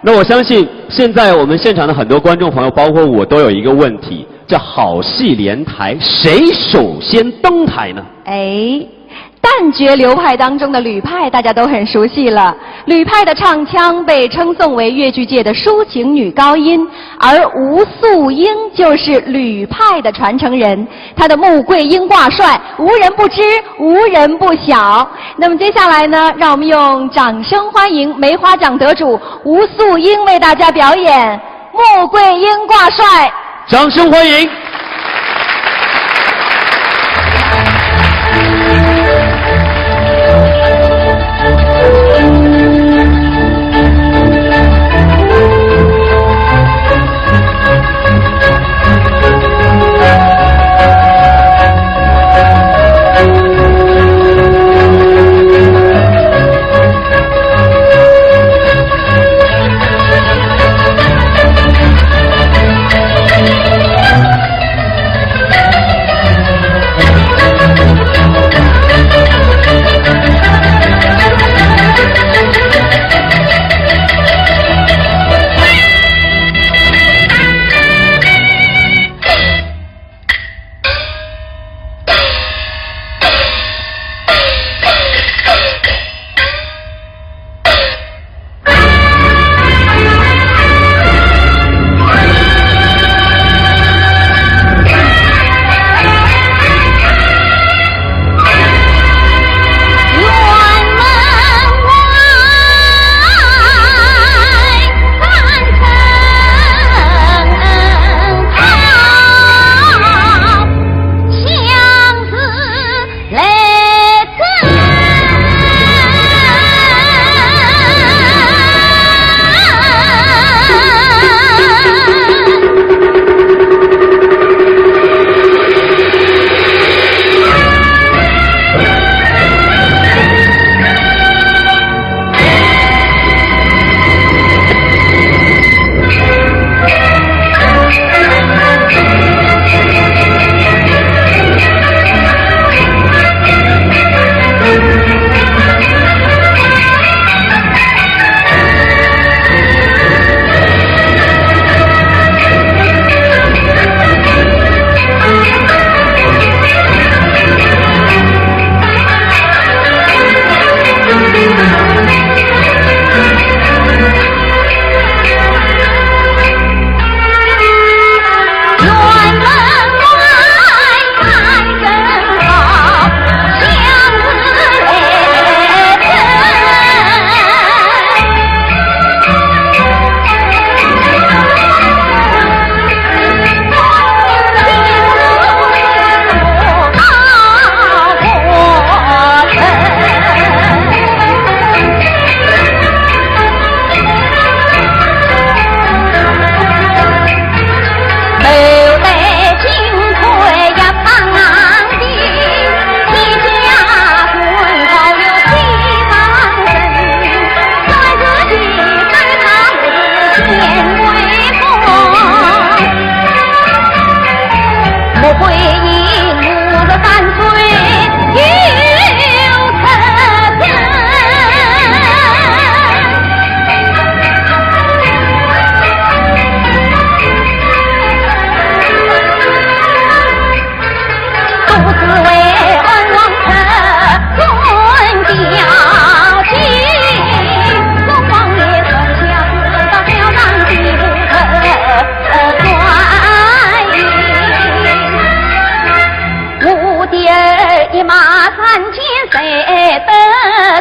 那我相信现在我们现场的很多观众朋友，包括我，都有一个问题，这好戏连台，谁首先登台呢？旦角流派当中的吕派大家都很熟悉了。吕派的唱腔被称颂为越剧界的抒情女高音，而吴素英就是吕派的传承人。她的穆桂英挂帅，无人不知，无人不晓。那么接下来呢，让我们用掌声欢迎梅花奖得主吴素英为大家表演穆桂英挂帅。掌声欢迎。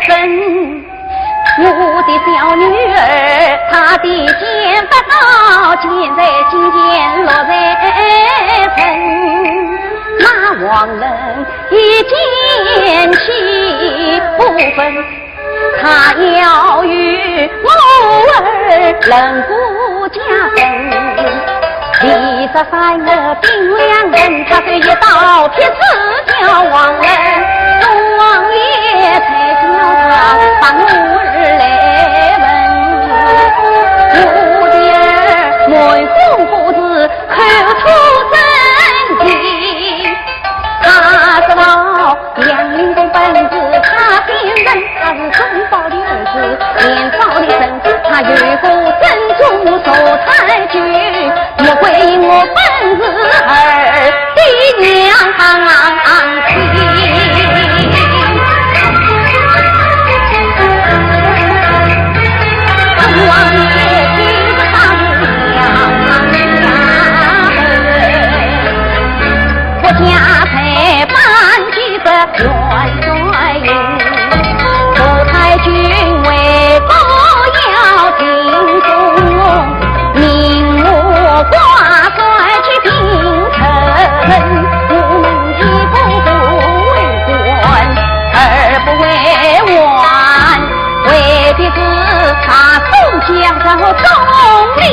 身。我的小女儿，她的剑不刀剑在心间落在身，那王人一剑起不分，他要与我儿人骨加分。23个兵两人，他这一刀劈死小王人，众王爷才叫他把我儿来问。我的儿满腹不知口出真情，他知道杨林公本是他别人，他是中宝的儿子，年少的身子，他有个珍珠手裁决，莫怪我本是儿的娘亲。王爷听他我家才办几个元帅营，出太君为保要进宫，命我挂帅去京城，我们一不为官，二不为王，为的是他宋江上总理